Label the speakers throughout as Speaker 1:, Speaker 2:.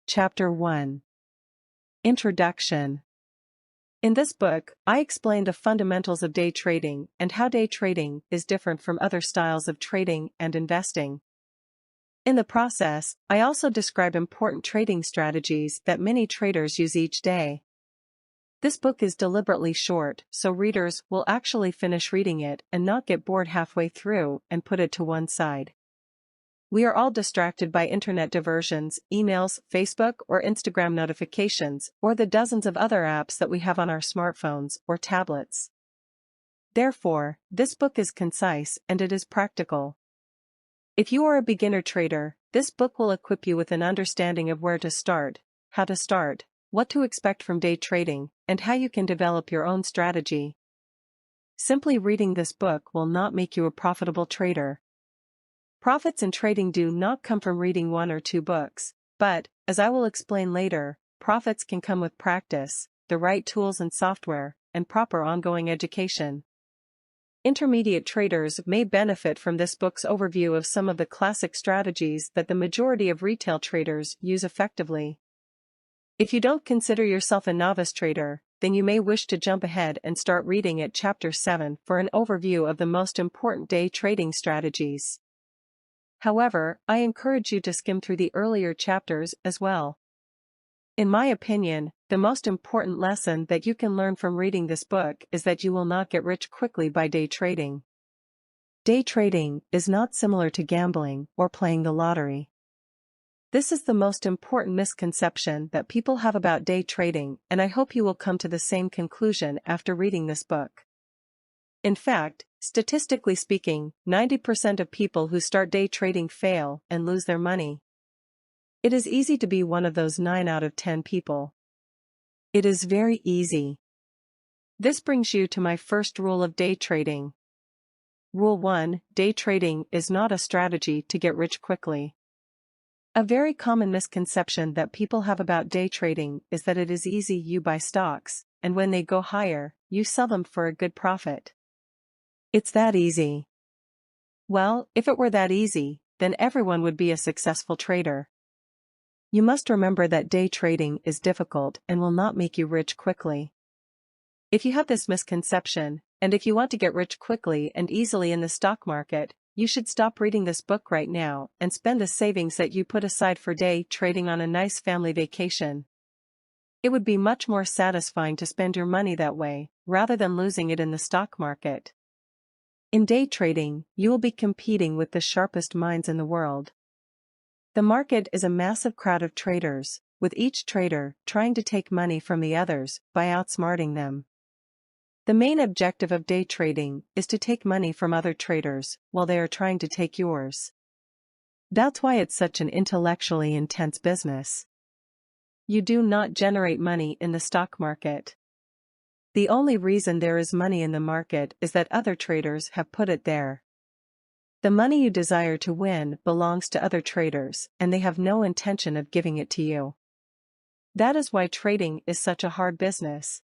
Speaker 1: Chapter 1. Introduction. In this book, I explain the fundamentals of day trading and how day trading is different from other styles of trading and investing. In the process, I also describe important trading strategies that many traders use each day. This book is deliberately short, so readers will actually finish reading it and not get bored halfway through and put it to one side. We are all distracted by internet diversions, emails, Facebook or Instagram notifications, or the dozens of other apps that we have on our smartphones or tablets. Therefore, this book is concise and it is practical. If you are a beginner trader, this book will equip you with an understanding of where to start, how to start, what to expect from day trading, and how you can develop your own strategy. Simply reading this book will not make you a profitable trader. Profits in trading do not come from reading one or two books, but, as I will explain later, profits can come with practice, the right tools and software, and proper ongoing education. Intermediate traders may benefit from this book's overview of some of the classic strategies that the majority of retail traders use effectively. If you don't consider yourself a novice trader, then you may wish to jump ahead and start reading at Chapter 7 for an overview of the most important day trading strategies. However, I encourage you to skim through the earlier chapters as well. In my opinion, the most important lesson that you can learn from reading this book is that you will not get rich quickly by day trading. Day trading is not similar to gambling or playing the lottery. This is the most important misconception that people have about day trading, and I hope you will come to the same conclusion after reading this book. In fact, statistically speaking, 90% of people who start day trading fail and lose their money. It is easy to be one of those 9 out of 10 people. It is very easy. This brings you to my first rule of day trading. Rule 1: Day trading is not a strategy to get rich quickly. A very common misconception that people have about day trading is that it is easy. You buy stocks, and when they go higher, you sell them for a good profit. It's that easy. Well, if it were that easy, then everyone would be a successful trader. You must remember that day trading is difficult and will not make you rich quickly. If you have this misconception, and if you want to get rich quickly and easily in the stock market, you should stop reading this book right now and spend the savings that you put aside for day trading on a nice family vacation. It would be much more satisfying to spend your money that way, rather than losing it in the stock market. In day trading, you will be competing with the sharpest minds in the world. The market is a massive crowd of traders, with each trader trying to take money from the others by outsmarting them. The main objective of day trading is to take money from other traders while they are trying to take yours. That's why it's such an intellectually intense business. You do not generate money in the stock market. The only reason there is money in the market is that other traders have put it there. The money you desire to win belongs to other traders, and they have no intention of giving it to you. That is why trading is such a hard business.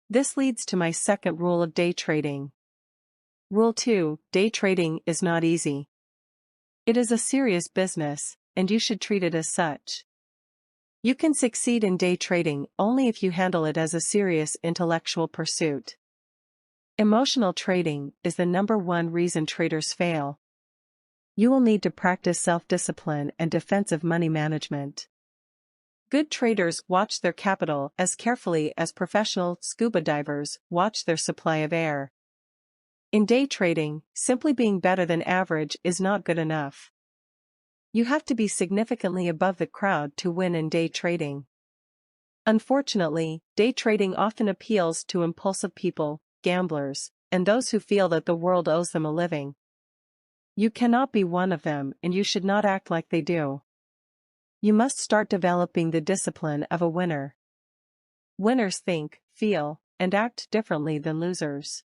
Speaker 1: This leads to my second rule of day trading. Rule 2: Day trading is not easy. It is a serious business, and you should treat it as such. You can succeed in day trading only if you handle it as a serious intellectual pursuit. Emotional trading is the number one reason traders fail. You will need to practice self-discipline and defensive money management. Good traders watch their capital as carefully as professional scuba divers watch their supply of air. In day trading, simply being better than average is not good enough. You have to be significantly above the crowd to win in day trading. Unfortunately, day trading often appeals to impulsive people, gamblers, and those who feel that the world owes them a living. You cannot be one of them, and you should not act like they do. You must start developing the discipline of a winner. Winners think, feel, and act differently than losers.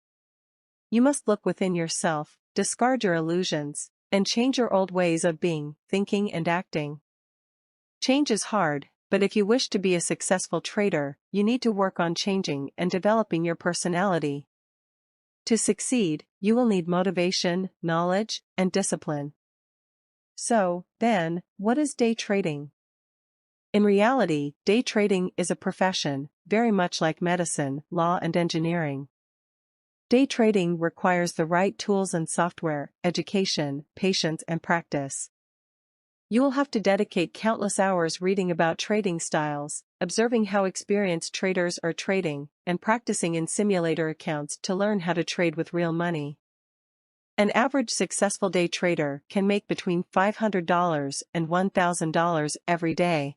Speaker 1: You must look within yourself, discard your illusions, and change your old ways of being, thinking, and acting. Change is hard, but if you wish to be a successful trader, you need to work on changing and developing your personality. To succeed, you will need motivation, knowledge, and discipline. So, then, what is day trading? In reality, day trading is a profession, very much like medicine, law and engineering. Day trading requires the right tools and software, education, patience and practice. You will have to dedicate countless hours reading about trading styles, observing how experienced traders are trading, and practicing in simulator accounts to learn how to trade with real money. An average successful day trader can make between $500 and $1,000 every day.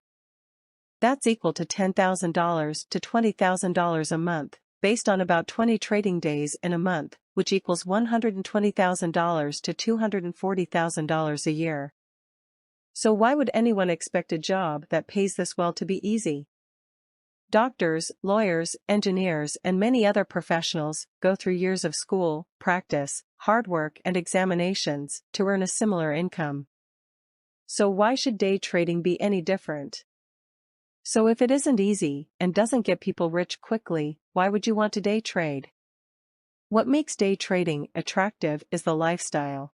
Speaker 1: That's equal to $10,000 to $20,000 a month, based on about 20 trading days in a month, which equals $120,000 to $240,000 a year. So why would anyone expect a job that pays this well to be easy? Doctors, lawyers, engineers, and many other professionals go through years of school, practice, hard work, and examinations to earn a similar income. So why should day trading be any different? So if it isn't easy and doesn't get people rich quickly, why would you want to day trade? What makes day trading attractive is the lifestyle.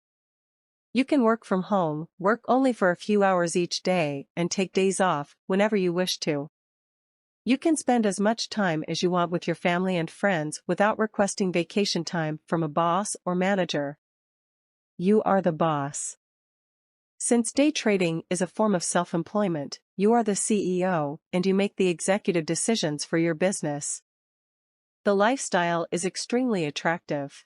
Speaker 1: You can work from home, work only for a few hours each day, and take days off whenever you wish to. You can spend as much time as you want with your family and friends without requesting vacation time from a boss or manager. You are the boss. Since day trading is a form of self-employment, you are the CEO, and you make the executive decisions for your business. The lifestyle is extremely attractive.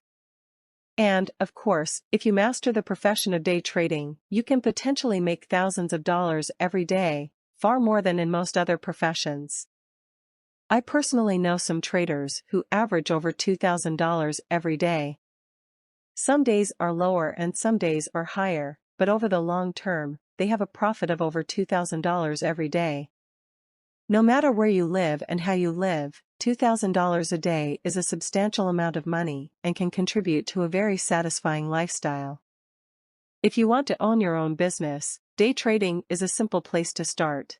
Speaker 1: And, of course, if you master the profession of day trading, you can potentially make thousands of dollars every day, far more than in most other professions. I personally know some traders who average over $2,000 every day. Some days are lower and some days are higher, but over the long term, they have a profit of over $2,000 every day. No matter where you live and how you live, $2,000 a day is a substantial amount of money and can contribute to a very satisfying lifestyle. If you want to own your own business, day trading is a simple place to start.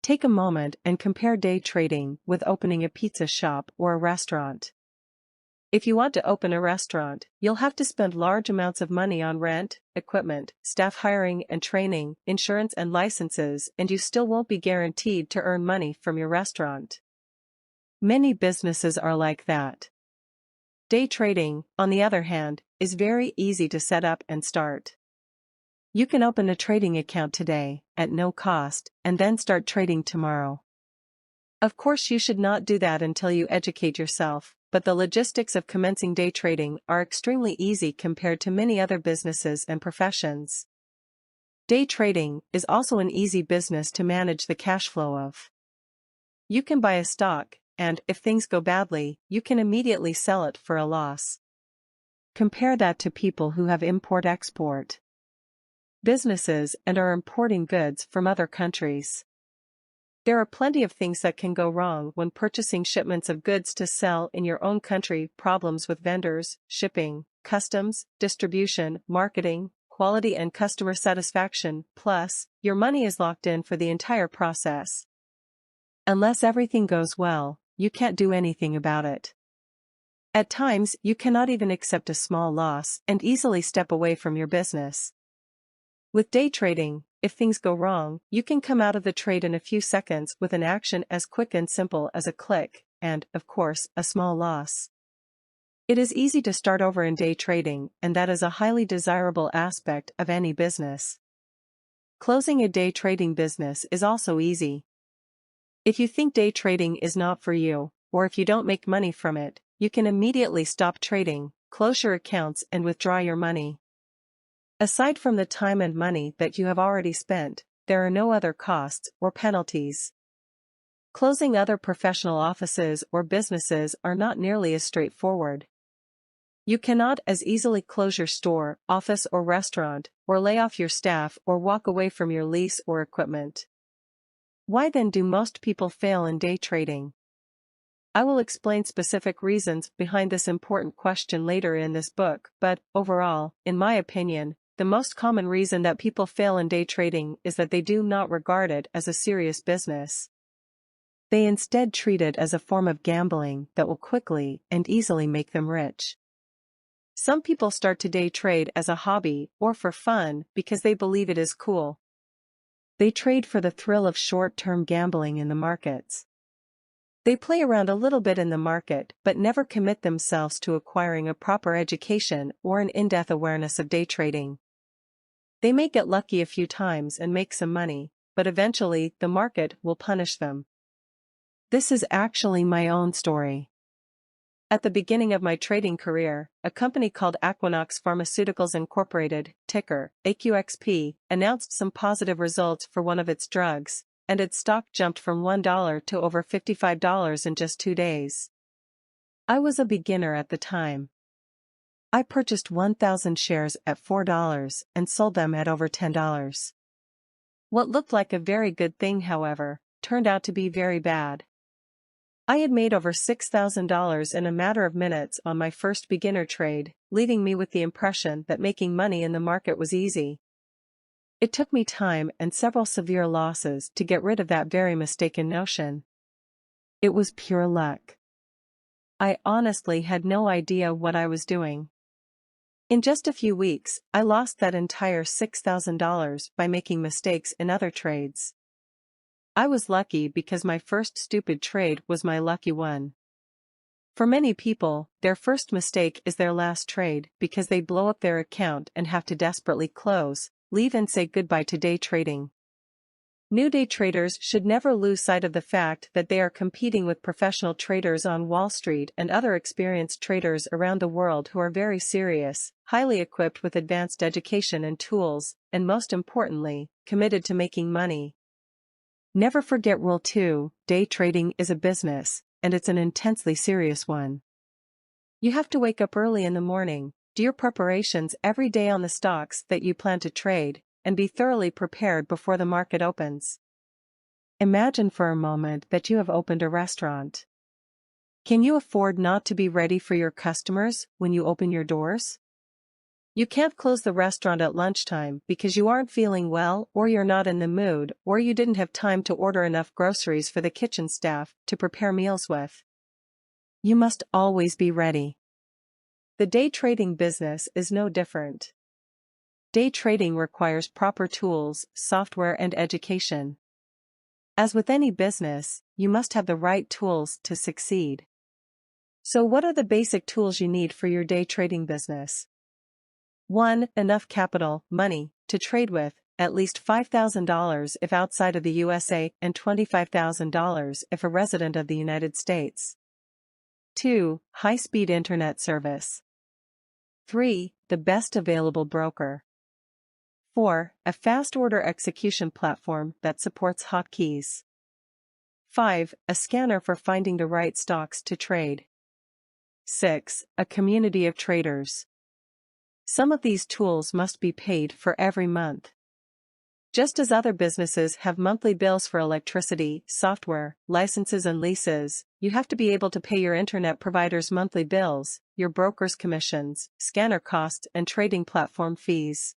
Speaker 1: Take a moment and compare day trading with opening a pizza shop or a restaurant. If you want to open a restaurant, you'll have to spend large amounts of money on rent, equipment, staff hiring and training, insurance and licenses, and you still won't be guaranteed to earn money from your restaurant. Many businesses are like that. Day trading, on the other hand, is very easy to set up and start. You can open a trading account today, at no cost, and then start trading tomorrow. Of course, you should not do that until you educate yourself, but the logistics of commencing day trading are extremely easy compared to many other businesses and professions. Day trading is also an easy business to manage the cash flow of. You can buy a stock, and if things go badly, you can immediately sell it for a loss. Compare that to people who have import-export businesses and are importing goods from other countries. There are plenty of things that can go wrong when purchasing shipments of goods to sell in your own country: problems with vendors, shipping, customs, distribution, marketing, quality and customer satisfaction, plus, your money is locked in for the entire process. Unless everything goes well, you can't do anything about it. At times, you cannot even accept a small loss and easily step away from your business. With day trading, if things go wrong, you can come out of the trade in a few seconds with an action as quick and simple as a click, and, of course, a small loss. It is easy to start over in day trading, and that is a highly desirable aspect of any business. Closing a day trading business is also easy. If you think day trading is not for you, or if you don't make money from it, you can immediately stop trading, close your accounts and withdraw your money. Aside from the time and money that you have already spent, there are no other costs or penalties. Closing other professional offices or businesses are not nearly as straightforward. You cannot as easily close your store, office or restaurant, or lay off your staff or walk away from your lease or equipment. Why then do most people fail in day trading? I will explain specific reasons behind this important question later in this book, but, overall, in my opinion, the most common reason that people fail in day trading is that they do not regard it as a serious business. They instead treat it as a form of gambling that will quickly and easily make them rich. Some people start to day trade as a hobby or for fun because they believe it is cool. They trade for the thrill of short-term gambling in the markets. They play around a little bit in the market but never commit themselves to acquiring a proper education or an in-depth awareness of day trading. They may get lucky a few times and make some money, but eventually the market will punish them. This is actually my own story. At the beginning of my trading career, a company called Equinox Pharmaceuticals Incorporated, ticker AQXP, announced some positive results for one of its drugs, and its stock jumped from $1 to over $55 in just 2 days. I was a beginner at the time. I purchased 1,000 shares at $4 and sold them at over $10. What looked like a very good thing, however, turned out to be very bad. I had made over $6,000 in a matter of minutes on my first beginner trade, leaving me with the impression that making money in the market was easy. It took me time and several severe losses to get rid of that very mistaken notion. It was pure luck. I honestly had no idea what I was doing. In just a few weeks, I lost that entire $6,000 by making mistakes in other trades. I was lucky because my first stupid trade was my lucky one. For many people, their first mistake is their last trade because they blow up their account and have to desperately close, leave and say goodbye to day trading. New day traders should never lose sight of the fact that they are competing with professional traders on Wall Street and other experienced traders around the world who are very serious, highly equipped with advanced education and tools, and most importantly, committed to making money. Never forget Rule 2, day trading is a business, and it's an intensely serious one. You have to wake up early in the morning, do your preparations every day on the stocks that you plan to trade, and be thoroughly prepared before the market opens. Imagine for a moment that you have opened a restaurant. Can you afford not to be ready for your customers when you open your doors? You can't close the restaurant at lunchtime because you aren't feeling well, or you're not in the mood, or you didn't have time to order enough groceries for the kitchen staff to prepare meals with. You must always be ready. The day trading business is no different. Day trading requires proper tools, software, and education. As with any business, you must have the right tools to succeed. So what are the basic tools you need for your day trading business? 1. Enough capital, money, to trade with, at least $5,000 if outside of the USA and $25,000 if a resident of the United States. 2. High-speed internet service. 3. The best available broker. 4. A fast order execution platform that supports hotkeys. 5. A scanner for finding the right stocks to trade. 6. A community of traders. Some of these tools must be paid for every month. Just as other businesses have monthly bills for electricity, software, licenses and leases, you have to be able to pay your internet provider's monthly bills, your broker's commissions, scanner costs and trading platform fees.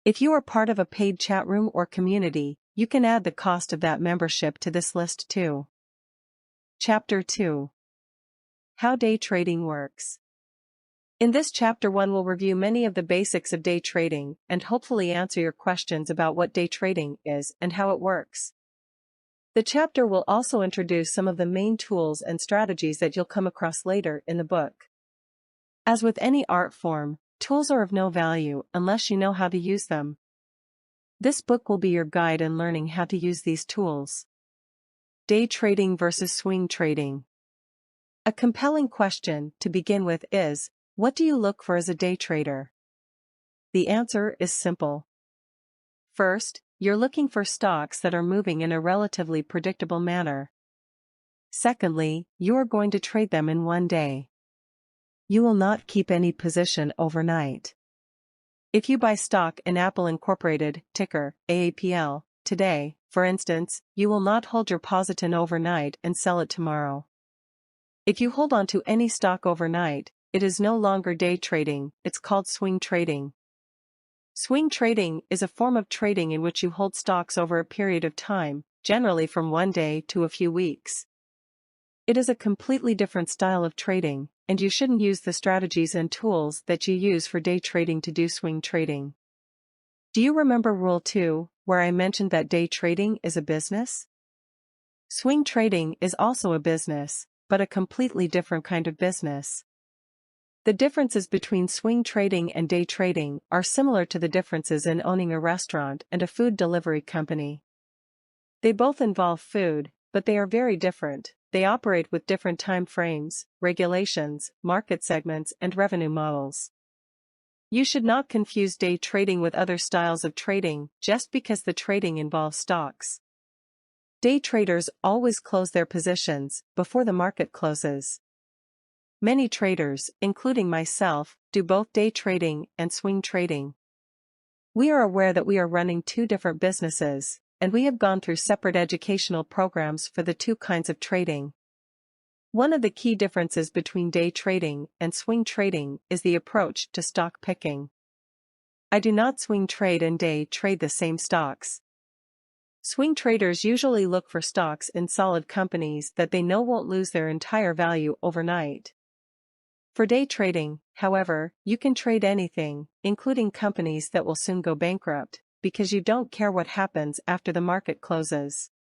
Speaker 1: If you are part of a paid chat room or community, you can add the cost of that membership to this list too. Chapter 2. How day trading works. In this chapter 1 we'll review many of the basics of day trading and hopefully answer your questions about what day trading is and how it works. The chapter will also introduce some of the main tools and strategies that you'll come across later in the book. As with any art form, tools are of no value unless you know how to use them. This book will be your guide in learning how to use these tools. Day trading versus swing trading. A compelling question to begin with is, what do you look for as a day trader? The answer is simple. First, you're looking for stocks that are moving in a relatively predictable manner. Secondly, you are going to trade them in one day. You will not keep any position overnight. If you buy stock in Apple Incorporated, ticker AAPL, today, for instance, you will not hold your position overnight and sell it tomorrow. If you hold on to any stock overnight, it is no longer day trading, it's called swing trading. Swing trading is a form of trading in which you hold stocks over a period of time, generally from one day to a few weeks. It is a completely different style of trading, and you shouldn't use the strategies and tools that you use for day trading to do swing trading. Do you remember Rule 2, where I mentioned that day trading is a business? Swing trading is also a business, but a completely different kind of business. The differences between swing trading and day trading are similar to the differences in owning a restaurant and a food delivery company. They both involve food, but they are very different. They operate with different time frames, regulations, market segments, and revenue models. You should not confuse day trading with other styles of trading just because the trading involves stocks. Day traders always close their positions before the market closes. Many traders, including myself, do both day trading and swing trading. We are aware that we are running two different businesses, and we have gone through separate educational programs for the two kinds of trading. One of the key differences between day trading and swing trading is the approach to stock picking. I do not swing trade and day trade the same stocks. Swing traders usually look for stocks in solid companies that they know won't lose their entire value overnight. For day trading, however, you can trade anything, including companies that will soon go bankrupt, because you don't care what happens after the market closes.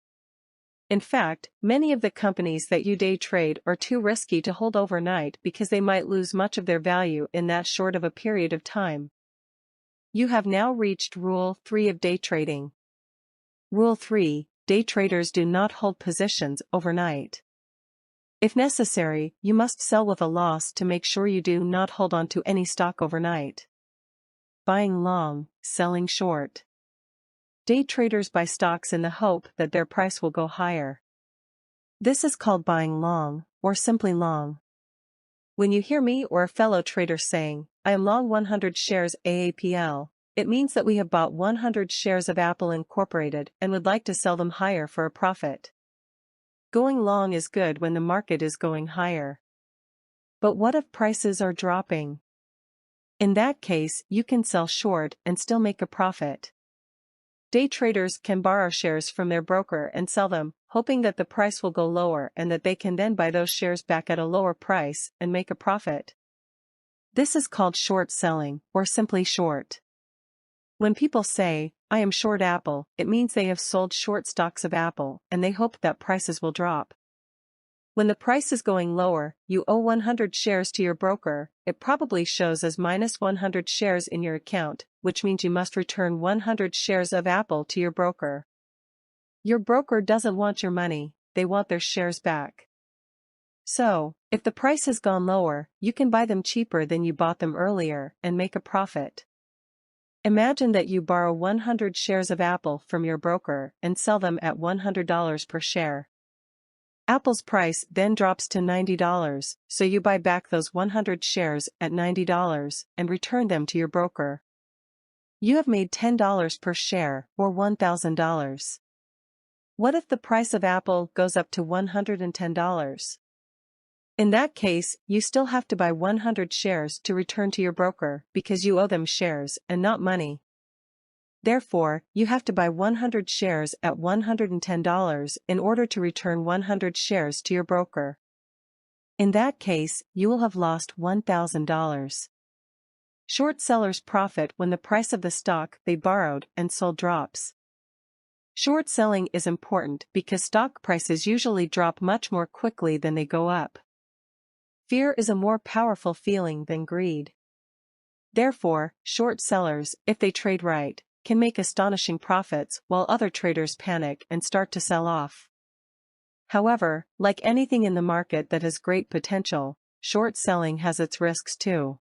Speaker 1: In fact, many of the companies that you day trade are too risky to hold overnight because they might lose much of their value in that short of a period of time. You have now reached Rule 3 of day trading. Rule 3: Day traders do not hold positions overnight. If necessary, you must sell with a loss to make sure you do not hold on to any stock overnight. Buying long, selling short. Day traders buy stocks in the hope that their price will go higher. This is called buying long, or simply long. When you hear me or a fellow trader saying, "I am long 100 shares AAPL," it means that we have bought 100 shares of Apple Incorporated and would like to sell them higher for a profit. Going long is good when the market is going higher. But what if prices are dropping? In that case, you can sell short and still make a profit. Day traders can borrow shares from their broker and sell them, hoping that the price will go lower and that they can then buy those shares back at a lower price and make a profit. This is called short selling, or simply short. When people say, "I am short Apple," it means they have sold short stocks of Apple and they hope that prices will drop. When the price is going lower, you owe 100 shares to your broker. It probably shows as minus 100 shares in your account, which means you must return 100 shares of Apple to your broker. Your broker doesn't want your money, they want their shares back. So, if the price has gone lower, you can buy them cheaper than you bought them earlier and make a profit. Imagine that you borrow 100 shares of Apple from your broker and sell them at $100 per share. Apple's price then drops to $90, so you buy back those 100 shares at $90 and return them to your broker. You have made $10 per share, or $1,000. What if the price of Apple goes up to $110? In that case, you still have to buy 100 shares to return to your broker because you owe them shares and not money. Therefore, you have to buy 100 shares at $110 in order to return 100 shares to your broker. In that case, you will have lost $1,000. Short sellers profit when the price of the stock they borrowed and sold drops. Short selling is important because stock prices usually drop much more quickly than they go up. Fear is a more powerful feeling than greed. Therefore, short sellers, if they trade right, can make astonishing profits while other traders panic and start to sell off. However, like anything in the market that has great potential, short selling has its risks too.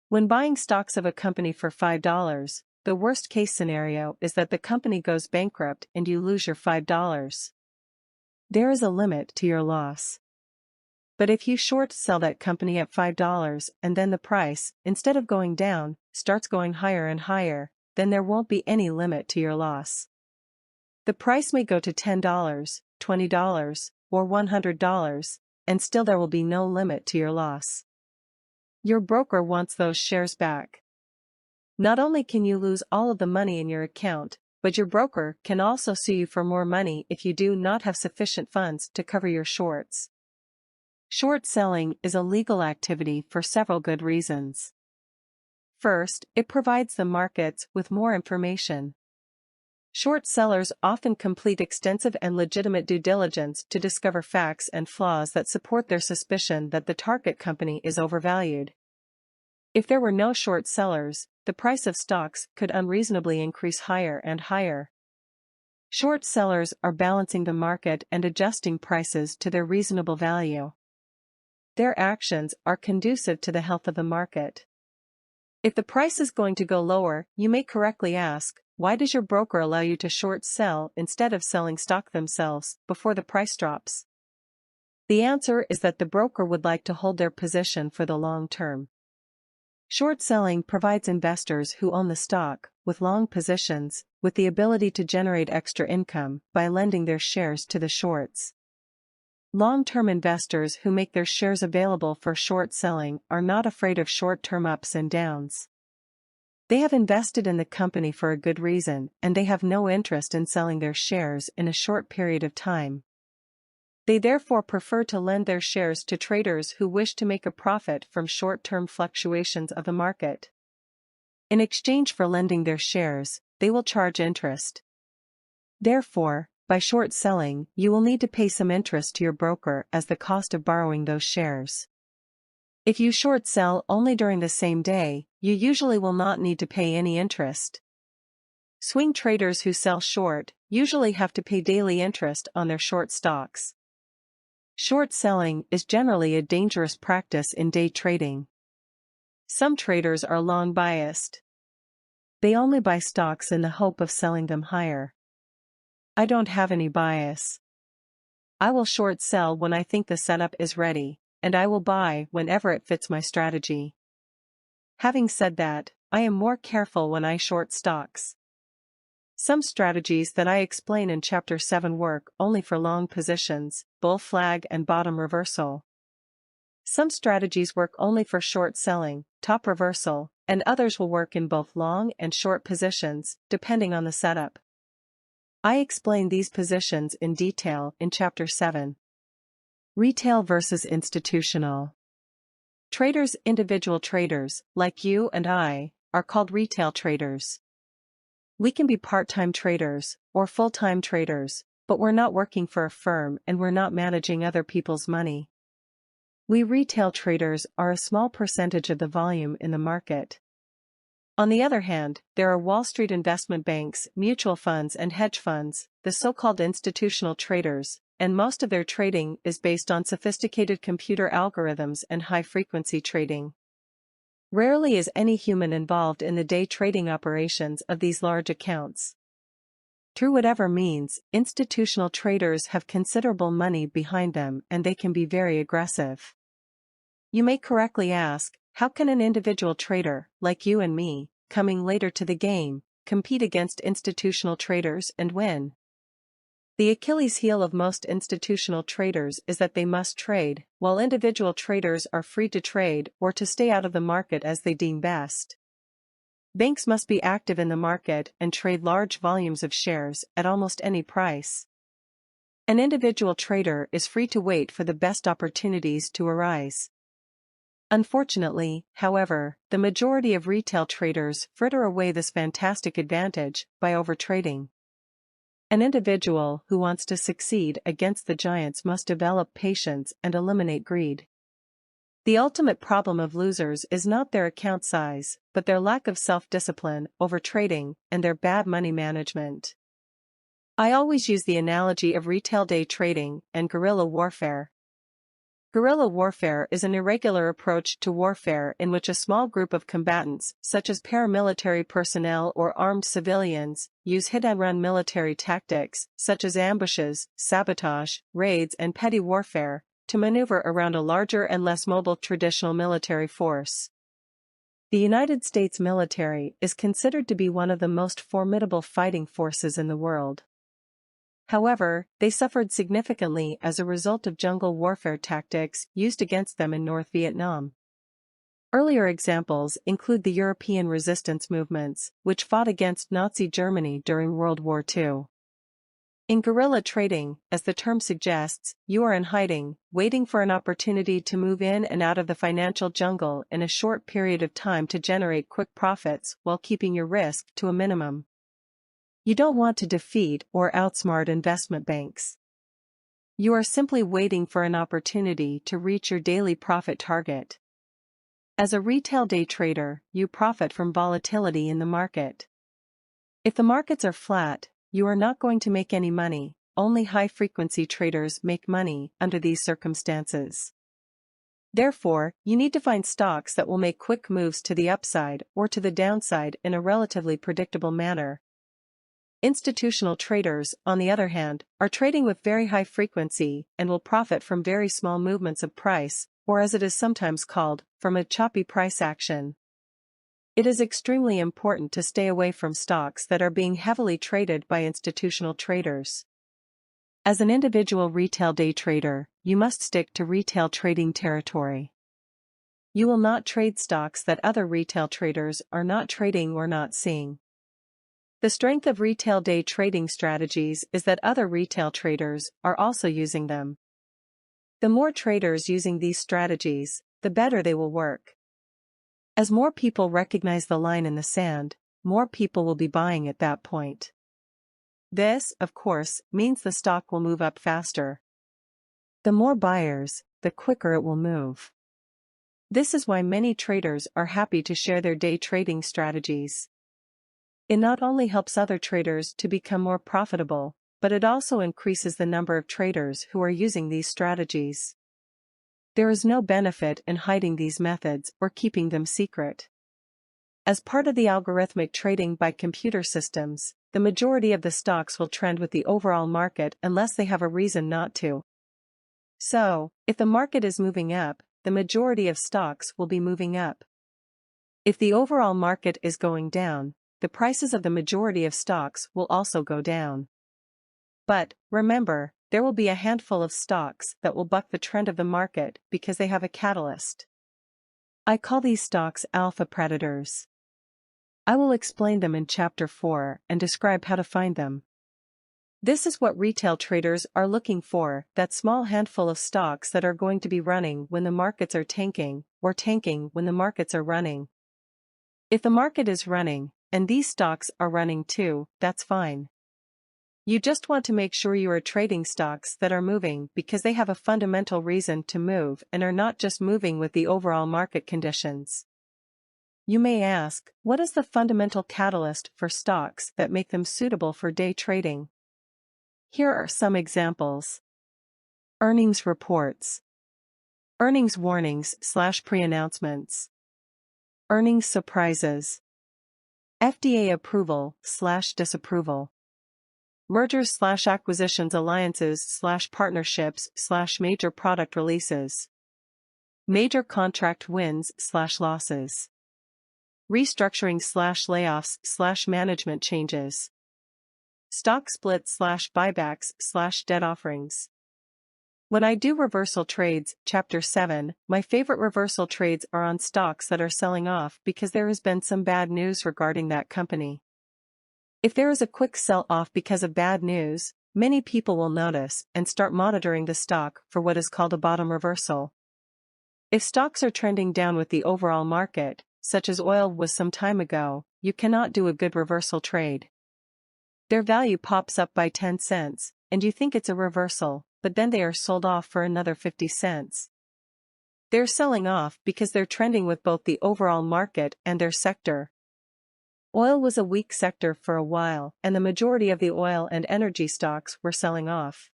Speaker 1: When buying stocks of a company for $5, the worst-case scenario is that the company goes bankrupt and you lose your $5. There is a limit to your loss. But if you short sell that company at $5 and then the price, instead of going down, starts going higher and higher, then there won't be any limit to your loss. The price may go to $10, $20, or $100, and still there will be no limit to your loss. Your broker wants those shares back. Not only can you lose all of the money in your account, but your broker can also sue you for more money if you do not have sufficient funds to cover your shorts. Short selling is a legal activity for several good reasons. First, it provides the markets with more information. Short sellers often complete extensive and legitimate due diligence to discover facts and flaws that support their suspicion that the target company is overvalued. If there were no short sellers, the price of stocks could unreasonably increase higher and higher. Short sellers are balancing the market and adjusting prices to their reasonable value. Their actions are conducive to the health of the market. If the price is going to go lower, you may correctly ask, why does your broker allow you to short sell instead of selling stock themselves before the price drops? The answer is that the broker would like to hold their position for the long term. Short selling provides investors who own the stock, with long positions, with the ability to generate extra income by lending their shares to the shorts. Long-term investors who make their shares available for short selling are not afraid of short-term ups and downs. They have invested in the company for a good reason, and they have no interest in selling their shares in a short period of time. They therefore prefer to lend their shares to traders who wish to make a profit from short-term fluctuations of the market. In exchange for lending their shares, they will charge interest. Therefore, by short selling, you will need to pay some interest to your broker as the cost of borrowing those shares. If you short sell only during the same day, you usually will not need to pay any interest. Swing traders who sell short usually have to pay daily interest on their short stocks. Short selling is generally a dangerous practice in day trading. Some traders are long biased. They only buy stocks in the hope of selling them higher. I don't have any bias. I will short sell when I think the setup is ready, and I will buy whenever it fits my strategy. Having said that, I am more careful when I short stocks. Some strategies that I explain in Chapter 7 work only for long positions, bull flag and bottom reversal. Some strategies work only for short selling, top reversal, and others will work in both long and short positions, depending on the setup. I explain these positions in detail in Chapter 7. Retail versus institutional. Individual traders, like you and I, are called retail traders. We can be part-time traders, or full-time traders, but we're not working for a firm and we're not managing other people's money. We retail traders are a small percentage of the volume in the market. On the other hand, there are Wall Street investment banks, mutual funds and hedge funds, the so-called institutional traders, and most of their trading is based on sophisticated computer algorithms and high-frequency trading. Rarely is any human involved in the day trading operations of these large accounts. Through whatever means, institutional traders have considerable money behind them and they can be very aggressive. You may correctly ask, how can an individual trader, like you and me, coming later to the game, compete against institutional traders and win? The Achilles heel of most institutional traders is that they must trade, while individual traders are free to trade or to stay out of the market as they deem best. Banks must be active in the market and trade large volumes of shares at almost any price. An individual trader is free to wait for the best opportunities to arise. Unfortunately, however, the majority of retail traders fritter away this fantastic advantage by overtrading. An individual who wants to succeed against the giants must develop patience and eliminate greed. The ultimate problem of losers is not their account size, but their lack of self-discipline, overtrading, and their bad money management. I always use the analogy of retail day trading and guerrilla warfare. Guerrilla warfare is an irregular approach to warfare in which a small group of combatants, such as paramilitary personnel or armed civilians, use hit-and-run military tactics, such as ambushes, sabotage, raids and petty warfare, to maneuver around a larger and less mobile traditional military force. The United States military is considered to be one of the most formidable fighting forces in the world. However, they suffered significantly as a result of jungle warfare tactics used against them in North Vietnam. Earlier examples include the European resistance movements, which fought against Nazi Germany during World War II. In guerrilla trading, as the term suggests, you are in hiding, waiting for an opportunity to move in and out of the financial jungle in a short period of time to generate quick profits while keeping your risk to a minimum. You don't want to defeat or outsmart investment banks. You are simply waiting for an opportunity to reach your daily profit target. As a retail day trader, you profit from volatility in the market. If the markets are flat, you are not going to make any money. Only high-frequency traders make money under these circumstances. Therefore, you need to find stocks that will make quick moves to the upside or to the downside in a relatively predictable manner. Institutional traders, on the other hand, are trading with very high frequency and will profit from very small movements of price, or as it is sometimes called, from a choppy price action. It is extremely important to stay away from stocks that are being heavily traded by institutional traders. As an individual retail day trader, you must stick to retail trading territory. You will not trade stocks that other retail traders are not trading or not seeing. The strength of retail day trading strategies is that other retail traders are also using them. The more traders using these strategies, the better they will work. As more people recognize the line in the sand, more people will be buying at that point. This, of course, means the stock will move up faster. The more buyers, the quicker it will move. This is why many traders are happy to share their day trading strategies. It not only helps other traders to become more profitable, but it also increases the number of traders who are using these strategies. There is no benefit in hiding these methods or keeping them secret. As part of the algorithmic trading by computer systems, the majority of the stocks will trend with the overall market unless they have a reason not to. So, if the market is moving up, the majority of stocks will be moving up. If the overall market is going down, the prices of the majority of stocks will also go down. But, remember, there will be a handful of stocks that will buck the trend of the market because they have a catalyst. I call these stocks alpha predators. I will explain them in Chapter 4 and describe how to find them. This is what retail traders are looking for, that small handful of stocks that are going to be running when the markets are tanking, or tanking when the markets are running. If the market is running, and these stocks are running too, that's fine. You just want to make sure you are trading stocks that are moving because they have a fundamental reason to move and are not just moving with the overall market conditions. You may ask, what is the fundamental catalyst for stocks that make them suitable for day trading? Here are some examples. Earnings reports. Earnings warnings/pre-announcements. Earnings surprises. FDA approval/disapproval. Mergers/acquisitions, alliances/partnerships/major product releases. Major contract wins/losses. Restructuring/layoffs/management changes. Stock splits/buybacks/debt offerings. When I do reversal trades, Chapter 7, my favorite reversal trades are on stocks that are selling off because there has been some bad news regarding that company. If there is a quick sell-off because of bad news, many people will notice and start monitoring the stock for what is called a bottom reversal. If stocks are trending down with the overall market, such as oil was some time ago, you cannot do a good reversal trade. Their value pops up by 10 cents, and you think it's a reversal, but then they are sold off for another 50 cents. They're selling off because they're trending with both the overall market and their sector. Oil was a weak sector for a while, and the majority of the oil and energy stocks were selling off.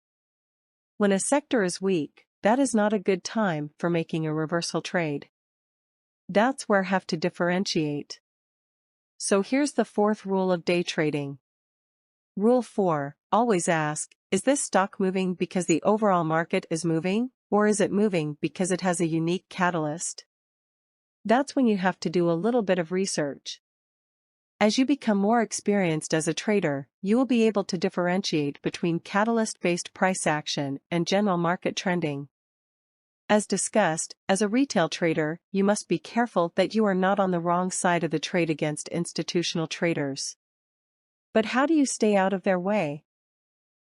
Speaker 1: When a sector is weak, that is not a good time for making a reversal trade. That's where I have to differentiate. So here's the fourth rule of day trading. Rule 4, always ask, is this stock moving because the overall market is moving, or is it moving because it has a unique catalyst? That's when you have to do a little bit of research. As you become more experienced as a trader, you will be able to differentiate between catalyst-based price action and general market trending. As discussed, as a retail trader, you must be careful that you are not on the wrong side of the trade against institutional traders. But how do you stay out of their way?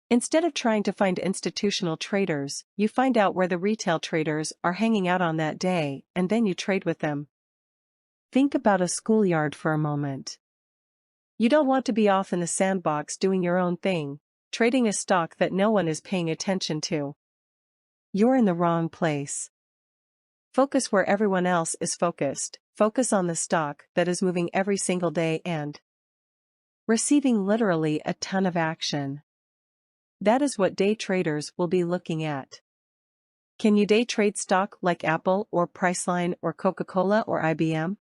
Speaker 1: Instead of trying to find institutional traders, you find out where the retail traders are hanging out on that day, and then you trade with them. Think about a schoolyard for a moment. You don't want to be off in the sandbox doing your own thing, trading a stock that no one is paying attention to. You're in the wrong place. Focus where everyone else is focused. Focus on the stock that is moving every single day and receiving literally a ton of action. That is what day traders will be looking at. Can you day trade stock like Apple or Priceline or Coca-Cola or IBM?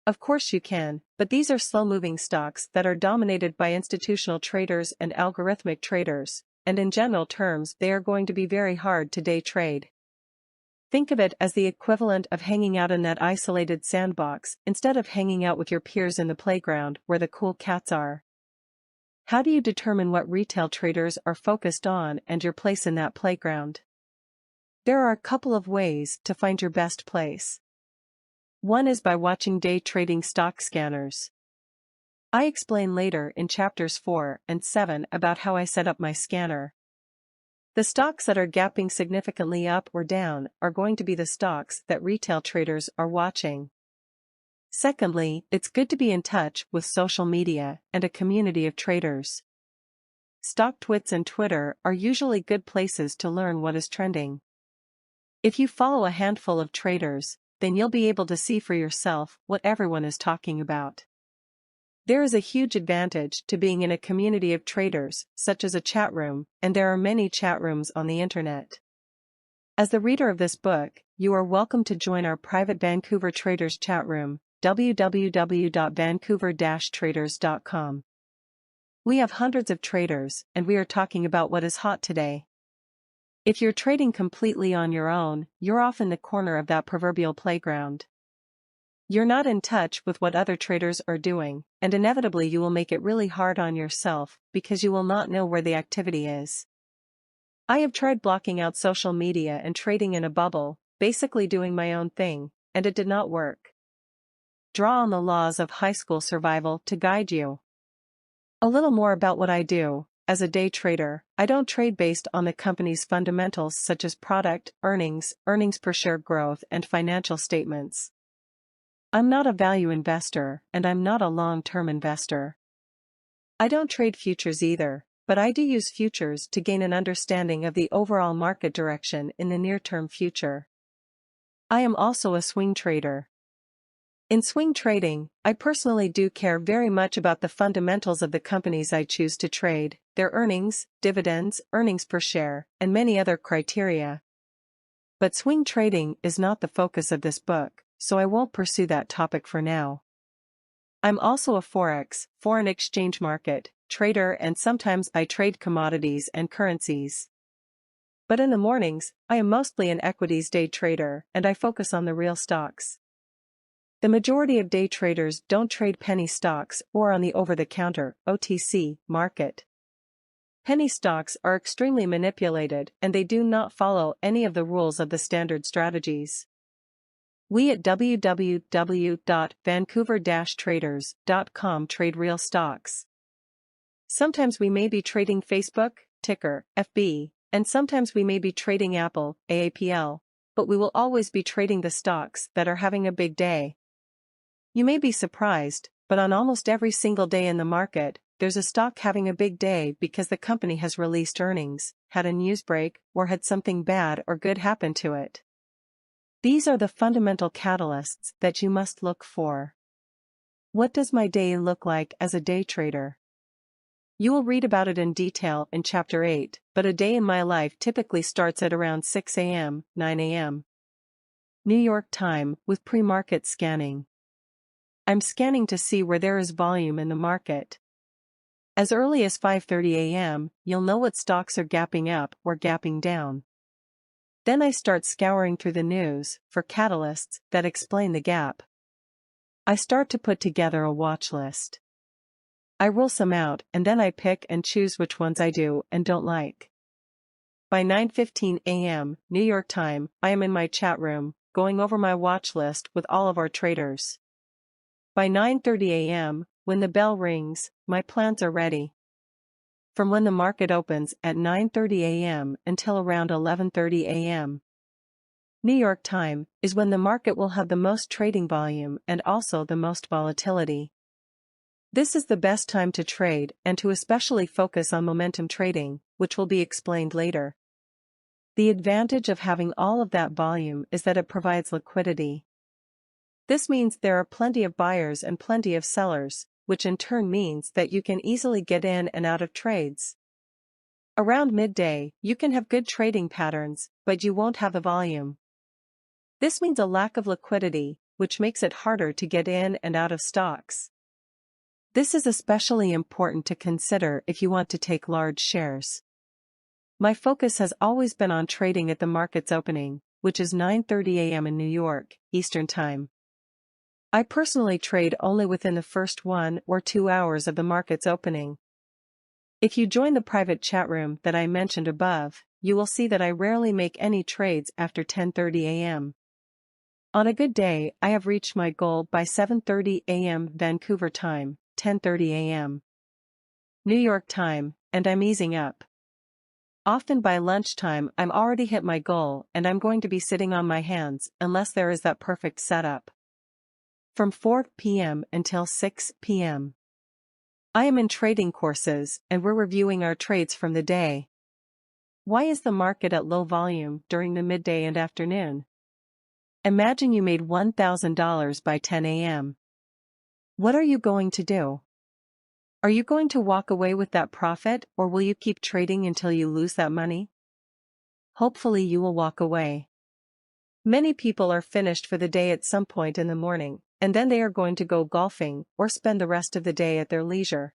Speaker 1: Of course you can, but these are slow-moving stocks that are dominated by institutional traders and algorithmic traders, and in general terms they are going to be very hard to day trade. Think of it as the equivalent of hanging out in that isolated sandbox instead of hanging out with your peers in the playground where the cool cats are. How do you determine what retail traders are focused on and your place in that playground? There are a couple of ways to find your best place. One is by watching day trading stock scanners. I explain later in chapters 4 and 7 about how I set up my scanner. The stocks that are gapping significantly up or down are going to be the stocks that retail traders are watching. Secondly, it's good to be in touch with social media and a community of traders. StockTwits and Twitter are usually good places to learn what is trending. If you follow a handful of traders, then you'll be able to see for yourself what everyone is talking about. There is a huge advantage to being in a community of traders, such as a chat room, and there are many chat rooms on the internet. As the reader of this book, you are welcome to join our private Vancouver Traders chat room, www.vancouver-traders.com. We have hundreds of traders, and we are talking about what is hot today. If you're trading completely on your own, you're off in the corner of that proverbial playground. You're not in touch with what other traders are doing, and inevitably you will make it really hard on yourself because you will not know where the activity is. I have tried blocking out social media and trading in a bubble, basically doing my own thing, and it did not work. Draw on the laws of high school survival to guide you. A little more about what I do. As a day trader, I don't trade based on the company's fundamentals such as product, earnings per share growth, and financial statements. I'm not a value investor, and I'm not a long-term investor. I don't trade futures either, but I do use futures to gain an understanding of the overall market direction in the near-term future. I am also a swing trader. In swing trading, I personally do care very much about the fundamentals of the companies I choose to trade, their earnings, dividends, earnings per share, and many other criteria. But swing trading is not the focus of this book, so I won't pursue that topic for now. I'm also a forex, foreign exchange market, trader, and sometimes I trade commodities and currencies. But in the mornings, I am mostly an equities day trader, and I focus on the real stocks. The majority of day traders don't trade penny stocks or on the over-the-counter (OTC) market. Penny stocks are extremely manipulated and they do not follow any of the rules of the standard strategies. We at www.vancouver-traders.com trade real stocks. Sometimes we may be trading Facebook, ticker, FB, and sometimes we may be trading Apple, AAPL, but we will always be trading the stocks that are having a big day. You may be surprised, but on almost every single day in the market, there's a stock having a big day because the company has released earnings, had a news break, or had something bad or good happen to it. These are the fundamental catalysts that you must look for. What does my day look like as a day trader? You will read about it in detail in Chapter 8, but a day in my life typically starts at around 6 a.m., 9 a.m. New York time, with pre-market scanning. I'm scanning to see where there is volume in the market. As early as 5:30 a.m., you'll know what stocks are gapping up or gapping down. Then I start scouring through the news for catalysts that explain the gap. I start to put together a watch list. I rule some out and then I pick and choose which ones I do and don't like. By 9:15 a.m., New York time, I am in my chat room, going over my watch list with all of our traders. By 9:30 a.m., when the bell rings, my plans are ready. From when the market opens at 9:30 a.m. until around 11:30 a.m. New York time is when the market will have the most trading volume and also the most volatility. This is the best time to trade and to especially focus on momentum trading, which will be explained later. The advantage of having all of that volume is that it provides liquidity. This means there are plenty of buyers and plenty of sellers, which in turn means that you can easily get in and out of trades. Around midday, you can have good trading patterns, but you won't have the volume. This means a lack of liquidity, which makes it harder to get in and out of stocks. This is especially important to consider if you want to take large shares. My focus has always been on trading at the market's opening, which is 9:30 a.m. in New York, Eastern Time. I personally trade only within the first 1 or 2 hours of the market's opening. If you join the private chat room that I mentioned above, you will see that I rarely make any trades after 10:30 a.m. On a good day, I have reached my goal by 7:30 a.m. Vancouver time, 10:30 a.m. New York time, and I'm easing up. Often by lunchtime I'm already hit my goal and I'm going to be sitting on my hands unless there is that perfect setup. From 4 p.m. until 6 p.m. I am in trading courses and we're reviewing our trades from the day. Why is the market at low volume during the midday and afternoon? Imagine you made $1,000 by 10 a.m. What are you going to do? Are you going to walk away with that profit or will you keep trading until you lose that money? Hopefully you will walk away. Many people are finished for the day at some point in the morning, and then they are going to go golfing or spend the rest of the day at their leisure.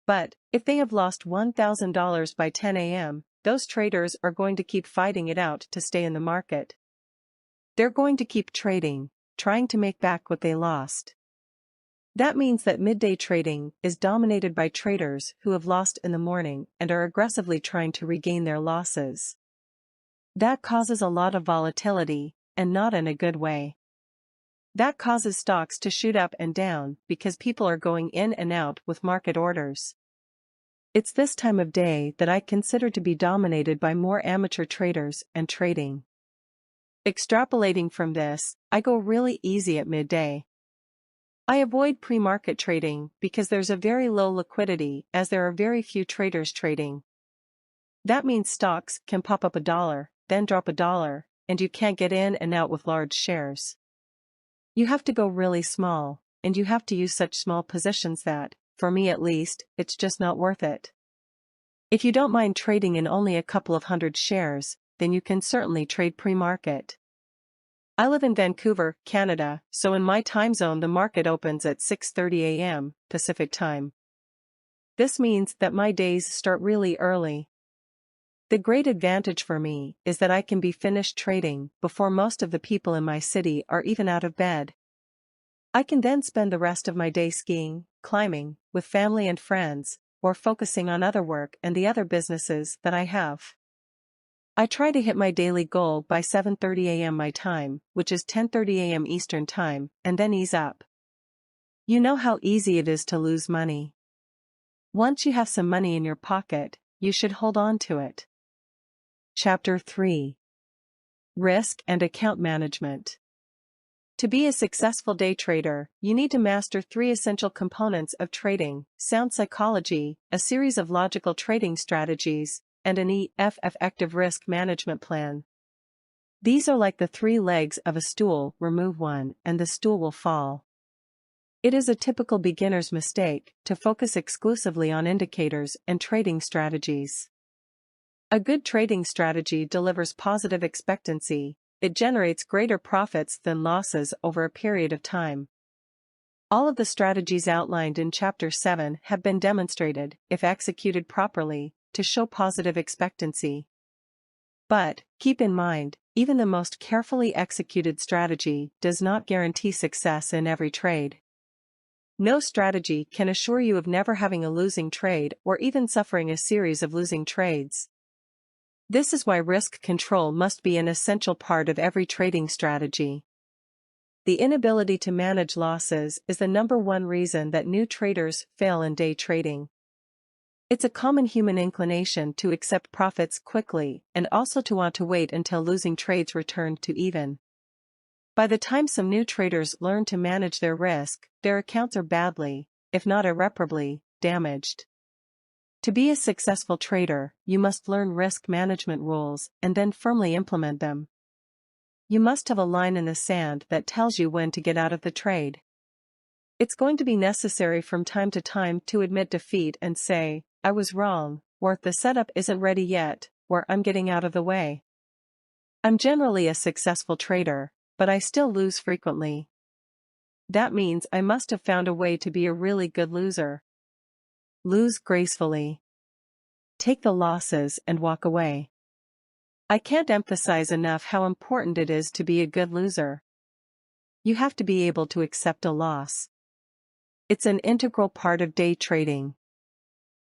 Speaker 1: But, if they have lost $1,000 by 10 a.m., those traders are going to keep fighting it out to stay in the market. They're going to keep trading, trying to make back what they lost. That means that midday trading is dominated by traders who have lost in the morning and are aggressively trying to regain their losses. That causes a lot of volatility, and not in a good way. That causes stocks to shoot up and down because people are going in and out with market orders. It's this time of day that I consider to be dominated by more amateur traders and trading. Extrapolating from this, I go really easy at midday. I avoid pre-market trading because there's a very low liquidity as there are very few traders trading. That means stocks can pop up $1, then drop $1, and you can't get in and out with large shares. You have to go really small, and you have to use such small positions that, for me at least, it's just not worth it. If you don't mind trading in only a couple of hundred shares, then you can certainly trade pre-market. I live in Vancouver, Canada, so in my time zone the market opens at 6:30 a.m. Pacific time. This means that my days start really early. The great advantage for me is that I can be finished trading before most of the people in my city are even out of bed. I can then spend the rest of my day skiing, climbing, with family and friends, or focusing on other work and the other businesses that I have. I try to hit my daily goal by 7:30 a.m. my time, which is 10:30 a.m. Eastern Time, and then ease up. You know how easy it is to lose money. Once you have some money in your pocket, you should hold on to it. Chapter 3. Risk and Account Management. To be a successful day trader, you need to master 3 essential components of trading: sound psychology, a series of logical trading strategies, and an effective risk management plan. These are like the 3 legs of a stool. Remove one, and the stool will fall. It is a typical beginner's mistake to focus exclusively on indicators and trading strategies. A good trading strategy delivers positive expectancy. It generates greater profits than losses over a period of time. All of the strategies outlined in Chapter 7 have been demonstrated, if executed properly, to show positive expectancy. But, keep in mind, even the most carefully executed strategy does not guarantee success in every trade. No strategy can assure you of never having a losing trade or even suffering a series of losing trades. This is why risk control must be an essential part of every trading strategy. The inability to manage losses is the #1 reason that new traders fail in day trading. It's a common human inclination to accept profits quickly and also to want to wait until losing trades return to even. By the time some new traders learn to manage their risk, their accounts are badly if not irreparably, damaged. To be a successful trader, you must learn risk management rules and then firmly implement them. You must have a line in the sand that tells you when to get out of the trade. It's going to be necessary from time to time to admit defeat and say, I was wrong, or the setup isn't ready yet, or I'm getting out of the way. I'm generally a successful trader, but I still lose frequently. That means I must have found a way to be a really good loser. Lose gracefully. Take the losses and walk away. I can't emphasize enough how important it is to be a good loser. You have to be able to accept a loss. It's an integral part of day trading.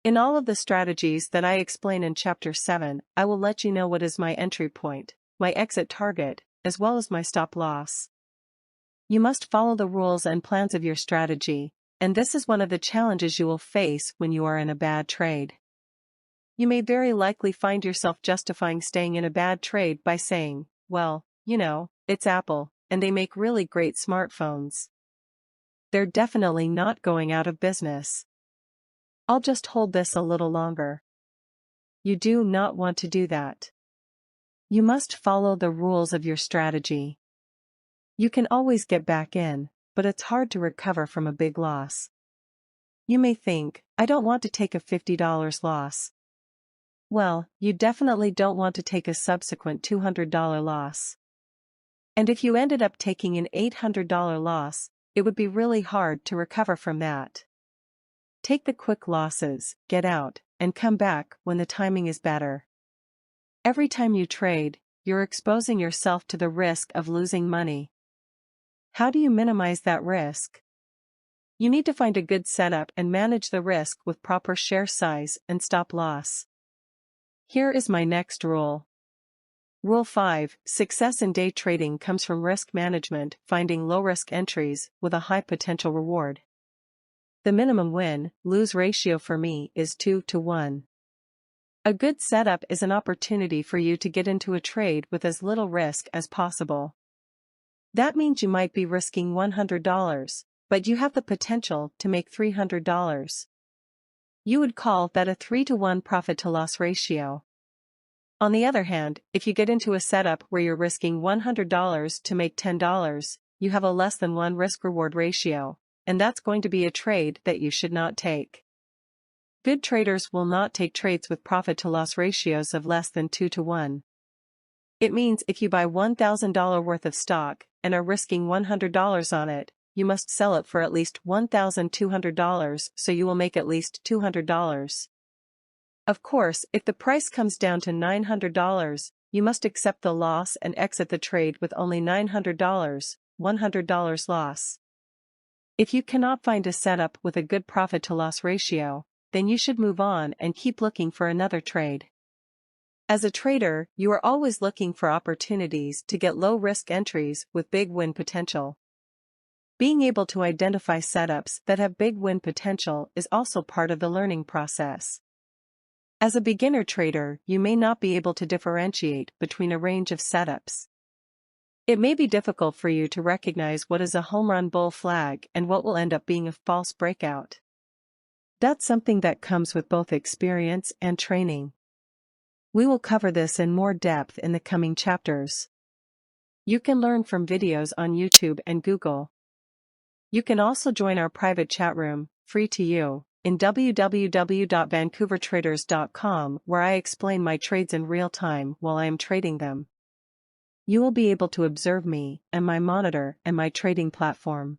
Speaker 1: In all of the strategies that I explain in Chapter 7, I will let you know what is my entry point, my exit target, as well as my stop loss. You must follow the rules and plans of your strategy, and this is one of the challenges you will face when you are in a bad trade. You may very likely find yourself justifying staying in a bad trade by saying, well, it's Apple, and they make really great smartphones. They're definitely not going out of business. I'll just hold this a little longer. You do not want to do that. You must follow the rules of your strategy. You can always get back in, but it's hard to recover from a big loss. You may think, I don't want to take a $50 loss. Well, you definitely don't want to take a subsequent $200 loss. And if you ended up taking an $800 loss, it would be really hard to recover from that. Take the quick losses, get out, and come back when the timing is better. Every time you trade, you're exposing yourself to the risk of losing money. How do you minimize that risk? You need to find a good setup and manage the risk with proper share size and stop loss. Here is my next rule. Rule 5, success in day trading comes from risk management, finding low-risk entries with a high potential reward. The minimum win-lose ratio for me is 2-to-1. A good setup is an opportunity for you to get into a trade with as little risk as possible. That means you might be risking $100, but you have the potential to make $300. You would call that a 3-to-1 profit-to-loss ratio. On the other hand, if you get into a setup where you're risking $100 to make $10, you have a less than 1 risk-reward ratio, and that's going to be a trade that you should not take. Good traders will not take trades with profit-to-loss ratios of less than 2-to-1. It means if you buy $1,000 worth of stock and are risking $100 on it, you must sell it for at least $1,200 so you will make at least $200. Of course, if the price comes down to $900, you must accept the loss and exit the trade with only $900, $100 loss. If you cannot find a setup with a good profit-to-loss ratio, then you should move on and keep looking for another trade. As a trader, you are always looking for opportunities to get low-risk entries with big win potential. Being able to identify setups that have big win potential is also part of the learning process. As a beginner trader, you may not be able to differentiate between a range of setups. It may be difficult for you to recognize what is a home run bull flag and what will end up being a false breakout. That's something that comes with both experience and training. We will cover this in more depth in the coming chapters. You can learn from videos on YouTube and Google. You can also join our private chat room, free to you, in www.vancouvertraders.com, where I explain my trades in real time while I am trading them. You will be able to observe me and my monitor and my trading platform.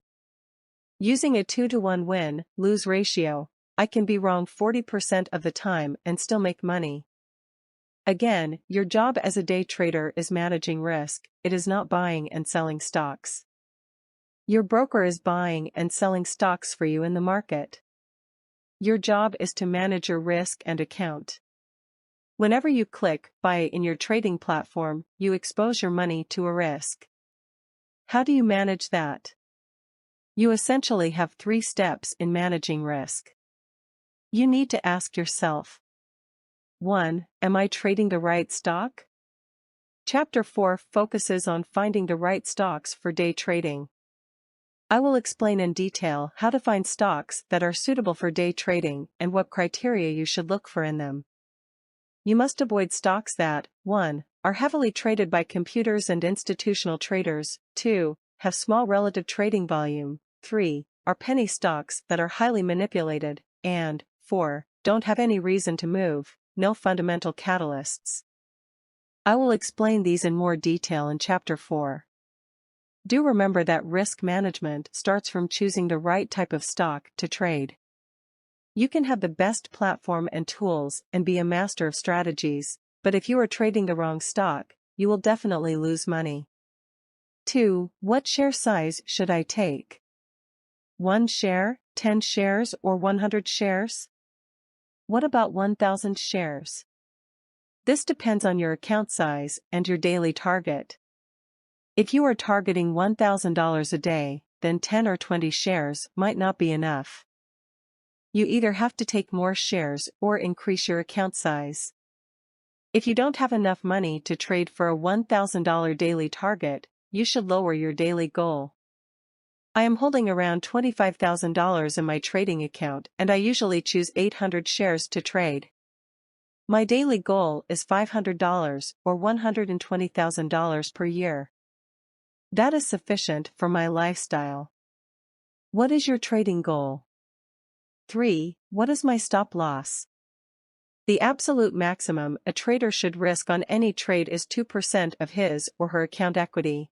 Speaker 1: Using a 2-to-1 win-lose ratio, I can be wrong 40% of the time and still make money. Again, your job as a day trader is managing risk, it is not buying and selling stocks. Your broker is buying and selling stocks for you in the market. Your job is to manage your risk and account. Whenever you click buy in your trading platform, you expose your money to a risk. How do you manage that? You essentially have 3 steps in managing risk. You need to ask yourself: 1. Am I trading the right stock? Chapter 4 focuses on finding the right stocks for day trading. I will explain in detail how to find stocks that are suitable for day trading and what criteria you should look for in them. You must avoid stocks that, 1. Are heavily traded by computers and institutional traders, 2. Have small relative trading volume, 3. Are penny stocks that are highly manipulated, and 4. Don't have any reason to move, no fundamental catalysts. I will explain these in more detail in Chapter 4. Do remember that risk management starts from choosing the right type of stock to trade. You can have the best platform and tools and be a master of strategies, but if you are trading the wrong stock, you will definitely lose money. 2. What share size should I take? 1 share, 10 shares, or 100 shares? What about 1,000 shares? This depends on your account size and your daily target. If you are targeting $1,000 a day, then 10 or 20 shares might not be enough. You either have to take more shares or increase your account size. If you don't have enough money to trade for a $1,000 daily target, you should lower your daily goal. I am holding around $25,000 in my trading account and I usually choose 800 shares to trade. My daily goal is $500 or $120,000 per year. That is sufficient for my lifestyle. What is your trading goal? 3. What is my stop loss? The absolute maximum a trader should risk on any trade is 2% of his or her account equity.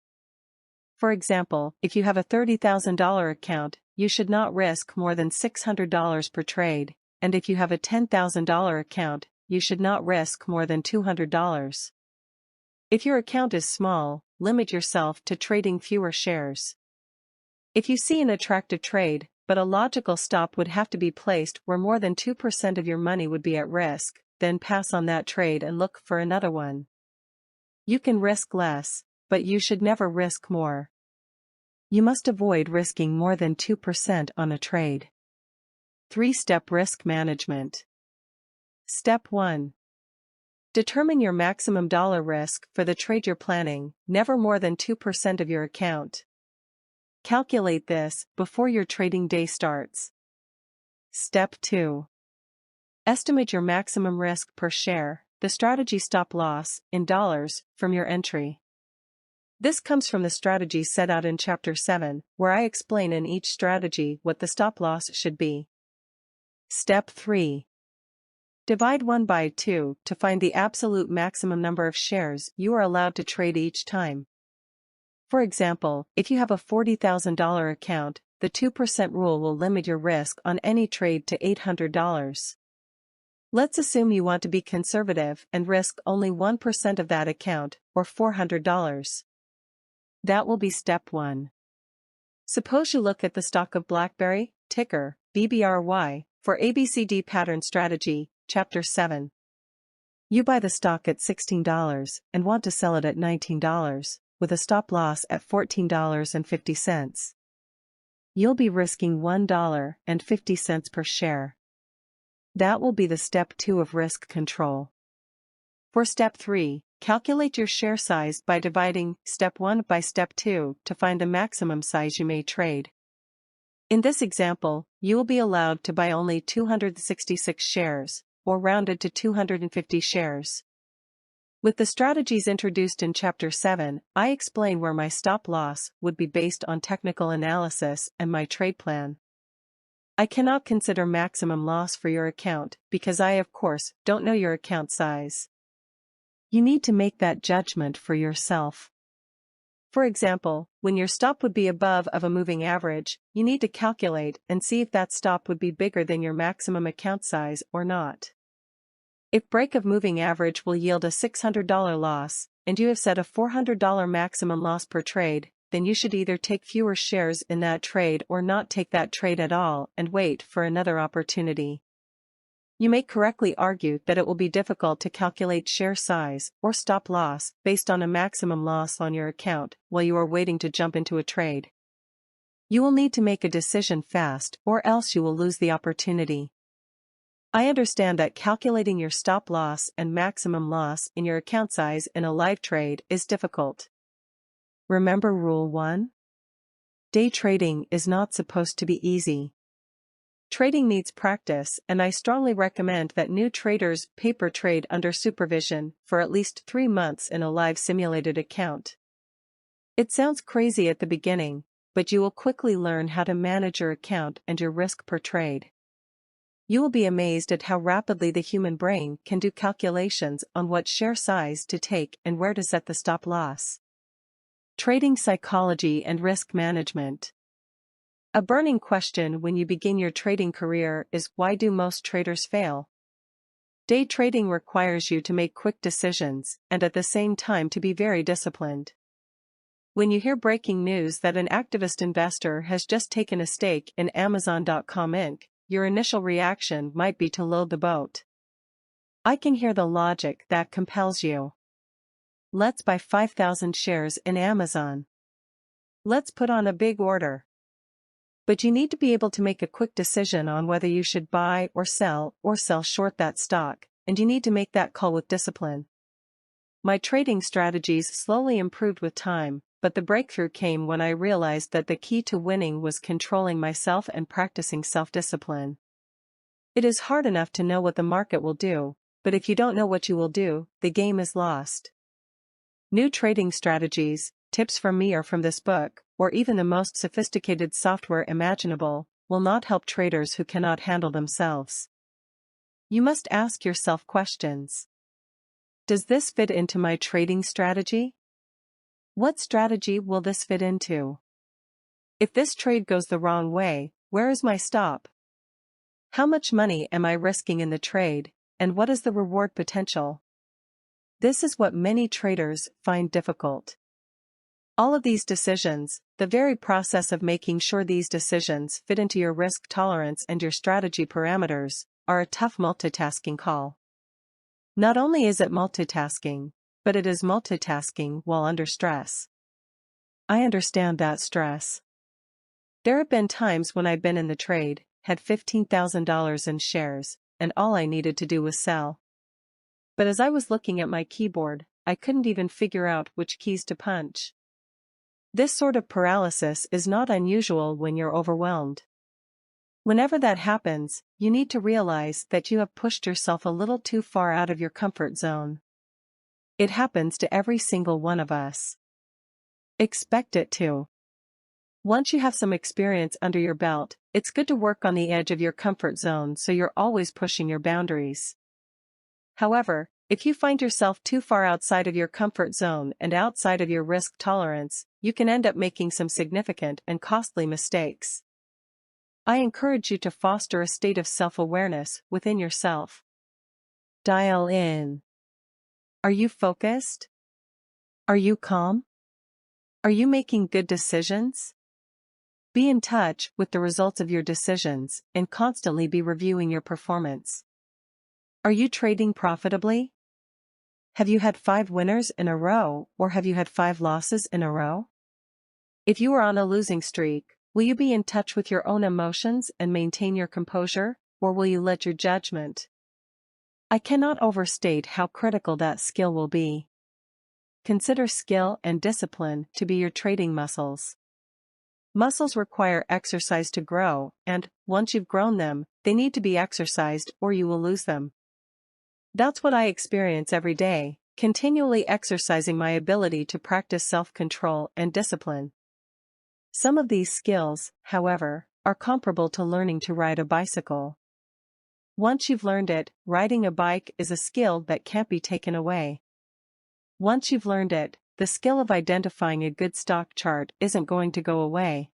Speaker 1: For example, if you have a $30,000 account, you should not risk more than $600 per trade, and if you have a $10,000 account, you should not risk more than $200. If your account is small, limit yourself to trading fewer shares. If you see an attractive trade, but a logical stop would have to be placed where more than 2% of your money would be at risk, then pass on that trade and look for another one. You can risk less, but you should never risk more. You must avoid risking more than 2% on a trade. 3-step risk management. Step 1. Determine your maximum dollar risk for the trade you're planning, never more than 2% of your account. Calculate this before your trading day starts. Step 2. Estimate your maximum risk per share, the strategy stop loss, in dollars, from your entry. This comes from the strategy set out in Chapter 7, where I explain in each strategy what the stop loss should be. Step 3. Divide 1 by 2 to find the absolute maximum number of shares you are allowed to trade each time. For example, if you have a $40,000 account, the 2% rule will limit your risk on any trade to $800. Let's assume you want to be conservative and risk only 1% of that account, or $400. That will be step 1. Suppose you look at the stock of BlackBerry, ticker, BBRY, for ABCD Pattern Strategy, Chapter 7. You buy the stock at $16 and want to sell it at $19, with a stop loss at $14.50. You'll be risking $1.50 per share. That will be the step 2 of risk control. For step 3, calculate your share size by dividing step 1 by step 2 to find the maximum size you may trade. In this example, you will be allowed to buy only 266 shares, or rounded to 250 shares. With the strategies introduced in Chapter 7, I explain where my stop loss would be based on technical analysis and my trade plan. I cannot consider maximum loss for your account because I, of course, don't know your account size. You need to make that judgment for yourself. For example, when your stop would be above of a moving average, you need to calculate and see if that stop would be bigger than your maximum account size or not. If break of moving average will yield a $600 loss, and you have set a $400 maximum loss per trade, then you should either take fewer shares in that trade or not take that trade at all and wait for another opportunity. You may correctly argue that it will be difficult to calculate share size or stop loss based on a maximum loss on your account while you are waiting to jump into a trade. You will need to make a decision fast or else you will lose the opportunity. I understand that calculating your stop loss and maximum loss in your account size in a live trade is difficult. Remember Rule 1? Day trading is not supposed to be easy. Trading needs practice, and I strongly recommend that new traders paper trade under supervision for at least 3 months in a live simulated account. It sounds crazy at the beginning, but you will quickly learn how to manage your account and your risk per trade. You will be amazed at how rapidly the human brain can do calculations on what share size to take and where to set the stop loss. Trading psychology and risk management. A burning question when you begin your trading career is, why do most traders fail? Day trading requires you to make quick decisions and at the same time to be very disciplined. When you hear breaking news that an activist investor has just taken a stake in Amazon.com Inc., your initial reaction might be to load the boat. I can hear the logic that compels you. Let's buy 5,000 shares in Amazon. Let's put on a big order. But you need to be able to make a quick decision on whether you should buy or sell short that stock, and you need to make that call with discipline. My trading strategies slowly improved with time, but the breakthrough came when I realized that the key to winning was controlling myself and practicing self-discipline. It is hard enough to know what the market will do, but if you don't know what you will do, the game is lost. New trading strategies, tips from me or from this book, or even the most sophisticated software imaginable, will not help traders who cannot handle themselves. You must ask yourself questions. Does this fit into my trading strategy? What strategy will this fit into? If this trade goes the wrong way, where is my stop? How much money am I risking in the trade, and what is the reward potential? This is what many traders find difficult. All of these decisions, the very process of making sure these decisions fit into your risk tolerance and your strategy parameters, are a tough multitasking call. Not only is it multitasking, but it is multitasking while under stress. I understand that stress. There have been times when I've been in the trade, had $15,000 in shares, and all I needed to do was sell. But as I was looking at my keyboard, I couldn't even figure out which keys to punch. This sort of paralysis is not unusual when you're overwhelmed. Whenever that happens, you need to realize that you have pushed yourself a little too far out of your comfort zone. It happens to every single one of us. Expect it to. Once you have some experience under your belt, it's good to work on the edge of your comfort zone so you're always pushing your boundaries. However, if you find yourself too far outside of your comfort zone and outside of your risk tolerance, you can end up making some significant and costly mistakes. I encourage you to foster a state of self-awareness within yourself. Dial in. Are you focused? Are you calm? Are you making good decisions? Be in touch with the results of your decisions and constantly be reviewing your performance. Are you trading profitably? Have you had 5 winners in a row, or have you had 5 losses in a row? If you are on a losing streak, will you be in touch with your own emotions and maintain your composure, or will you let your judgment? I cannot overstate how critical that skill will be. Consider skill and discipline to be your trading muscles. Muscles require exercise to grow, and, once you've grown them, they need to be exercised or you will lose them. That's what I experience every day, continually exercising my ability to practice self-control and discipline. Some of these skills, however, are comparable to learning to ride a bicycle. Once you've learned it, riding a bike is a skill that can't be taken away. Once you've learned it, the skill of identifying a good stock chart isn't going to go away.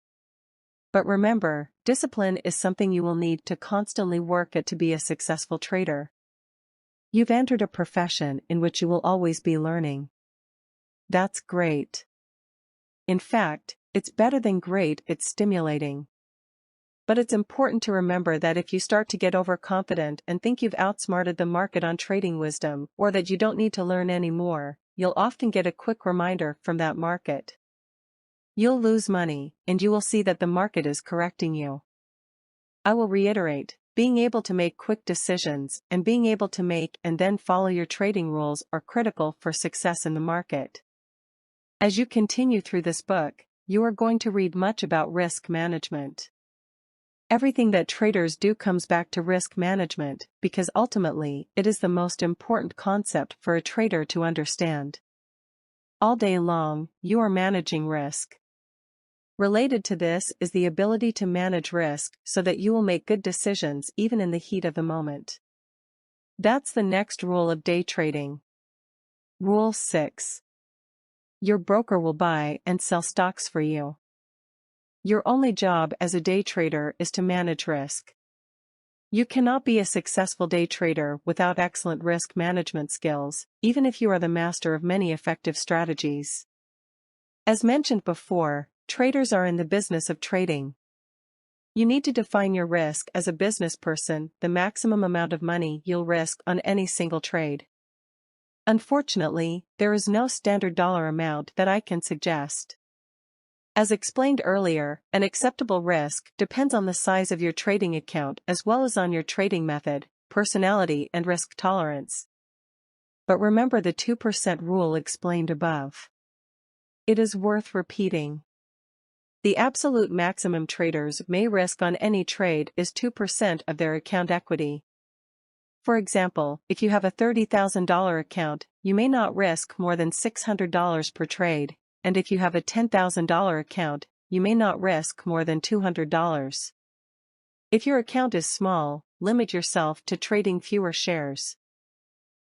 Speaker 1: But remember, discipline is something you will need to constantly work at to be a successful trader. You've entered a profession in which you will always be learning. That's great. In fact, it's better than great, it's stimulating. But it's important to remember that if you start to get overconfident and think you've outsmarted the market on trading wisdom, or that you don't need to learn anymore, you'll often get a quick reminder from that market. You'll lose money, and you will see that the market is correcting you. I will reiterate, being able to make quick decisions and being able to make and then follow your trading rules are critical for success in the market. As you continue through this book, you are going to read much about risk management. Everything that traders do comes back to risk management because ultimately it is the most important concept for a trader to understand. All day long, you are managing risk. Related to this is the ability to manage risk so that you will make good decisions even in the heat of the moment. That's the next rule of day trading. Rule 6. Your broker will buy and sell stocks for you. Your only job as a day trader is to manage risk. You cannot be a successful day trader without excellent risk management skills, even if you are the master of many effective strategies. As mentioned before, traders are in the business of trading. You need to define your risk as a business person, the maximum amount of money you'll risk on any single trade. Unfortunately, there is no standard dollar amount that I can suggest. As explained earlier, an acceptable risk depends on the size of your trading account as well as on your trading method, personality and risk tolerance. But remember the 2% rule explained above. It is worth repeating. The absolute maximum traders may risk on any trade is 2% of their account equity. For example, if you have a $30,000 account, you may not risk more than $600 per trade. And if you have a $10,000 account, you may not risk more than $200. If your account is small, limit yourself to trading fewer shares.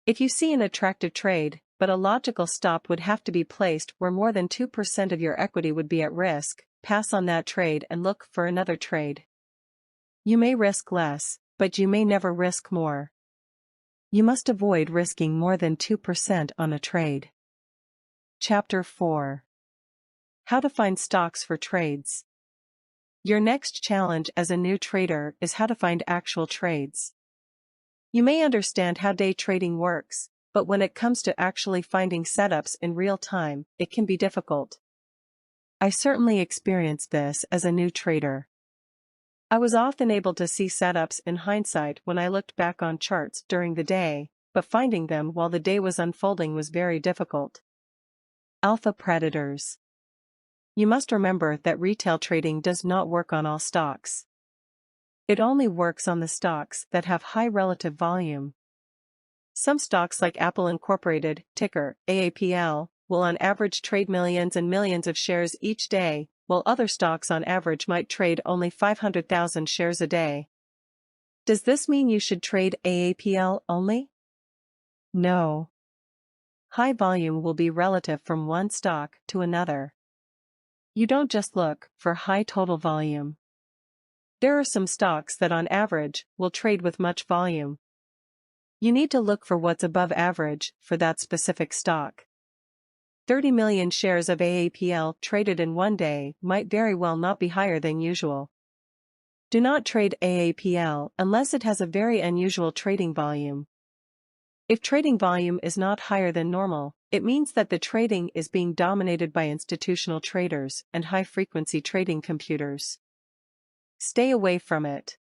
Speaker 1: If you see an attractive trade, but a logical stop would have to be placed where more than 2% of your equity would be at risk, pass on that trade and look for another trade. You may risk less, but you may never risk more. You must avoid risking more than 2% on a trade. Chapter 4. How to find stocks for trades. Your next challenge as a new trader is how to find actual trades. You may understand how day trading works, but when it comes to actually finding setups in real time, it can be difficult. I certainly experienced this as a new trader. I was often able to see setups in hindsight when I looked back on charts during the day, but finding them while the day was unfolding was very difficult. Alpha predators. You must remember that retail trading does not work on all stocks. It only works on the stocks that have high relative volume. Some stocks like Apple Incorporated, ticker AAPL, will on average trade millions and millions of shares each day, while other stocks on average might trade only 500,000 shares a day. Does this mean you should trade AAPL only? No. High volume will be relative from one stock to another. You don't just look for high total volume. There are some stocks that on average will trade with much volume. You need to look for what's above average for that specific stock. 30 million shares of AAPL traded in one day might very well not be higher than usual. Do not trade AAPL unless it has a very unusual trading volume. If trading volume is not higher than normal, it means that the trading is being dominated by institutional traders and high-frequency trading computers. Stay away from it.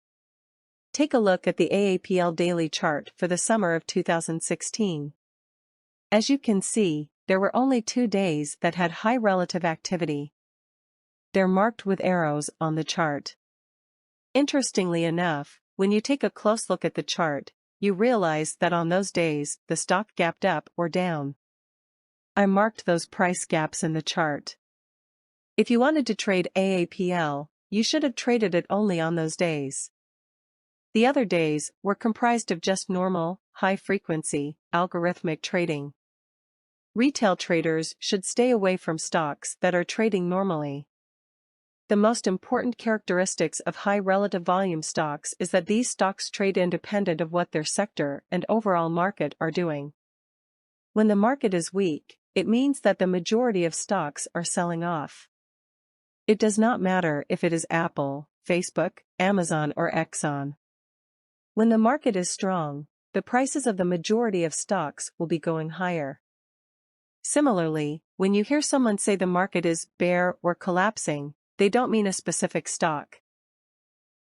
Speaker 1: Take a look at the AAPL daily chart for the summer of 2016. As you can see, there were only 2 days that had high relative activity. They're marked with arrows on the chart. Interestingly enough, when you take a close look at the chart, you realize that on those days, the stock gapped up or down. I marked those price gaps in the chart. If you wanted to trade AAPL, you should have traded it only on those days. The other days were comprised of just normal, high-frequency, algorithmic trading. Retail traders should stay away from stocks that are trading normally. The most important characteristics of high relative volume stocks is that these stocks trade independent of what their sector and overall market are doing. When the market is weak, it means that the majority of stocks are selling off. It does not matter if it is Apple, Facebook, Amazon or Exxon. When the market is strong, the prices of the majority of stocks will be going higher. Similarly, when you hear someone say the market is bear or collapsing, they don't mean a specific stock.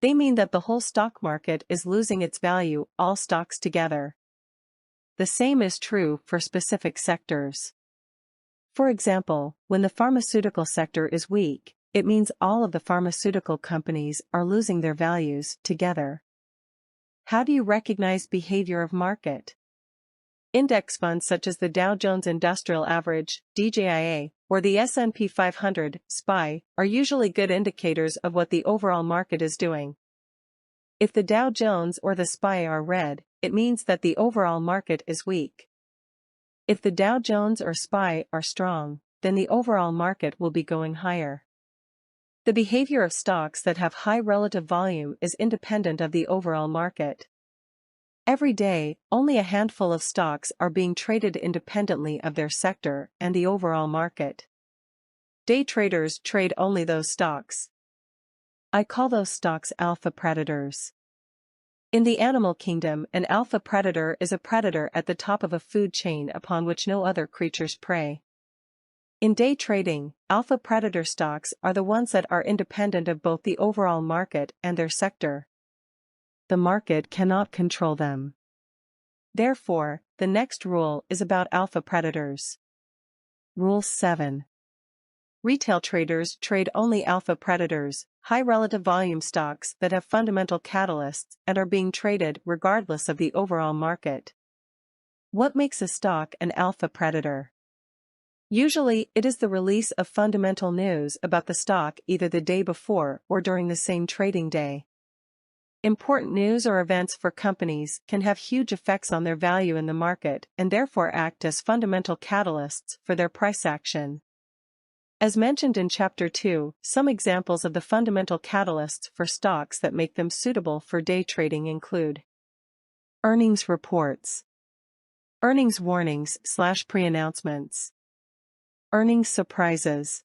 Speaker 1: They mean that the whole stock market is losing its value, all stocks together. The same is true for specific sectors. For example, when the pharmaceutical sector is weak, it means all of the pharmaceutical companies are losing their values together. How do you recognize behavior of market? Index funds such as the Dow Jones Industrial Average, DJIA, or the S&P 500, SPY, are usually good indicators of what the overall market is doing. If the Dow Jones or the SPY are red, it means that the overall market is weak. If the Dow Jones or SPY are strong, then the overall market will be going higher. The behavior of stocks that have high relative volume is independent of the overall market. Every day, only a handful of stocks are being traded independently of their sector and the overall market. Day traders trade only those stocks. I call those stocks alpha predators. In the animal kingdom, an alpha predator is a predator at the top of a food chain upon which no other creatures prey. In day trading, alpha predator stocks are the ones that are independent of both the overall market and their sector. The market cannot control them. Therefore, the next rule is about alpha predators. Rule 7. Retail traders trade only alpha predators, high relative volume stocks that have fundamental catalysts and are being traded regardless of the overall market. What makes a stock an alpha predator? Usually, it is the release of fundamental news about the stock either the day before or during the same trading day. Important news or events for companies can have huge effects on their value in the market and therefore act as fundamental catalysts for their price action. As mentioned in Chapter 2, some examples of the fundamental catalysts for stocks that make them suitable for day trading include earnings reports, earnings warnings/pre-announcements, earnings surprises,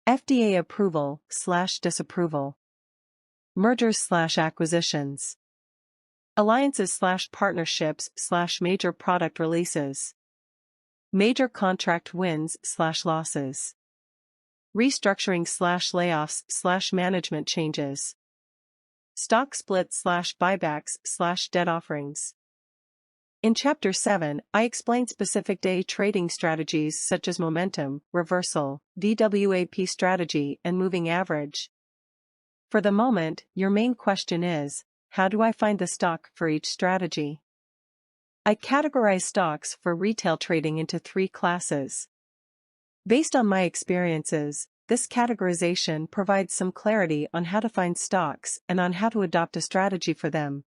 Speaker 1: FDA approval/disapproval, mergers/acquisitions, alliances/partnerships/major product releases, major contract wins/losses, restructuring/layoffs/management changes, stock splits/buybacks/debt offerings. In Chapter 7, I explain specific day trading strategies such as momentum, reversal, VWAP strategy, and moving average. For the moment, your main question is, how do I find the stock for each strategy? I categorize stocks for retail trading into 3 classes. Based on my experiences, this categorization provides some clarity on how to find stocks and on how to adopt a strategy for them.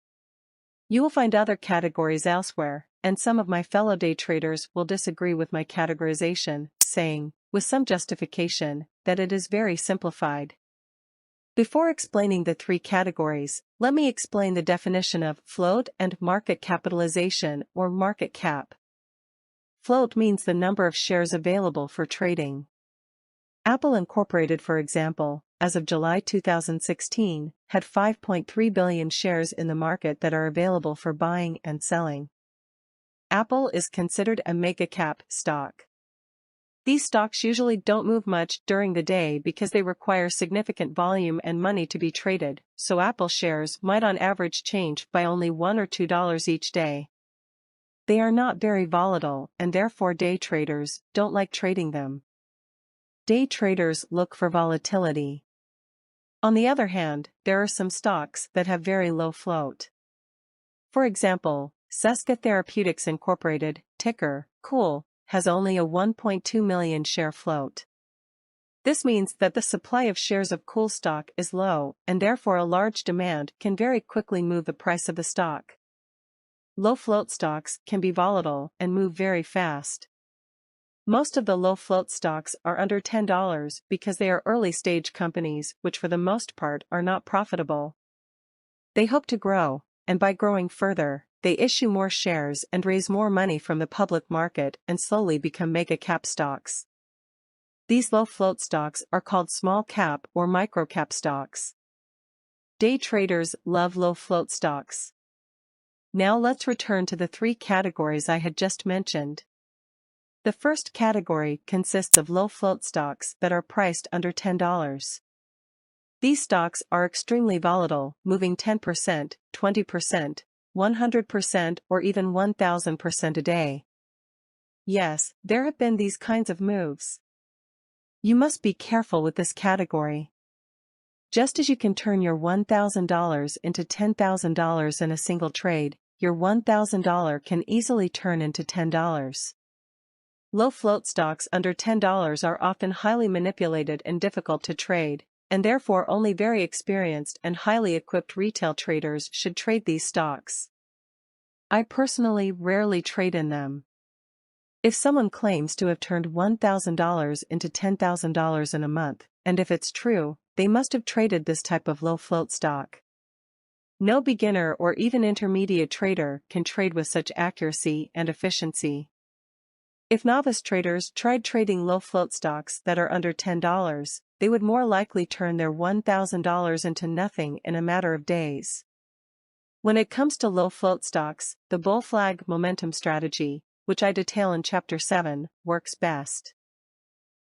Speaker 1: You will find other categories elsewhere, and some of my fellow day traders will disagree with my categorization, saying, with some justification, that it is very simplified. Before explaining the 3 categories, let me explain the definition of float and market capitalization or market cap. Float means the number of shares available for trading. Apple Incorporated, for example, as of July 2016, had 5.3 billion shares in the market that are available for buying and selling. Apple is considered a mega-cap stock. These stocks usually don't move much during the day because they require significant volume and money to be traded, so Apple shares might on average change by only $1 or $2 each day. They are not very volatile and therefore day traders don't like trading them. Day traders look for volatility. On the other hand, there are some stocks that have very low float. For example, Seska Therapeutics Incorporated, ticker, COOL, has only a 1.2 million share float. This means that the supply of shares of COOL stock is low, and therefore a large demand can very quickly move the price of the stock. Low float stocks can be volatile and move very fast. Most of the low float stocks are under $10 because they are early stage companies which for the most part are not profitable. They hope to grow, and by growing further, they issue more shares and raise more money from the public market and slowly become mega-cap stocks. These low-float stocks are called small-cap or micro-cap stocks. Day traders love low-float stocks. Now let's return to the 3 categories I had just mentioned. The first category consists of low-float stocks that are priced under $10. These stocks are extremely volatile, moving 10%, 20%, 100% or even 1000% a day. Yes, there have been these kinds of moves. You must be careful with this category. Just as you can turn your $1,000 into $10,000 in a single trade, your $1,000 can easily turn into $10. Low float stocks under $10 are often highly manipulated and difficult to trade, and therefore only very experienced and highly equipped retail traders should trade these stocks. I personally rarely trade in them. If someone claims to have turned $1,000 into $10,000 in a month, and if it's true, they must have traded this type of low float stock. No beginner or even intermediate trader can trade with such accuracy and efficiency. If novice traders tried trading low float stocks that are under $10, they would more likely turn their $1,000 into nothing in a matter of days. When it comes to low float stocks, the bull flag momentum strategy, which I detail in Chapter 7, works best.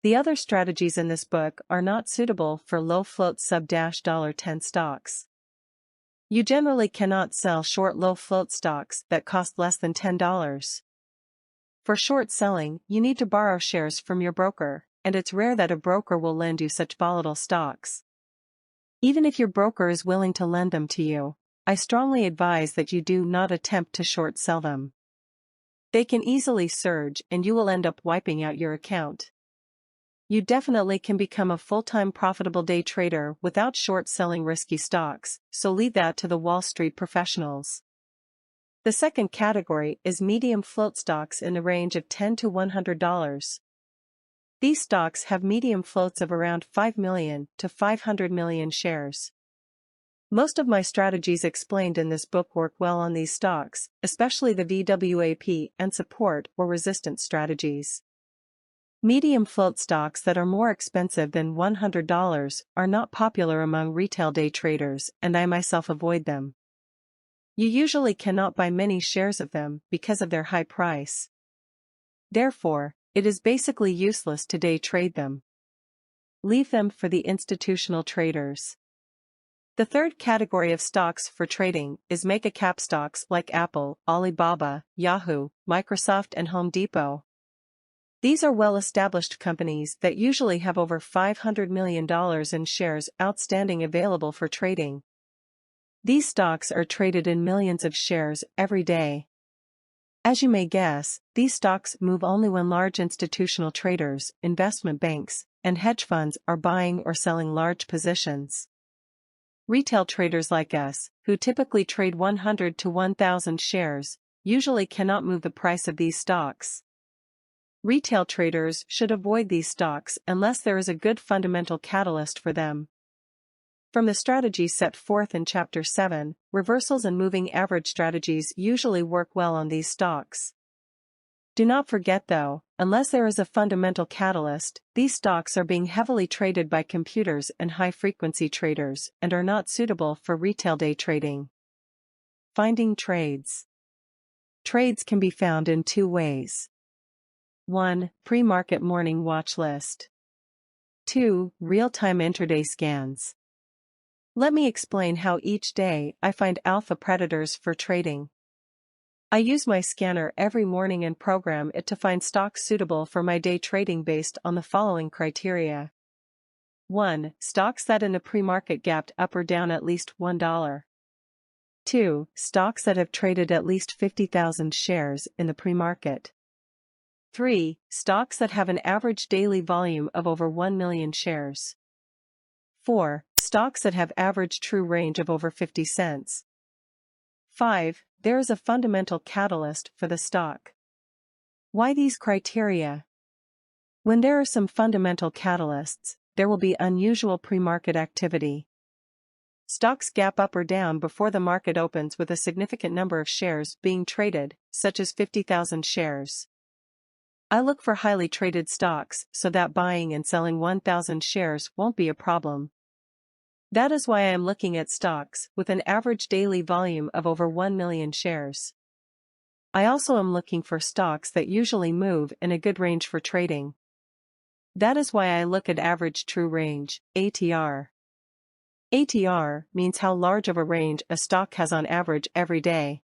Speaker 1: The other strategies in this book are not suitable for low float sub-$10 stocks. You generally cannot sell short low float stocks that cost less than $10. For short selling, you need to borrow shares from your broker, and it's rare that a broker will lend you such volatile stocks. Even if your broker is willing to lend them to you, I strongly advise that you do not attempt to short sell them. They can easily surge and you will end up wiping out your account. You definitely can become a full-time profitable day trader without short selling risky stocks, so leave that to the Wall Street professionals. The second category is medium float stocks in the range of $10 to $100. These stocks have medium floats of around 5 million to 500 million shares. Most of my strategies explained in this book work well on these stocks, especially the VWAP and support or resistance strategies. Medium float stocks that are more expensive than $100 are not popular among retail day traders, and I myself avoid them. You usually cannot buy many shares of them because of their high price. Therefore, it is basically useless to day trade them. Leave them for the institutional traders. The third category of stocks for trading is mega-cap stocks like Apple, Alibaba, Yahoo, Microsoft and Home Depot. These are well-established companies that usually have over $500 million in shares outstanding available for trading. These stocks are traded in millions of shares every day. As you may guess, these stocks move only when large institutional traders, investment banks, and hedge funds are buying or selling large positions. Retail traders like us, who typically trade 100 to 1,000 shares, usually cannot move the price of these stocks. Retail traders should avoid these stocks unless there is a good fundamental catalyst for them. From the strategies set forth in Chapter 7, reversals and moving average strategies usually work well on these stocks. Do not forget though, unless there is a fundamental catalyst, these stocks are being heavily traded by computers and high-frequency traders and are not suitable for retail day trading. Finding trades. Trades can be found in two ways. 1. Pre-market morning watch list. 2. Real-time intraday scans. Let me explain how each day I find alpha predators for trading. I use my scanner every morning and program it to find stocks suitable for my day trading based on the following criteria. 1. Stocks that in the pre-market gapped up or down at least $1. 2. Stocks that have traded at least 50,000 shares in the pre-market. 3. Stocks that have an average daily volume of over 1 million shares. 4. Stocks that have average true range of over 50 cents. 5. There is a fundamental catalyst for the stock. Why these criteria? When there are some fundamental catalysts, there will be unusual pre-market activity. Stocks gap up or down before the market opens with a significant number of shares being traded, such as 50,000 shares. I look for highly traded stocks so that buying and selling 1,000 shares won't be a problem. That is why I am looking at stocks with an average daily volume of over 1 million shares. I also am looking for stocks that usually move in a good range for trading. That is why I look at average true range, ATR. ATR means how large of a range a stock has on average every day.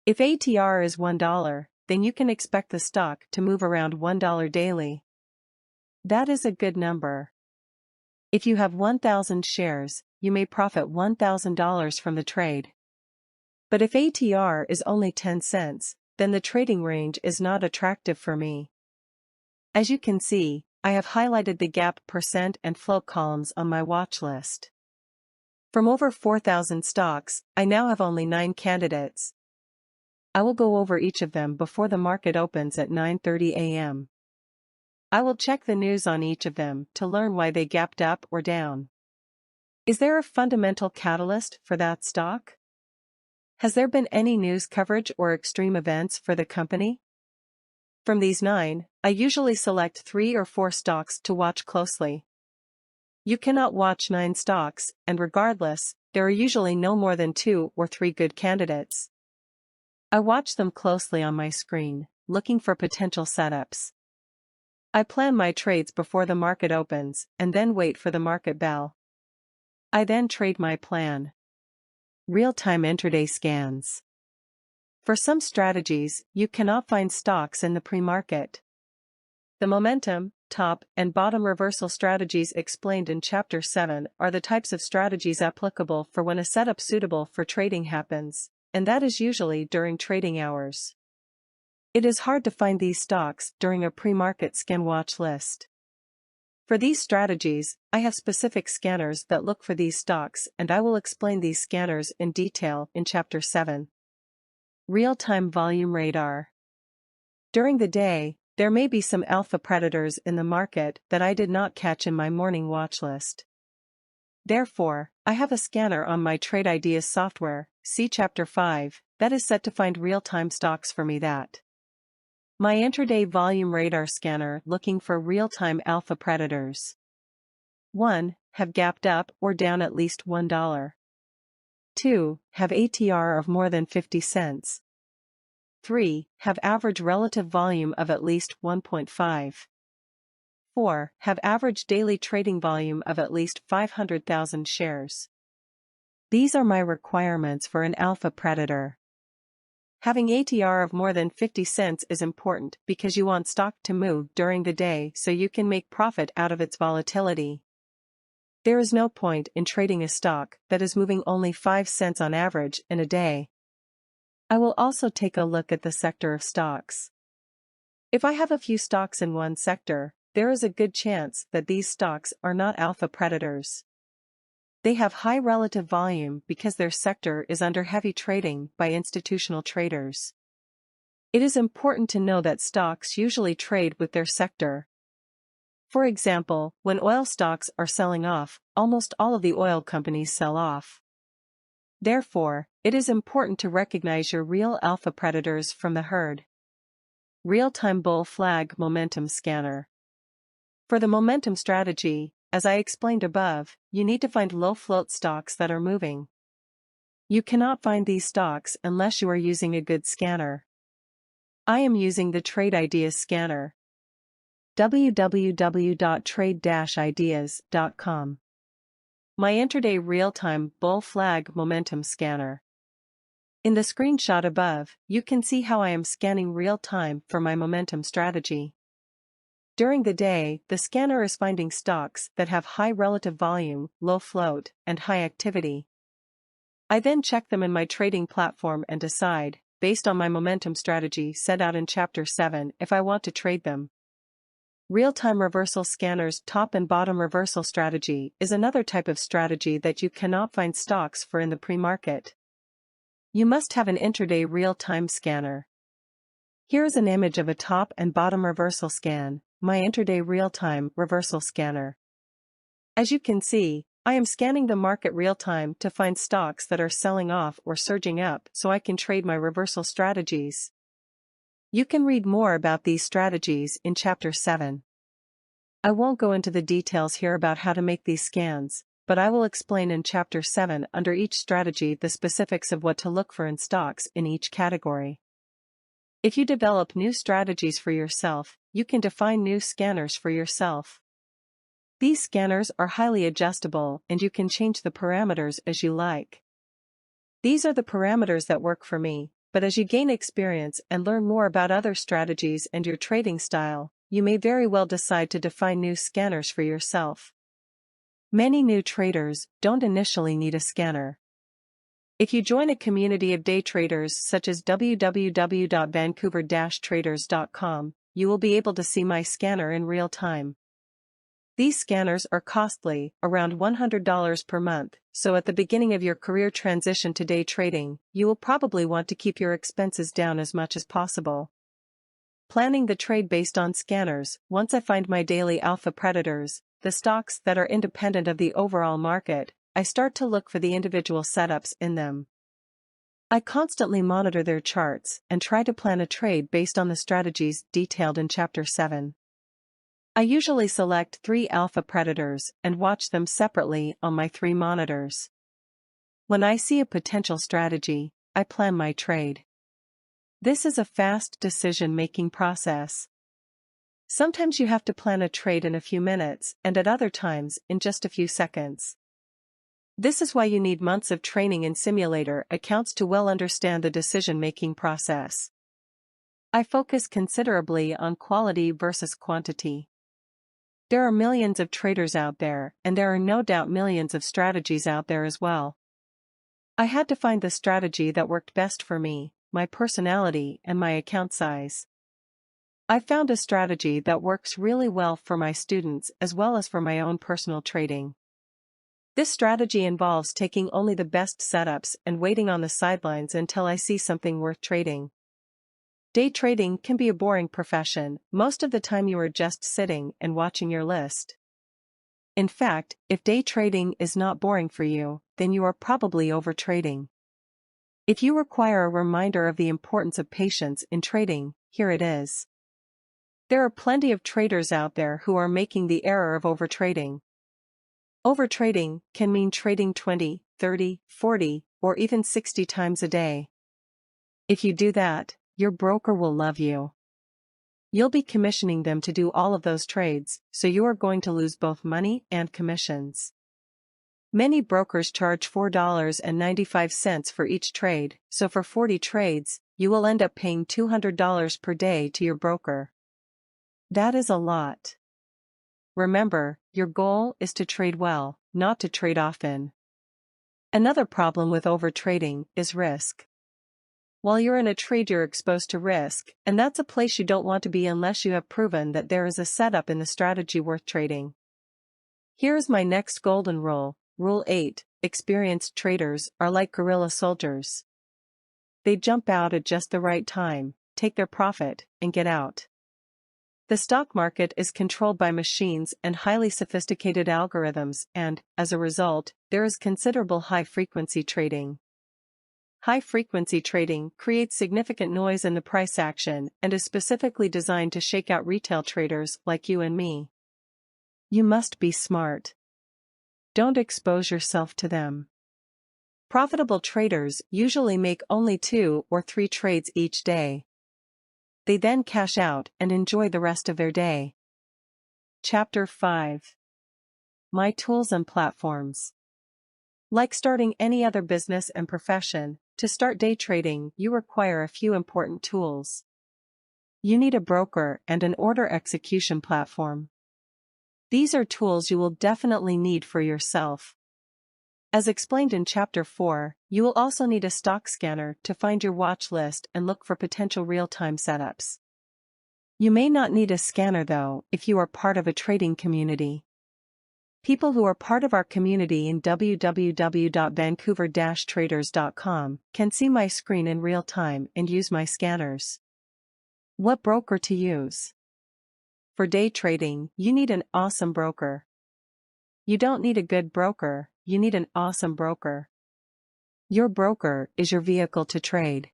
Speaker 1: If ATR is $1, then you can expect the stock to move around $1 daily. That is a good number. If you have 1,000 shares, you may profit $1,000 from the trade. But if ATR is only 10 cents, then the trading range is not attractive for me. As you can see, I have highlighted the gap percent and float columns on my watch list. From over 4,000 stocks, I now have only 9 candidates. I will go over each of them before the market opens at 9:30 a.m. I will check the news on each of them to learn why they gapped up or down. Is there a fundamental catalyst for that stock? Has there been any news coverage or extreme events for the company? From these 9, I usually select 3 or 4 stocks to watch closely. You cannot watch 9 stocks, and regardless, there are usually no more than 2 or 3 good candidates. I watch them closely on my screen, looking for potential setups. I plan my trades before the market opens, and then wait for the market bell. I then trade my plan. Real-time intraday scans. For some strategies, you cannot find stocks in the pre-market. The momentum, top, and bottom reversal strategies explained in Chapter 7 are the types of strategies applicable for when a setup suitable for trading happens, and that is usually during trading hours. It is hard to find these stocks during a pre-market scan watch list. For these strategies, I have specific scanners that look for these stocks, and I will explain these scanners in detail in Chapter 7. Real-time volume radar. During the day, there may be some alpha predators in the market that I did not catch in my morning watch list. Therefore, I have a scanner on my Trade Ideas software, see Chapter 5, that is set to find real-time stocks for me that. My intraday volume radar scanner looking for real-time alpha predators. 1. Have gapped up or down at least $1. 2. Have ATR of more than 50 cents. 3. Have average relative volume of at least 1.5. 4. Have average daily trading volume of at least 500,000 shares. These are my requirements for an alpha predator. Having ATR of more than 50 cents is important because you want stock to move during the day so you can make profit out of its volatility. There is no point in trading a stock that is moving only 5 cents on average in a day. I will also take a look at the sector of stocks. If I have a few stocks in one sector, there is a good chance that these stocks are not alpha predators. They have high relative volume because their sector is under heavy trading by institutional traders. It is important to know that stocks usually trade with their sector. For example, when oil stocks are selling off, almost all of the oil companies sell off. Therefore, it is important to recognize your real alpha predators from the herd. Real-time bull flag momentum scanner. For the momentum strategy, as I explained above, you need to find low-float stocks that are moving. You cannot find these stocks unless you are using a good scanner. I am using the Trade Ideas scanner. www.trade-ideas.com. My intraday real-time bull flag momentum scanner. In the screenshot above, you can see how I am scanning real-time for my momentum strategy. During the day, the scanner is finding stocks that have high relative volume, low float, and high activity. I then check them in my trading platform and decide, based on my momentum strategy set out in Chapter 7, if I want to trade them. Real-time reversal scanners top and bottom reversal strategy is another type of strategy that you cannot find stocks for in the pre-market. You must have an intraday real-time scanner. Here is an image of a top and bottom reversal scan, my intraday real-time reversal scanner. As you can see, I am scanning the market real-time to find stocks that are selling off or surging up so I can trade my reversal strategies. You can read more about these strategies in Chapter 7. I won't go into the details here about how to make these scans, but I will explain in Chapter 7 under each strategy the specifics of what to look for in stocks in each category. If you develop new strategies for yourself, you can define new scanners for yourself. These scanners are highly adjustable and you can change the parameters as you like. These are the parameters that work for me, but as you gain experience and learn more about other strategies and your trading style, you may very well decide to define new scanners for yourself. Many new traders don't initially need a scanner. If you join a community of day traders such as www.vancouver-traders.com, you will be able to see my scanner in real time. These scanners are costly, around $100 per month, so at the beginning of your career transition to day trading, you will probably want to keep your expenses down as much as possible. Planning the trade based on scanners. Once I find my daily alpha predators, the stocks that are independent of the overall market, I start to look for the individual setups in them. I constantly monitor their charts and try to plan a trade based on the strategies detailed in Chapter 7. I usually select 3 alpha predators and watch them separately on my 3 monitors. When I see a potential strategy, I plan my trade. This is a fast decision-making process. Sometimes you have to plan a trade in a few minutes, and at other times, in just a few seconds. This is why you need months of training in simulator accounts to well understand the decision-making process. I focus considerably on quality versus quantity. There are millions of traders out there, and there are no doubt millions of strategies out there as well. I had to find the strategy that worked best for me, my personality, and my account size. I found a strategy that works really well for my students as well as for my own personal trading. This strategy involves taking only the best setups and waiting on the sidelines until I see something worth trading. Day trading can be a boring profession. Most of the time you are just sitting and watching your list. In fact, if day trading is not boring for you, then you are probably overtrading. If you require a reminder of the importance of patience in trading, here it is. There are plenty of traders out there who are making the error of overtrading. Overtrading can mean trading 20, 30, 40, or even 60 times a day. If you do that, your broker will love you. You'll be commissioning them to do all of those trades, so you are going to lose both money and commissions. Many brokers charge $4.95 for each trade, so for 40 trades, you will end up paying $200 per day to your broker. That is a lot. Remember, your goal is to trade well, not to trade often. Another problem with overtrading is risk. While you're in a trade, you're exposed to risk, and that's a place you don't want to be unless you have proven that there is a setup in the strategy worth trading. Here is my next golden rule. Rule 8. Experienced traders are like guerrilla soldiers. They jump out at just the right time, take their profit, and get out. The stock market is controlled by machines and highly sophisticated algorithms, and, as a result, there is considerable high-frequency trading. High-frequency trading creates significant noise in the price action and is specifically designed to shake out retail traders like you and me. You must be smart. Don't expose yourself to them. Profitable traders usually make only 2 or 3 trades each day. They then cash out and enjoy the rest of their day. Chapter 5. My tools and platforms. Like starting any other business and profession, to start day trading, you require a few important tools. You need a broker and an order execution platform. These are tools you will definitely need for yourself. As explained in Chapter 4, you will also need a stock scanner to find your watch list and look for potential real-time setups. You may not need a scanner though if you are part of a trading community. People who are part of our community in www.vancouver-traders.com can see my screen in real time and use my scanners. What broker to use? For day trading, you need an awesome broker. You don't need a good broker, you need an awesome broker. Your broker is your vehicle to trade.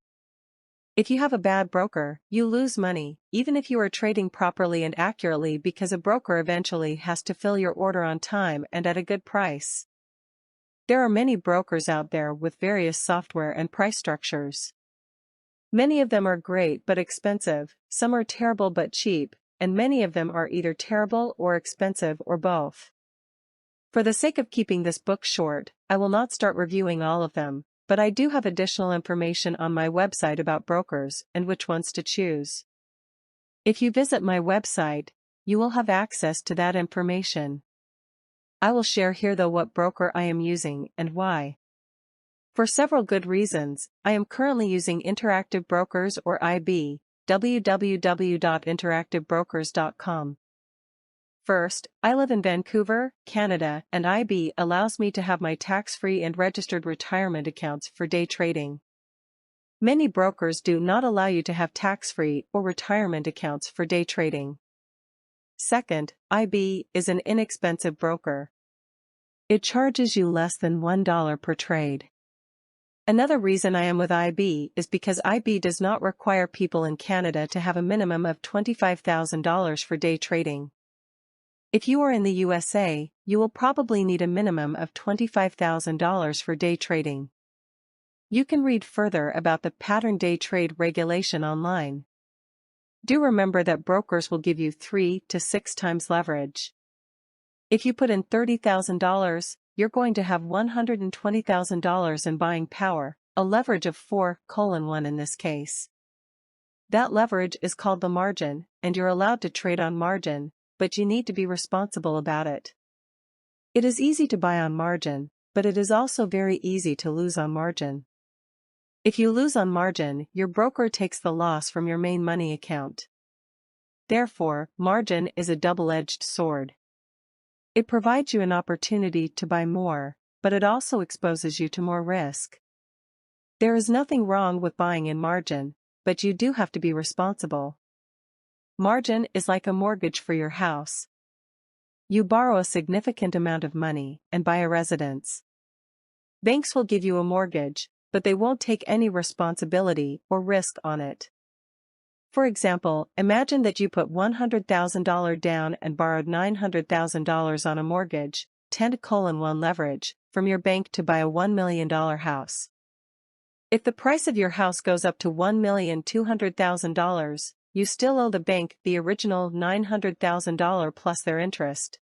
Speaker 1: If you have a bad broker, you lose money, even if you are trading properly and accurately, because a broker eventually has to fill your order on time and at a good price. There are many brokers out there with various software and price structures. Many of them are great but expensive, some are terrible but cheap, and many of them are either terrible or expensive or both. For the sake of keeping this book short, I will not start reviewing all of them, but I do have additional information on my website about brokers and which ones to choose. If you visit my website, you will have access to that information. I will share here though what broker I am using and why. For several good reasons, I am currently using Interactive Brokers or IB, www.interactivebrokers.com. First, I live in Vancouver, Canada, and IB allows me to have my tax-free and registered retirement accounts for day trading. Many brokers do not allow you to have tax-free or retirement accounts for day trading. Second, IB is an inexpensive broker. It charges you less than $1 per trade. Another reason I am with IB is because IB does not require people in Canada to have a minimum of $25,000 for day trading. If you are in the USA, you will probably need a minimum of $25,000 for day trading. You can read further about the pattern day trade regulation online. Do remember that brokers will give you 3 to 6 times leverage. If you put in $30,000, you're going to have $120,000 in buying power, a leverage of 4:1 in this case. That leverage is called the margin, and you're allowed to trade on margin, but you need to be responsible about it. It is easy to buy on margin, but it is also very easy to lose on margin. If you lose on margin, your broker takes the loss from your main money account. Therefore, margin is a double-edged sword. It provides you an opportunity to buy more, but it also exposes you to more risk. There is nothing wrong with buying in margin, but you do have to be responsible. Margin is like a mortgage for your house. You borrow a significant amount of money and buy a residence. Banks will give you a mortgage, but they won't take any responsibility or risk on it. For example, imagine that you put $100,000 down and borrowed $900,000 on a mortgage, 10:1 leverage, from your bank to buy a $1 million house. If the price of your house goes up to $1,200,000, you still owe the bank the original $900,000 plus their interest.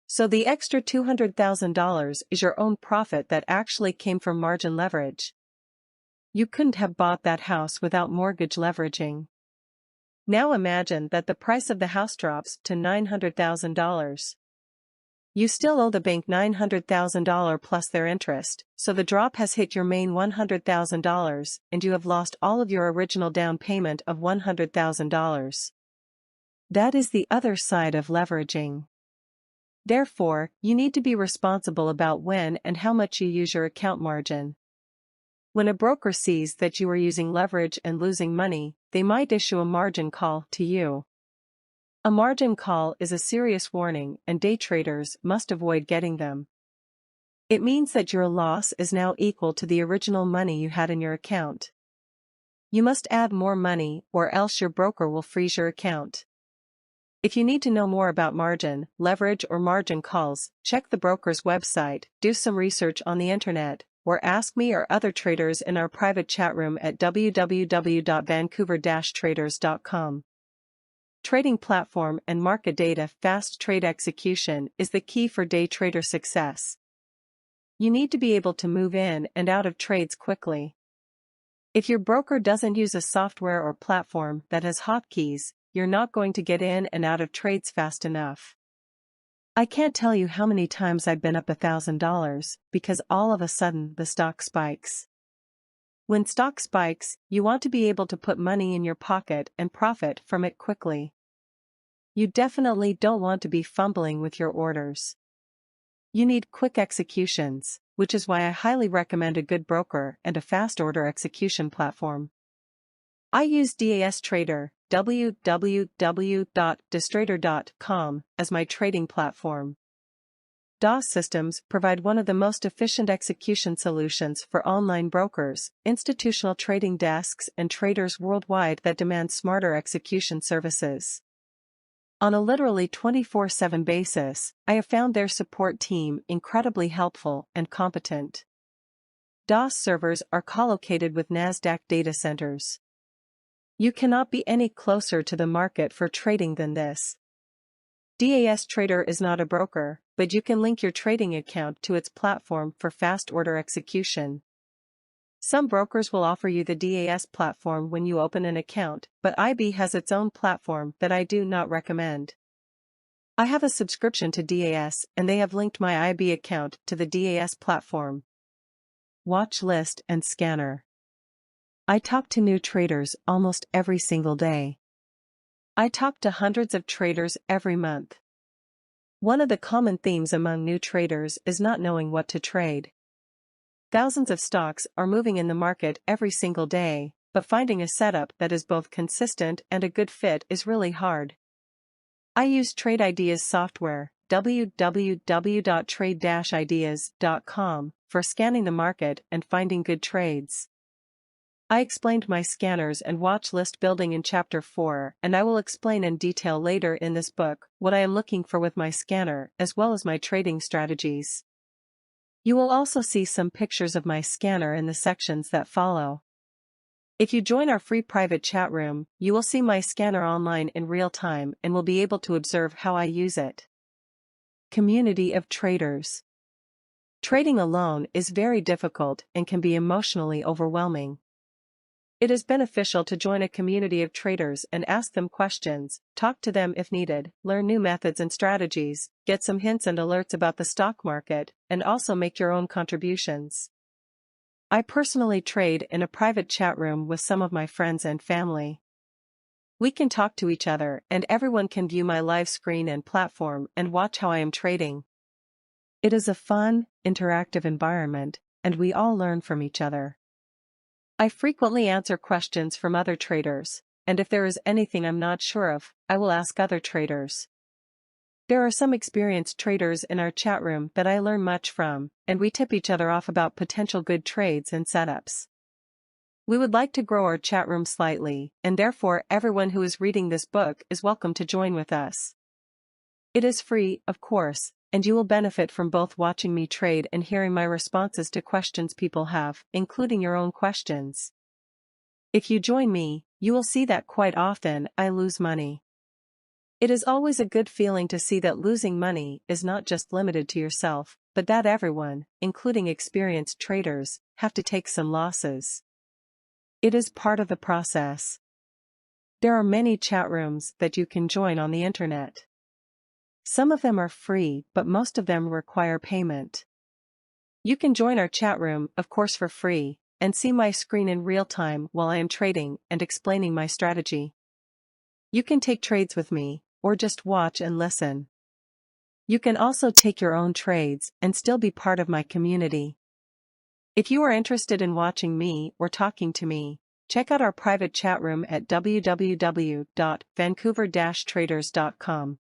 Speaker 1: So the extra $200,000 is your own profit that actually came from margin leverage. You couldn't have bought that house without mortgage leveraging. Now imagine that the price of the house drops to $900,000. You still owe the bank $900,000 plus their interest, so the drop has hit your main $100,000, and you have lost all of your original down payment of $100,000. That is the other side of leveraging. Therefore, you need to be responsible about when and how much you use your account margin. When a broker sees that you are using leverage and losing money, they might issue a margin call to you. A margin call is a serious warning, and day traders must avoid getting them. It means that your loss is now equal to the original money you had in your account. You must add more money, or else your broker will freeze your account. If you need to know more about margin, leverage, or margin calls, check the broker's website, do some research on the internet, or ask me or other traders in our private chat room at www.vancouver-traders.com. Trading platform and market data. Fast trade execution is the key for day trader success. You need to be able to move in and out of trades quickly. If your broker doesn't use a software or platform that has hotkeys, you're not going to get in and out of trades fast enough. I can't tell you how many times I've been up $1,000 because all of a sudden the stock spikes. When stock spikes, you want to be able to put money in your pocket and profit from it quickly. You definitely don't want to be fumbling with your orders. You need quick executions, which is why I highly recommend a good broker and a fast order execution platform. I use DAS Trader, www.dastrader.com, as my trading platform. DAS systems provide one of the most efficient execution solutions for online brokers, institutional trading desks, and traders worldwide that demand smarter execution services. On a literally 24/7 basis, I have found their support team incredibly helpful and competent. DAS servers are co-located with NASDAQ data centers. You cannot be any closer to the market for trading than this. DAS Trader is not a broker, but you can link your trading account to its platform for fast order execution. Some brokers will offer you the DAS platform when you open an account, but IB has its own platform that I do not recommend. I have a subscription to DAS and they have linked my IB account to the DAS platform. Watch list and scanner. I talk to new traders almost every single day. I talk to hundreds of traders every month. One of the common themes among new traders is not knowing what to trade. Thousands of stocks are moving in the market every single day, but finding a setup that is both consistent and a good fit is really hard. I use Trade Ideas software, www.trade-ideas.com, for scanning the market and finding good trades. I explained my scanners and watch list building in Chapter 4, and I will explain in detail later in this book what I am looking for with my scanner as well as my trading strategies. You will also see some pictures of my scanner in the sections that follow. If you join our free private chat room, you will see my scanner online in real time and will be able to observe how I use it. Community of traders. Trading alone is very difficult and can be emotionally overwhelming. It is beneficial to join a community of traders and ask them questions, talk to them if needed, learn new methods and strategies, get some hints and alerts about the stock market, and also make your own contributions. I personally trade in a private chat room with some of my friends and family. We can talk to each other and everyone can view my live screen and platform and watch how I am trading. It is a fun, interactive environment, and we all learn from each other. I frequently answer questions from other traders, and if there is anything I'm not sure of, I will ask other traders. There are some experienced traders in our chat room that I learn much from, and we tip each other off about potential good trades and setups. We would like to grow our chat room slightly, and therefore everyone who is reading this book is welcome to join with us. It is free, of course, and you will benefit from both watching me trade and hearing my responses to questions people have, including your own questions. If you join me, you will see that quite often I lose money. It is always a good feeling to see that losing money is not just limited to yourself, but that everyone, including experienced traders, have to take some losses. It is part of the process. There are many chat rooms that you can join on the internet. Some of them are free, but most of them require payment. You can join our chat room, of course for free, and see my screen in real time while I am trading and explaining my strategy. You can take trades with me, or just watch and listen. You can also take your own trades and still be part of my community. If you are interested in watching me or talking to me, check out our private chat room at www.vancouver-traders.com.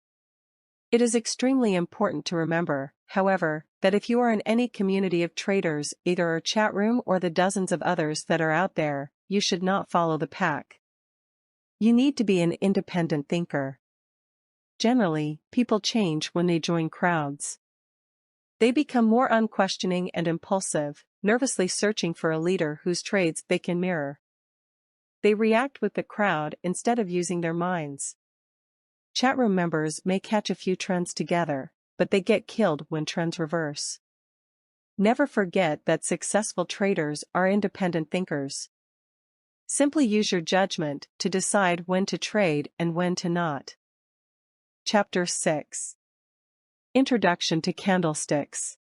Speaker 1: It is extremely important to remember, however, that if you are in any community of traders, either our chat room or the dozens of others that are out there, you should not follow the pack. You need to be an independent thinker. Generally, people change when they join crowds. They become more unquestioning and impulsive, nervously searching for a leader whose trades they can mirror. They react with the crowd instead of using their minds. Chatroom members may catch a few trends together, but they get killed when trends reverse. Never forget that successful traders are independent thinkers. Simply use your judgment to decide when to trade and when to not. Chapter 6. Introduction to Candlesticks.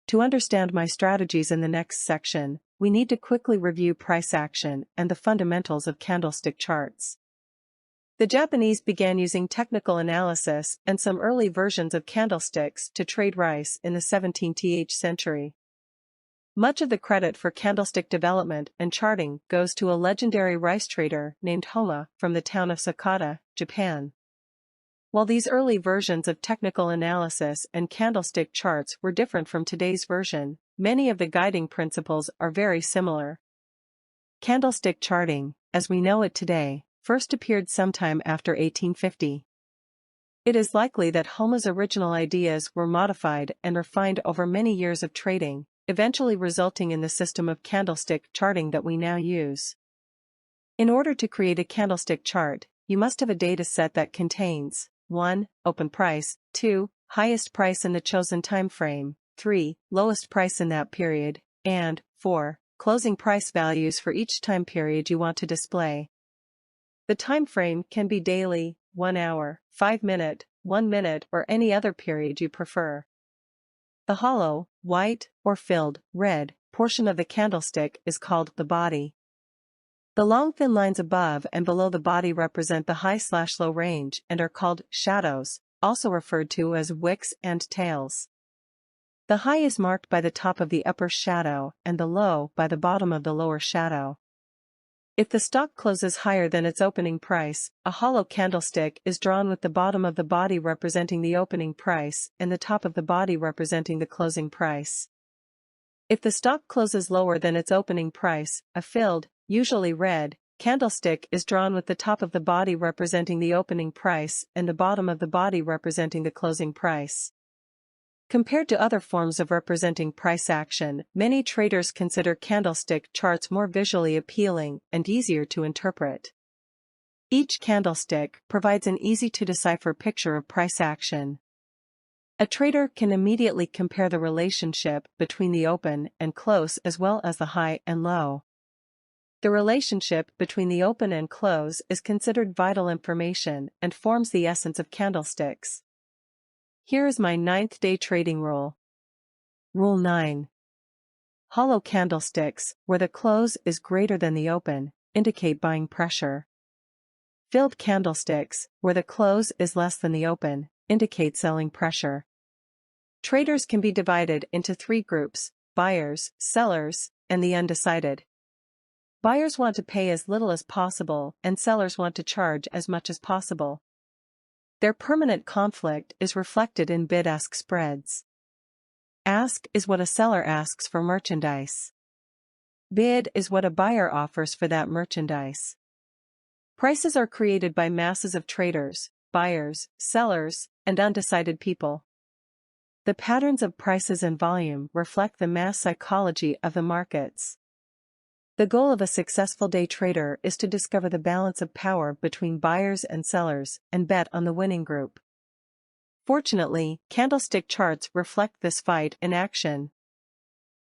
Speaker 1: To understand my strategies in the next section, we need to quickly review price action and the fundamentals of candlestick charts. The Japanese began using technical analysis and some early versions of candlesticks to trade rice in the 17th century. Much of the credit for candlestick development and charting goes to a legendary rice trader named Homa from the town of Sakata, Japan. While these early versions of technical analysis and candlestick charts were different from today's version, many of the guiding principles are very similar. Candlestick charting, as we know it today, first appeared sometime after 1850. It is likely that Homa's original ideas were modified and refined over many years of trading, eventually resulting in the system of candlestick charting that we now use. In order to create a candlestick chart, you must have a data set that contains 1. Open price, 2. Highest price in the chosen time frame, 3. Lowest price in that period, and 4. closing price values for each time period you want to display. The time frame can be daily, 1 hour, 5 minute, 1 minute, or any other period you prefer. The hollow, white, or filled, red, portion of the candlestick is called the body. The long thin lines above and below the body represent the high/low range and are called shadows, also referred to as wicks and tails. The high is marked by the top of the upper shadow and the low by the bottom of the lower shadow. If the stock closes higher than its opening price, a hollow candlestick is drawn with the bottom of the body representing the opening price and the top of the body representing the closing price. If the stock closes lower than its opening price, a filled, usually red, candlestick is drawn with the top of the body representing the opening price and the bottom of the body representing the closing price. Compared to other forms of representing price action, many traders consider candlestick charts more visually appealing and easier to interpret. Each candlestick provides an easy-to-decipher picture of price action. A trader can immediately compare the relationship between the open and close as well as the high and low. The relationship between the open and close is considered vital information and forms the essence of candlesticks. Here is my 9th day trading rule. Rule 9. Hollow candlesticks, where the close is greater than the open, indicate buying pressure. Filled candlesticks, where the close is less than the open, indicate selling pressure. Traders can be divided into 3 groups: buyers, sellers, and the undecided. Buyers want to pay as little as possible and sellers want to charge as much as possible. Their permanent conflict is reflected in bid-ask spreads. Ask is what a seller asks for merchandise. Bid is what a buyer offers for that merchandise. Prices are created by masses of traders, buyers, sellers, and undecided people. The patterns of prices and volume reflect the mass psychology of the markets. The goal of a successful day trader is to discover the balance of power between buyers and sellers and bet on the winning group. Fortunately, candlestick charts reflect this fight in action.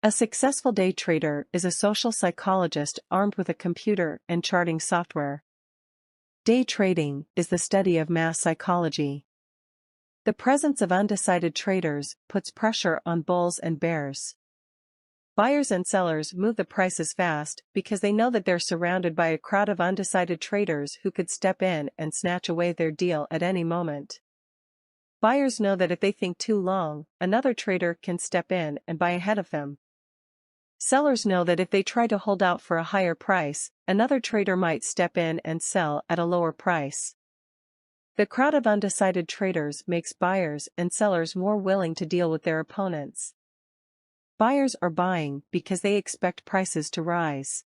Speaker 1: A successful day trader is a social psychologist armed with a computer and charting software. Day trading is the study of mass psychology. The presence of undecided traders puts pressure on bulls and bears. Buyers and sellers move the prices fast because they know that they're surrounded by a crowd of undecided traders who could step in and snatch away their deal at any moment. Buyers know that if they think too long, another trader can step in and buy ahead of them. Sellers know that if they try to hold out for a higher price, another trader might step in and sell at a lower price. The crowd of undecided traders makes buyers and sellers more willing to deal with their opponents. Buyers are buying because they expect prices to rise.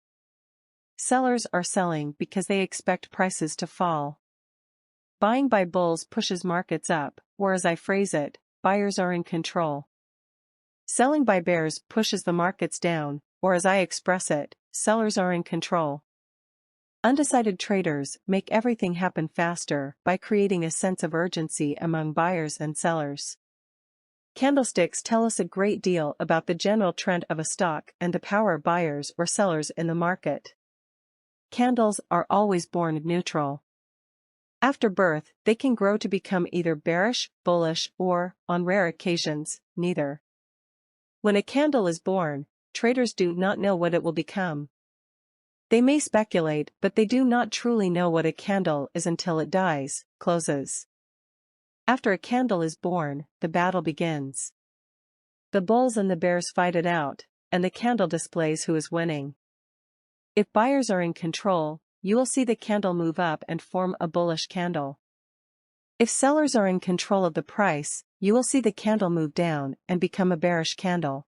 Speaker 1: Sellers are selling because they expect prices to fall. Buying by bulls pushes markets up, or as I phrase it, buyers are in control. Selling by bears pushes the markets down, or as I express it, sellers are in control. Undecided traders make everything happen faster by creating a sense of urgency among buyers and sellers. Candlesticks tell us a great deal about the general trend of a stock and the power of buyers or sellers in the market. Candles are always born neutral. After birth, they can grow to become either bearish, bullish, or, on rare occasions, neither. When a candle is born, traders do not know what it will become. They may speculate, but they do not truly know what a candle is until it dies, closes. After a candle is born, the battle begins. The bulls and the bears fight it out, and the candle displays who is winning. If buyers are in control, you will see the candle move up and form a bullish candle. If sellers are in control of the price, you will see the candle move down and become a bearish candle.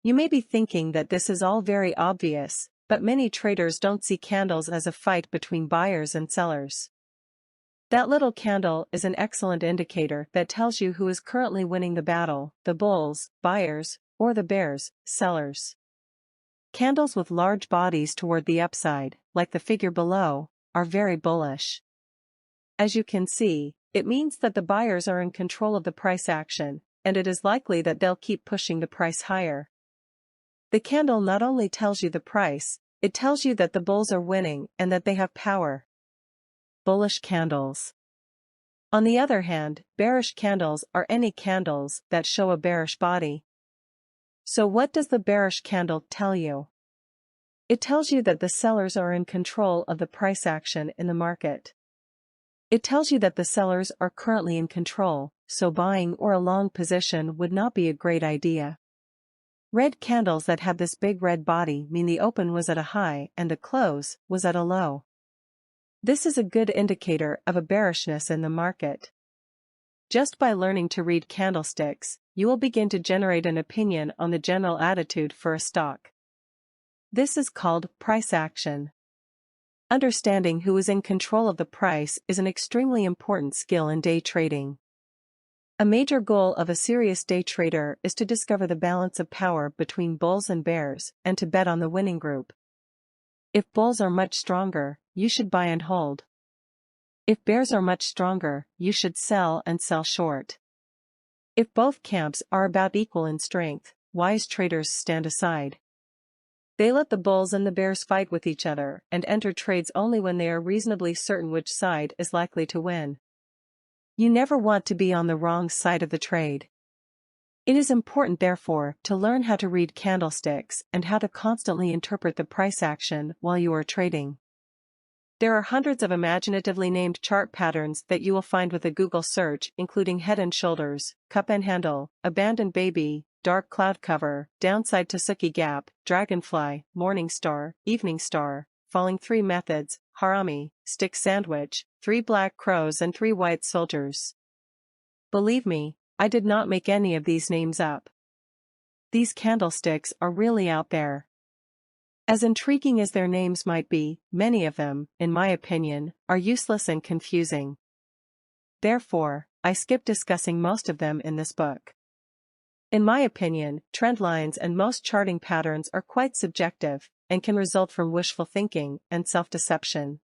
Speaker 1: You may be thinking that this is all very obvious, but many traders don't see candles as a fight between buyers and sellers. That little candle is an excellent indicator that tells you who is currently winning the battle, the bulls, buyers, or the bears, sellers. Candles with large bodies toward the upside, like the figure below, are very bullish. As you can see, it means that the buyers are in control of the price action, and it is likely that they'll keep pushing the price higher. The candle not only tells you the price, it tells you that the bulls are winning and that they have power. Bullish candles. On the other hand, bearish candles are any candles that show a bearish body. So what does the bearish candle tell you? It tells you that the sellers are in control of the price action in the market. It tells you that the sellers are currently in control, so buying or a long position would not be a great idea. Red candles that have this big red body mean the open was at a high and the close was at a low. This is a good indicator of a bearishness in the market. Just by learning to read candlesticks, you will begin to generate an opinion on the general attitude for a stock. This is called price action. Understanding who is in control of the price is an extremely important skill in day trading. A major goal of a serious day trader is to discover the balance of power between bulls and bears and to bet on the winning group. If bulls are much stronger, you should buy and hold. If bears are much stronger, you should sell and sell short. If both camps are about equal in strength, wise traders stand aside. They let the bulls and the bears fight with each other and enter trades only when they are reasonably certain which side is likely to win. You never want to be on the wrong side of the trade. It is important, therefore, to learn how to read candlesticks and how to constantly interpret the price action while you are trading. There are hundreds of imaginatively named chart patterns that you will find with a Google search, including head and shoulders, cup and handle, abandoned baby, dark cloud cover, downside Tsuki gap, dragonfly, morning star, evening star, falling three methods, harami, stick sandwich, 3 black crows and 3 white soldiers. Believe me, I did not make any of these names up. These candlesticks are really out there. As intriguing as their names might be, many of them, in my opinion, are useless and confusing. Therefore, I skip discussing most of them in this book. In my opinion, trend lines and most charting patterns are quite subjective, and can result from wishful thinking and self-deception.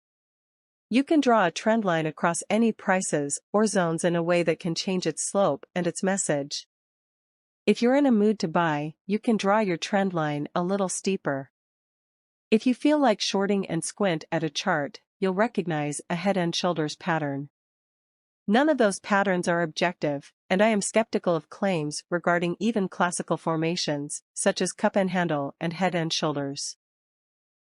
Speaker 1: You can draw a trend line across any prices or zones in a way that can change its slope and its message. If you're in a mood to buy, you can draw your trend line a little steeper. If you feel like shorting and squint at a chart, you'll recognize a head and shoulders pattern. None of those patterns are objective, and I am skeptical of claims regarding even classical formations, such as cup and handle and head and shoulders.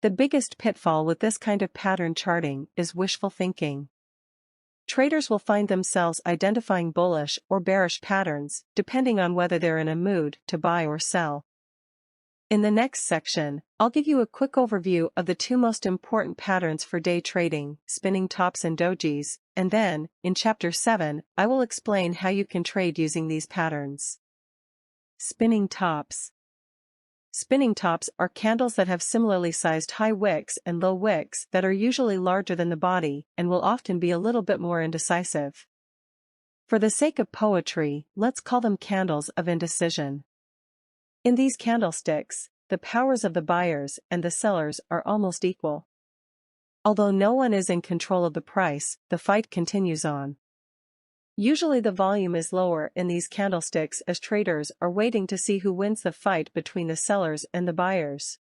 Speaker 1: The biggest pitfall with this kind of pattern charting is wishful thinking. Traders will find themselves identifying bullish or bearish patterns, depending on whether they're in a mood to buy or sell. In the next section, I'll give you a quick overview of the 2 most important patterns for day trading, spinning tops and dojis, and then, in Chapter 7, I will explain how you can trade using these patterns. Spinning tops. Spinning tops are candles that have similarly sized high wicks and low wicks that are usually larger than the body and will often be a little bit more indecisive. For the sake of poetry, let's call them candles of indecision. In these candlesticks, the powers of the buyers and the sellers are almost equal. Although no one is in control of the price, the fight continues on. Usually the volume is lower in these candlesticks as traders are waiting to see who wins the fight between the sellers and the buyers.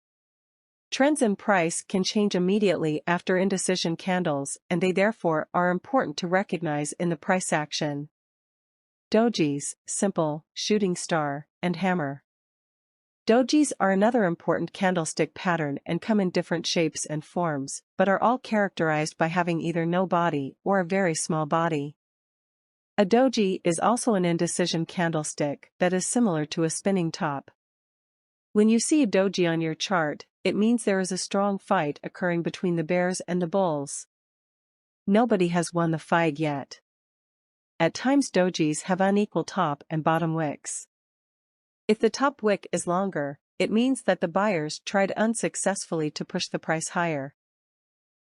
Speaker 1: Trends in price can change immediately after indecision candles, and they therefore are important to recognize in the price action. Dojis, simple, shooting star, and hammer. Dojis are another important candlestick pattern and come in different shapes and forms, but are all characterized by having either no body or a very small body. A doji is also an indecision candlestick that is similar to a spinning top. When you see a doji on your chart, it means there is a strong fight occurring between the bears and the bulls. Nobody has won the fight yet. At times dojis have unequal top and bottom wicks. If the top wick is longer, it means that the buyers tried unsuccessfully to push the price higher.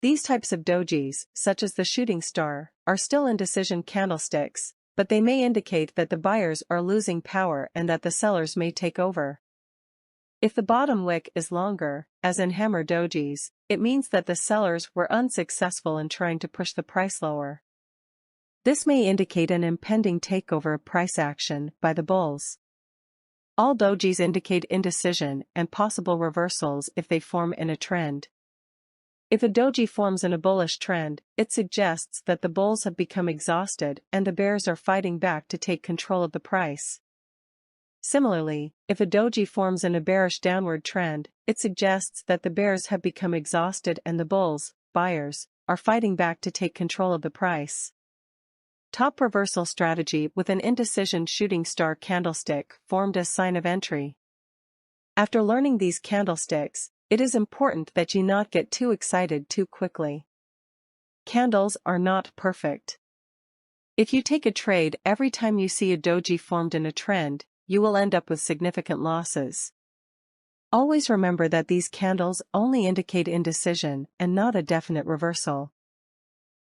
Speaker 1: These types of dojis, such as the shooting star, are still indecision candlesticks, but they may indicate that the buyers are losing power and that the sellers may take over. If the bottom wick is longer, as in hammer dojis, it means that the sellers were unsuccessful in trying to push the price lower. This may indicate an impending takeover of price action by the bulls. All dojis indicate indecision and possible reversals if they form in a trend. If a doji forms in a bullish trend, it suggests that the bulls have become exhausted and the bears are fighting back to take control of the price. Similarly, if a doji forms in a bearish downward trend, it suggests that the bears have become exhausted and the bulls, buyers, are fighting back to take control of the price. Top reversal strategy with an indecision shooting star candlestick formed as sign of entry. After learning these candlesticks, it is important that you not get too excited too quickly. Candles are not perfect. If you take a trade every time you see a doji formed in a trend, you will end up with significant losses. Always remember that these candles only indicate indecision and not a definite reversal.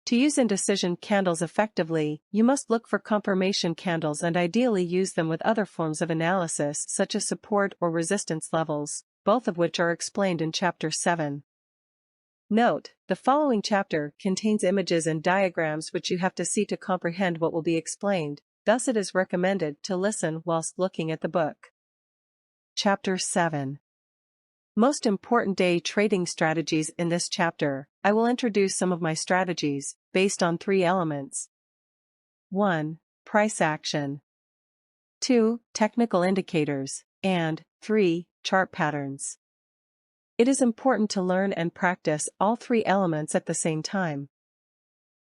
Speaker 1: To use indecision candles effectively, you must look for confirmation candles and ideally use them with other forms of analysis such as support or resistance levels, both of which are explained in Chapter 7. Note, the following chapter contains images and diagrams which you have to see to comprehend what will be explained, thus it is recommended to listen whilst looking at the book. Chapter 7. Most important day trading strategies. In this chapter, I will introduce some of my strategies, based on 3 elements. 1. Price action. 2. Technical indicators. And 3. Chart patterns. It is important to learn and practice all 3 elements at the same time.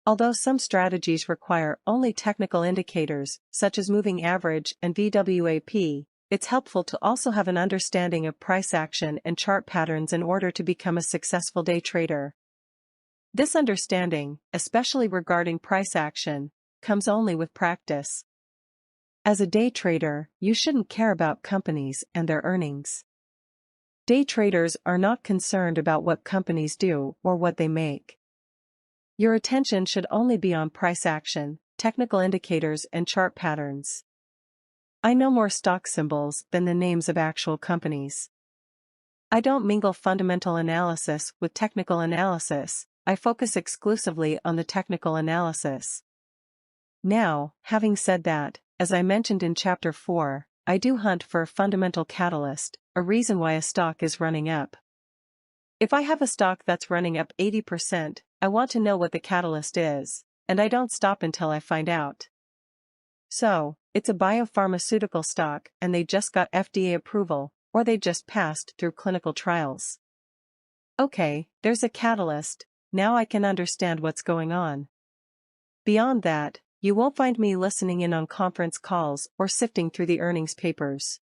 Speaker 1: Although some strategies require only technical indicators, such as moving average and VWAP, it's helpful to also have an understanding of price action and chart patterns in order to become a successful day trader. This understanding, especially regarding price action, comes only with practice. As a day trader, you shouldn't care about companies and their earnings. Day traders are not concerned about what companies do or what they make. Your attention should only be on price action, technical indicators and chart patterns. I know more stock symbols than the names of actual companies. I don't mingle fundamental analysis with technical analysis, I focus exclusively on the technical analysis. Now, having said that, as I mentioned in Chapter 4, I do hunt for a fundamental catalyst, a reason why a stock is running up. If I have a stock that's running up 80%, I want to know what the catalyst is, and I don't stop until I find out. So, it's a biopharmaceutical stock and they just got FDA approval, or they just passed through clinical trials. Okay, there's a catalyst, now I can understand what's going on. Beyond that, you won't find me listening in on conference calls or sifting through the earnings papers.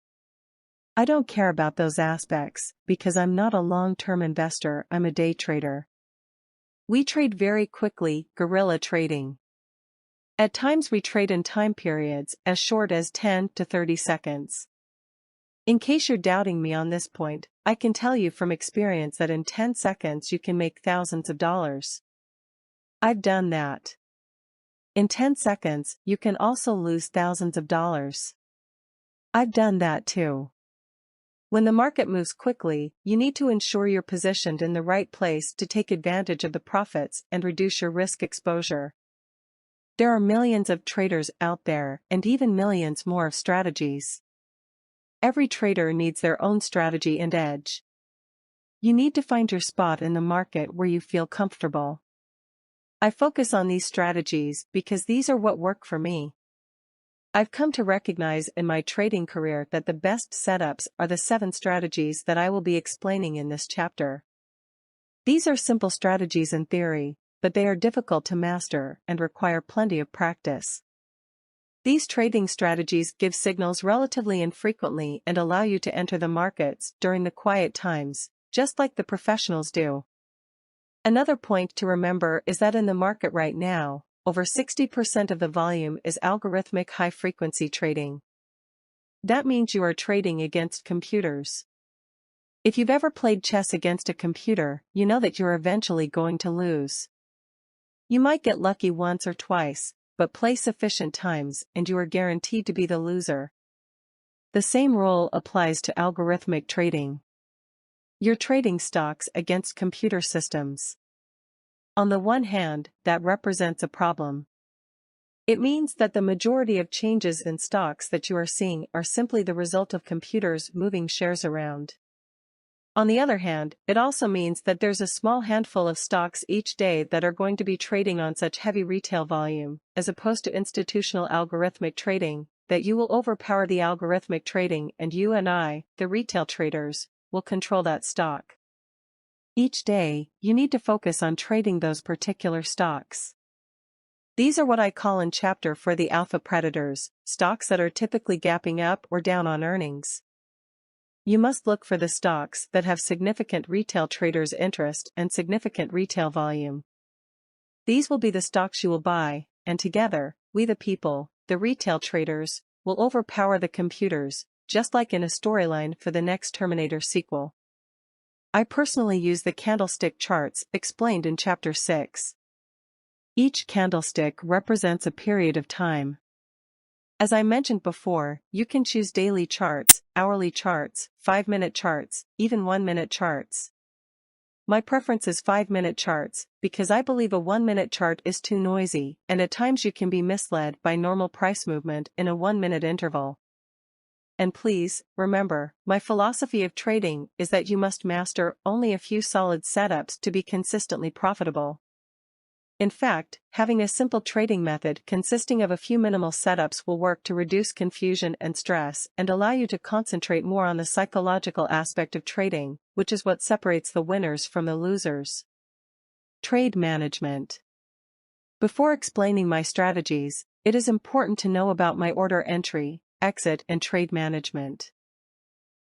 Speaker 1: I don't care about those aspects, because I'm not a long-term investor, I'm a day trader. We trade very quickly, guerrilla trading. At times we trade in time periods as short as 10 to 30 seconds. In case you're doubting me on this point, I can tell you from experience that in 10 seconds you can make thousands of dollars. I've done that. In 10 seconds, you can also lose thousands of dollars. I've done that too. When the market moves quickly, you need to ensure you're positioned in the right place to take advantage of the profits and reduce your risk exposure. There are millions of traders out there and even millions more of strategies. Every trader needs their own strategy and edge. You need to find your spot in the market where you feel comfortable. I focus on these strategies because these are what work for me. I've come to recognize in my trading career that the best setups are the 7 strategies that I will be explaining in this chapter. These are simple strategies in theory, but they are difficult to master and require plenty of practice. These trading strategies give signals relatively infrequently and allow you to enter the markets during the quiet times, just like the professionals do. Another point to remember is that in the market right now, over 60% of the volume is algorithmic high-frequency trading. That means you are trading against computers. If you've ever played chess against a computer, you know that you're eventually going to lose. You might get lucky once or twice, but play sufficient times and you are guaranteed to be the loser. The same rule applies to algorithmic trading. You're trading stocks against computer systems. On the one hand, that represents a problem. It means that the majority of changes in stocks that you are seeing are simply the result of computers moving shares around. On the other hand, it also means that there's a small handful of stocks each day that are going to be trading on such heavy retail volume, as opposed to institutional algorithmic trading, that you will overpower the algorithmic trading and you and I, the retail traders, will control that stock. Each day, you need to focus on trading those particular stocks. These are what I call in chapter for the alpha predators, stocks that are typically gapping up or down on earnings. You must look for the stocks that have significant retail traders' interest and significant retail volume. These will be the stocks you will buy, and together, we the people, the retail traders, will overpower the computers, just like in a storyline for the next Terminator sequel. I personally use the candlestick charts explained in chapter 6. Each candlestick represents a period of time. As I mentioned before, you can choose daily charts, hourly charts, 5-minute charts, even 1-minute charts. My preference is 5-minute charts, because I believe a 1-minute chart is too noisy, and at times you can be misled by normal price movement in a 1-minute interval. And please, remember, my philosophy of trading is that you must master only a few solid setups to be consistently profitable. In fact, having a simple trading method consisting of a few minimal setups will work to reduce confusion and stress and allow you to concentrate more on the psychological aspect of trading, which is what separates the winners from the losers. Trade management. Before explaining my strategies, it is important to know about my order entry, exit, and trade management.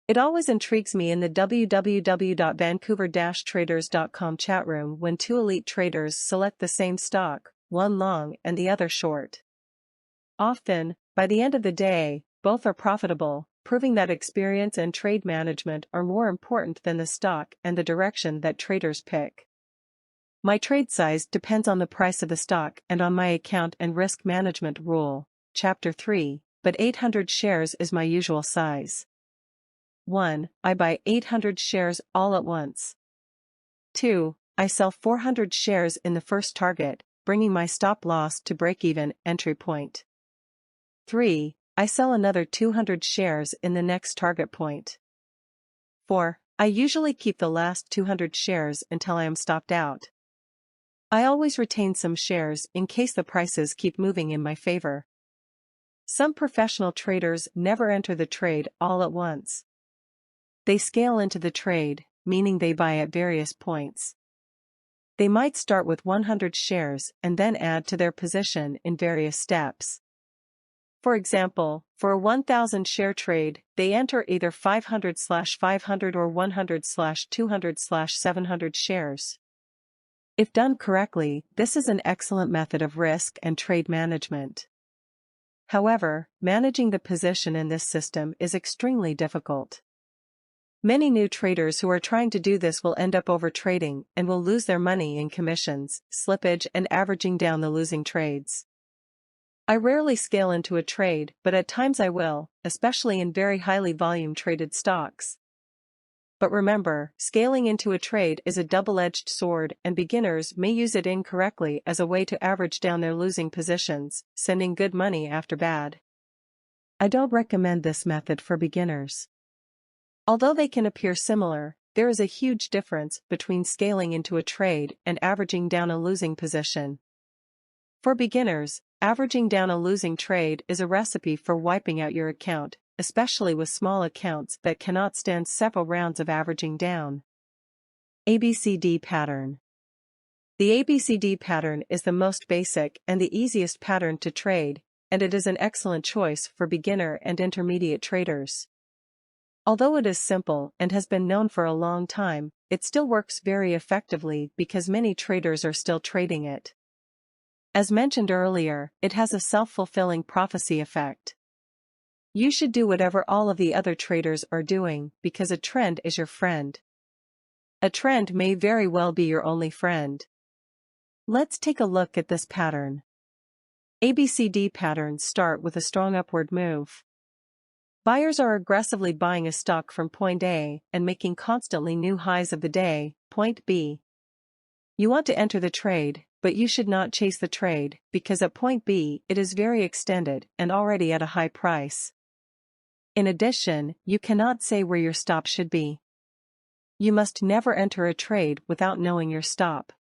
Speaker 1: It always intrigues me in the www.vancouver-traders.com chat room when two elite traders select the same stock, one long and the other short. Often, by the end of the day, both are profitable, proving that experience and trade management are more important than the stock and the direction that traders pick. My trade size depends on the price of the stock and on my account and risk management rule, Chapter 3, but 800 shares is my usual size. 1. I buy 800 shares all at once. 2. I sell 400 shares in the first target, bringing my stop loss to break-even entry point. 3. I sell another 200 shares in the next target point. 4. I usually keep the last 200 shares until I am stopped out. I always retain some shares in case the prices keep moving in my favor. Some professional traders never enter the trade all at once. They scale into the trade, meaning they buy at various points. They might start with 100 shares and then add to their position in various steps. For example, for a 1,000 share trade, they enter either 500/500 or 100/200/700 shares. If done correctly, this is an excellent method of risk and trade management. However, managing the position in this system is extremely difficult. Many new traders who are trying to do this will end up overtrading and will lose their money in commissions, slippage, and averaging down the losing trades. I rarely scale into a trade, but at times I will, especially in very highly volume traded stocks. But remember, scaling into a trade is a double-edged sword and beginners may use it incorrectly as a way to average down their losing positions, sending good money after bad. I don't recommend this method for beginners. Although they can appear similar, there is a huge difference between scaling into a trade and averaging down a losing position. For beginners, averaging down a losing trade is a recipe for wiping out your account, especially with small accounts that cannot stand several rounds of averaging down. ABCD pattern. The ABCD pattern is the most basic and the easiest pattern to trade, and it is an excellent choice for beginner and intermediate traders. Although it is simple and has been known for a long time, it still works very effectively because many traders are still trading it. As mentioned earlier, it has a self-fulfilling prophecy effect. You should do whatever all of the other traders are doing because a trend is your friend. A trend may very well be your only friend. Let's take a look at this pattern. ABCD patterns start with a strong upward move. Buyers are aggressively buying a stock from point A and making constantly new highs of the day, point B. You want to enter the trade, but you should not chase the trade, because at point B it is very extended and already at a high price. In addition, you cannot say where your stop should be. You must never enter a trade without knowing your stop.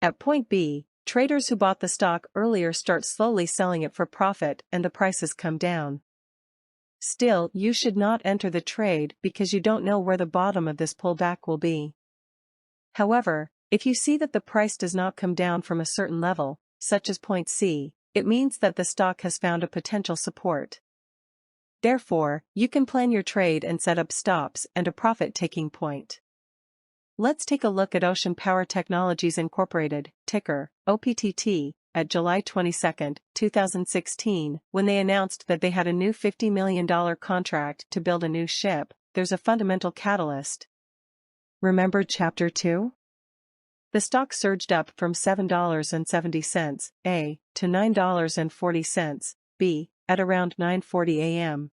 Speaker 1: At point B, traders who bought the stock earlier start slowly selling it for profit and the prices come down. Still, you should not enter the trade because you don't know where the bottom of this pullback will be. However, if you see that the price does not come down from a certain level, such as point C, it means that the stock has found a potential support. Therefore, you can plan your trade and set up stops and a profit-taking point. Let's take a look at Ocean Power Technologies Incorporated, ticker OPTT, at July 22, 2016, when they announced that they had a new $50 million contract to build a new ship. There's a fundamental catalyst. Remember Chapter 2? The stock surged up from $7.70 A to $9.40 B at around 9:40 a.m.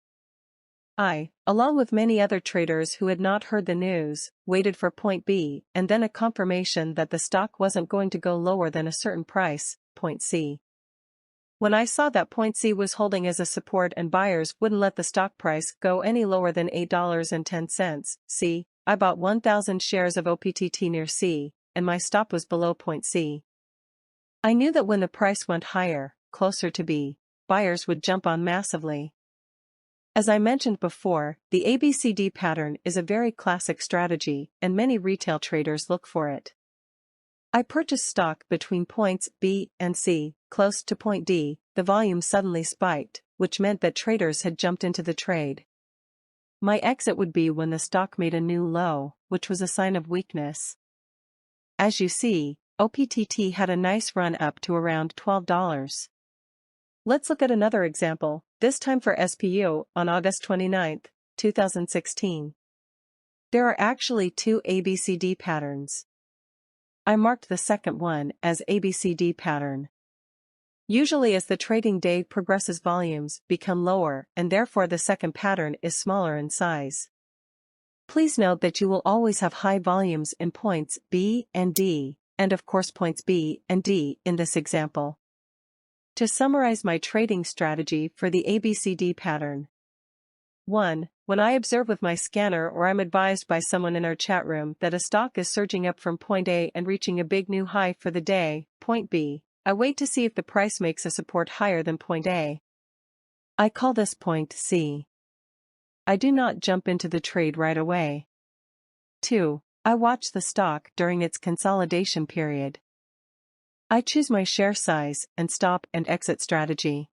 Speaker 1: I, along with many other traders who had not heard the news, waited for point B and then a confirmation that the stock wasn't going to go lower than a certain price, point C. When I saw that point C was holding as a support and buyers wouldn't let the stock price go any lower than $8.10 C, I bought 1,000 shares of OPTT near C, and my stop was below point C. I knew that when the price went higher, closer to B, buyers would jump on massively. As I mentioned before, the ABCD pattern is a very classic strategy, and many retail traders look for it. I purchased stock between points B and C, close to point D. The volume suddenly spiked, which meant that traders had jumped into the trade. My exit would be when the stock made a new low, which was a sign of weakness. As you see, OPTT had a nice run up to around $12. Let's look at another example, this time for SPU, on August 29, 2016. There are actually two ABCD patterns. I marked the second one as ABCD pattern. Usually as the trading day progresses, volumes become lower and therefore the second pattern is smaller in size. Please note that you will always have high volumes in points B and D, and of course points B and D in this example. To summarize my trading strategy for the ABCD pattern. 1. When I observe with my scanner or I'm advised by someone in our chat room that a stock is surging up from point A and reaching a big new high for the day, point B, I wait to see if the price makes a support higher than point A. I call this point C. I do not jump into the trade right away. 2. I watch the stock during its consolidation period. I choose my share size and stop and exit strategy.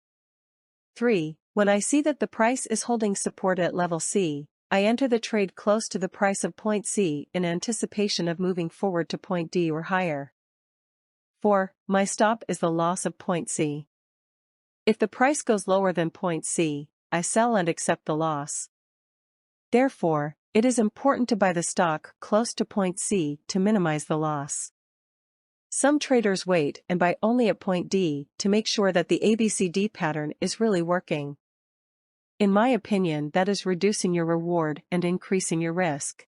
Speaker 1: 3. When I see that the price is holding support at level C, I enter the trade close to the price of point C in anticipation of moving forward to point D or higher. 4. My stop is the loss of point C. If the price goes lower than point C, I sell and accept the loss. Therefore, it is important to buy the stock close to point C to minimize the loss. Some traders wait and buy only at point D to make sure that the ABCD pattern is really working. In my opinion, that is reducing your reward and increasing your risk.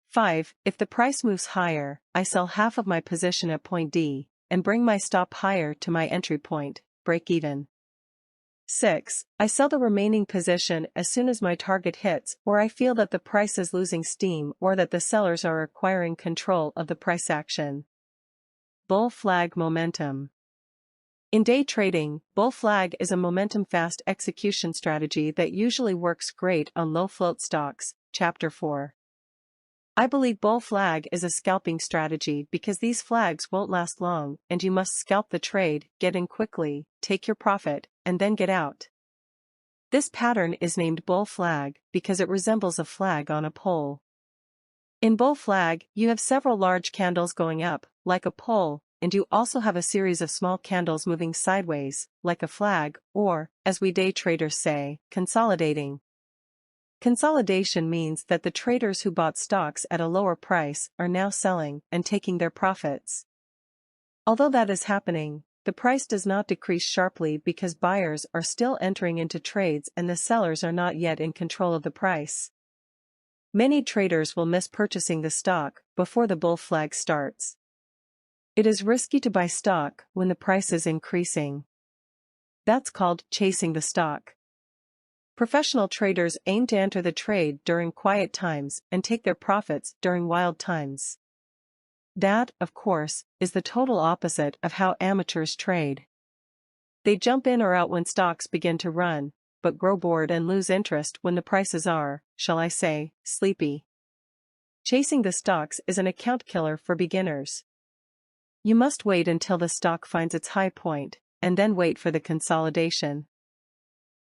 Speaker 1: 5. If the price moves higher, I sell half of my position at point D and bring my stop higher to my entry point, break even. 6. I sell the remaining position as soon as my target hits or I feel that the price is losing steam or that the sellers are acquiring control of the price action. Bull flag momentum. In day trading, bull flag is a momentum-fast execution strategy that usually works great on low-float stocks, Chapter 4. I believe bull flag is a scalping strategy because these flags won't last long and you must scalp the trade, get in quickly, take your profit, and then get out. This pattern is named bull flag because it resembles a flag on a pole. In bull flag, you have several large candles going up, like a pole, and you also have a series of small candles moving sideways, like a flag, or, as we day traders say, consolidating. Consolidation means that the traders who bought stocks at a lower price are now selling and taking their profits. Although that is happening, the price does not decrease sharply because buyers are still entering into trades and the sellers are not yet in control of the price. Many traders will miss purchasing the stock before the bull flag starts. It is risky to buy stock when the price is increasing. That's called chasing the stock. Professional traders aim to enter the trade during quiet times and take their profits during wild times. That, of course, is the total opposite of how amateurs trade. They jump in or out when stocks begin to run, but grow bored and lose interest when the prices are, shall I say, sleepy. Chasing the stocks is an account killer for beginners. You must wait until the stock finds its high point, and then wait for the consolidation.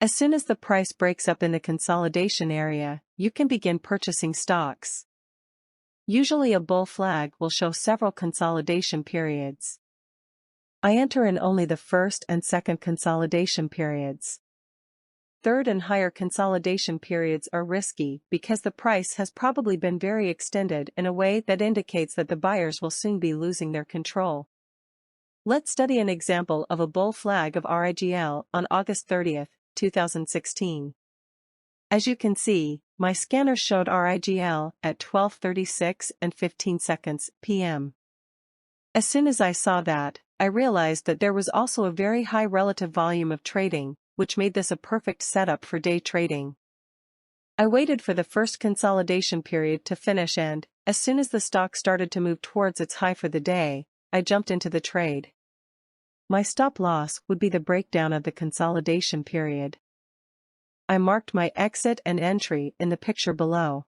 Speaker 1: As soon as the price breaks up in the consolidation area, you can begin purchasing stocks. Usually a bull flag will show several consolidation periods. I enter in only the first and second consolidation periods. Third and higher consolidation periods are risky because the price has probably been very extended in a way that indicates that the buyers will soon be losing their control. Let's study an example of a bull flag of RIGL on August 30, 2016. As you can see, my scanner showed RIGL at 12:36 and 15 seconds p.m. As soon as I saw that, I realized that there was also a very high relative volume of trading, which made this a perfect setup for day trading. I waited for the first consolidation period to finish and, as soon as the stock started to move towards its high for the day, I jumped into the trade. My stop loss would be the breakdown of the consolidation period. I marked my exit and entry in the picture below.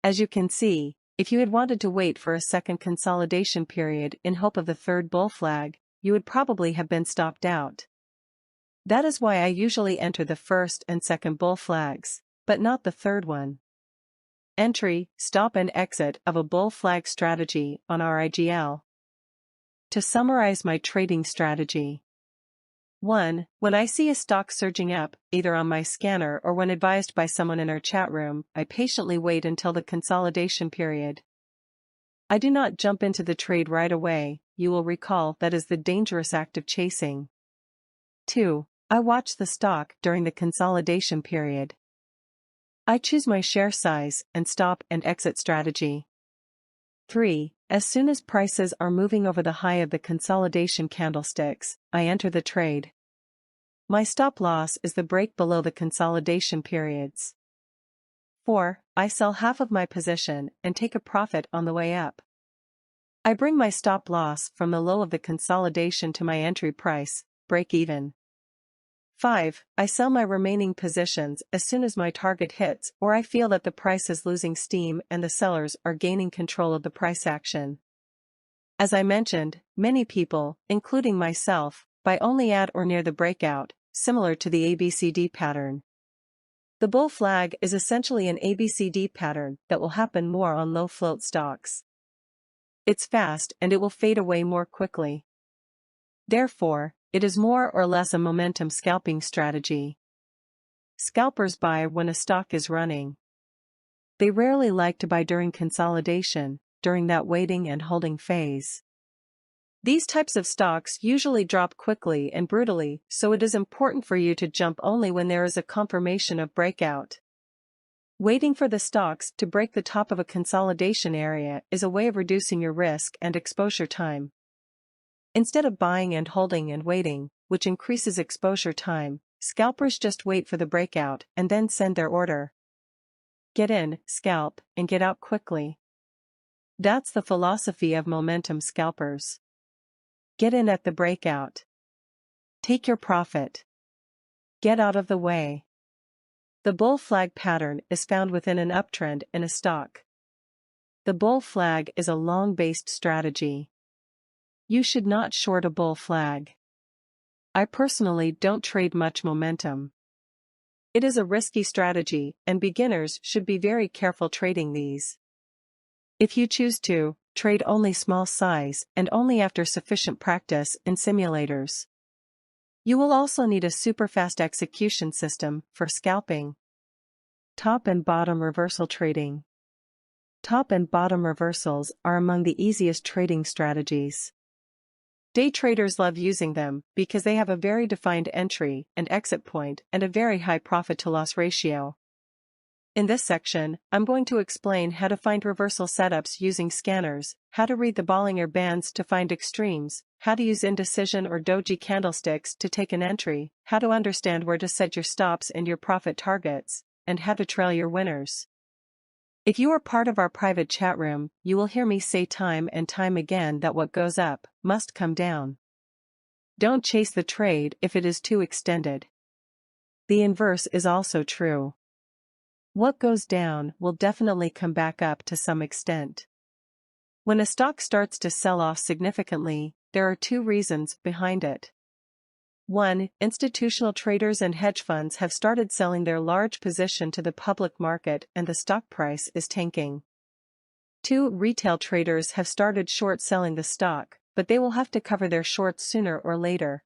Speaker 1: As you can see, if you had wanted to wait for a second consolidation period in hope of the third bull flag, you would probably have been stopped out. That is why I usually enter the first and second bull flags, but not the third one. Entry, stop and exit of a bull flag strategy on RIGL. To summarize my trading strategy. 1. When I see a stock surging up, either on my scanner or when advised by someone in our chat room, I patiently wait until the consolidation period. I do not jump into the trade right away. You will recall that is the dangerous act of chasing. 2. I watch the stock during the consolidation period. I choose my share size and stop and exit strategy. 3. As soon as prices are moving over the high of the consolidation candlesticks, I enter the trade. My stop loss is the break below the consolidation periods. 4. I sell half of my position and take a profit on the way up. I bring my stop loss from the low of the consolidation to my entry price, break even. 5. I sell my remaining positions as soon as my target hits or I feel that the price is losing steam and the sellers are gaining control of the price action. As I mentioned, many people, including myself, buy only at or near the breakout, similar to the ABCD pattern. The bull flag is essentially an ABCD pattern that will happen more on low float stocks. It's fast and it will fade away more quickly. Therefore, it is more or less a momentum scalping strategy. Scalpers buy when a stock is running. They rarely like to buy during consolidation, during that waiting and holding phase. These types of stocks usually drop quickly and brutally, so it is important for you to jump only when there is a confirmation of breakout. Waiting for the stocks to break the top of a consolidation area is a way of reducing your risk and exposure time. Instead of buying and holding and waiting, which increases exposure time, scalpers just wait for the breakout and then send their order. Get in, scalp, and get out quickly. That's the philosophy of momentum scalpers. Get in at the breakout. Take your profit. Get out of the way. The bull flag pattern is found within an uptrend in a stock. The bull flag is a long-based strategy. You should not short a bull flag. I personally don't trade much momentum. It is a risky strategy, and beginners should be very careful trading these. If you choose to, trade only small size and only after sufficient practice in simulators. You will also need a super fast execution system for scalping. Top and bottom reversal trading. Top and bottom reversals are among the easiest trading strategies. Day traders love using them because they have a very defined entry and exit point and a very high profit-to-loss ratio. In this section, I'm going to explain how to find reversal setups using scanners, how to read the Bollinger Bands to find extremes, how to use indecision or doji candlesticks to take an entry, how to understand where to set your stops and your profit targets, and how to trail your winners. If you are part of our private chat room, you will hear me say time and time again that what goes up must come down. Don't chase the trade if it is too extended. The inverse is also true. What goes down will definitely come back up to some extent. When a stock starts to sell off significantly, there are two reasons behind it. 1. Institutional traders and hedge funds have started selling their large position to the public market and the stock price is tanking. 2. Retail traders have started short selling the stock, but they will have to cover their shorts sooner or later.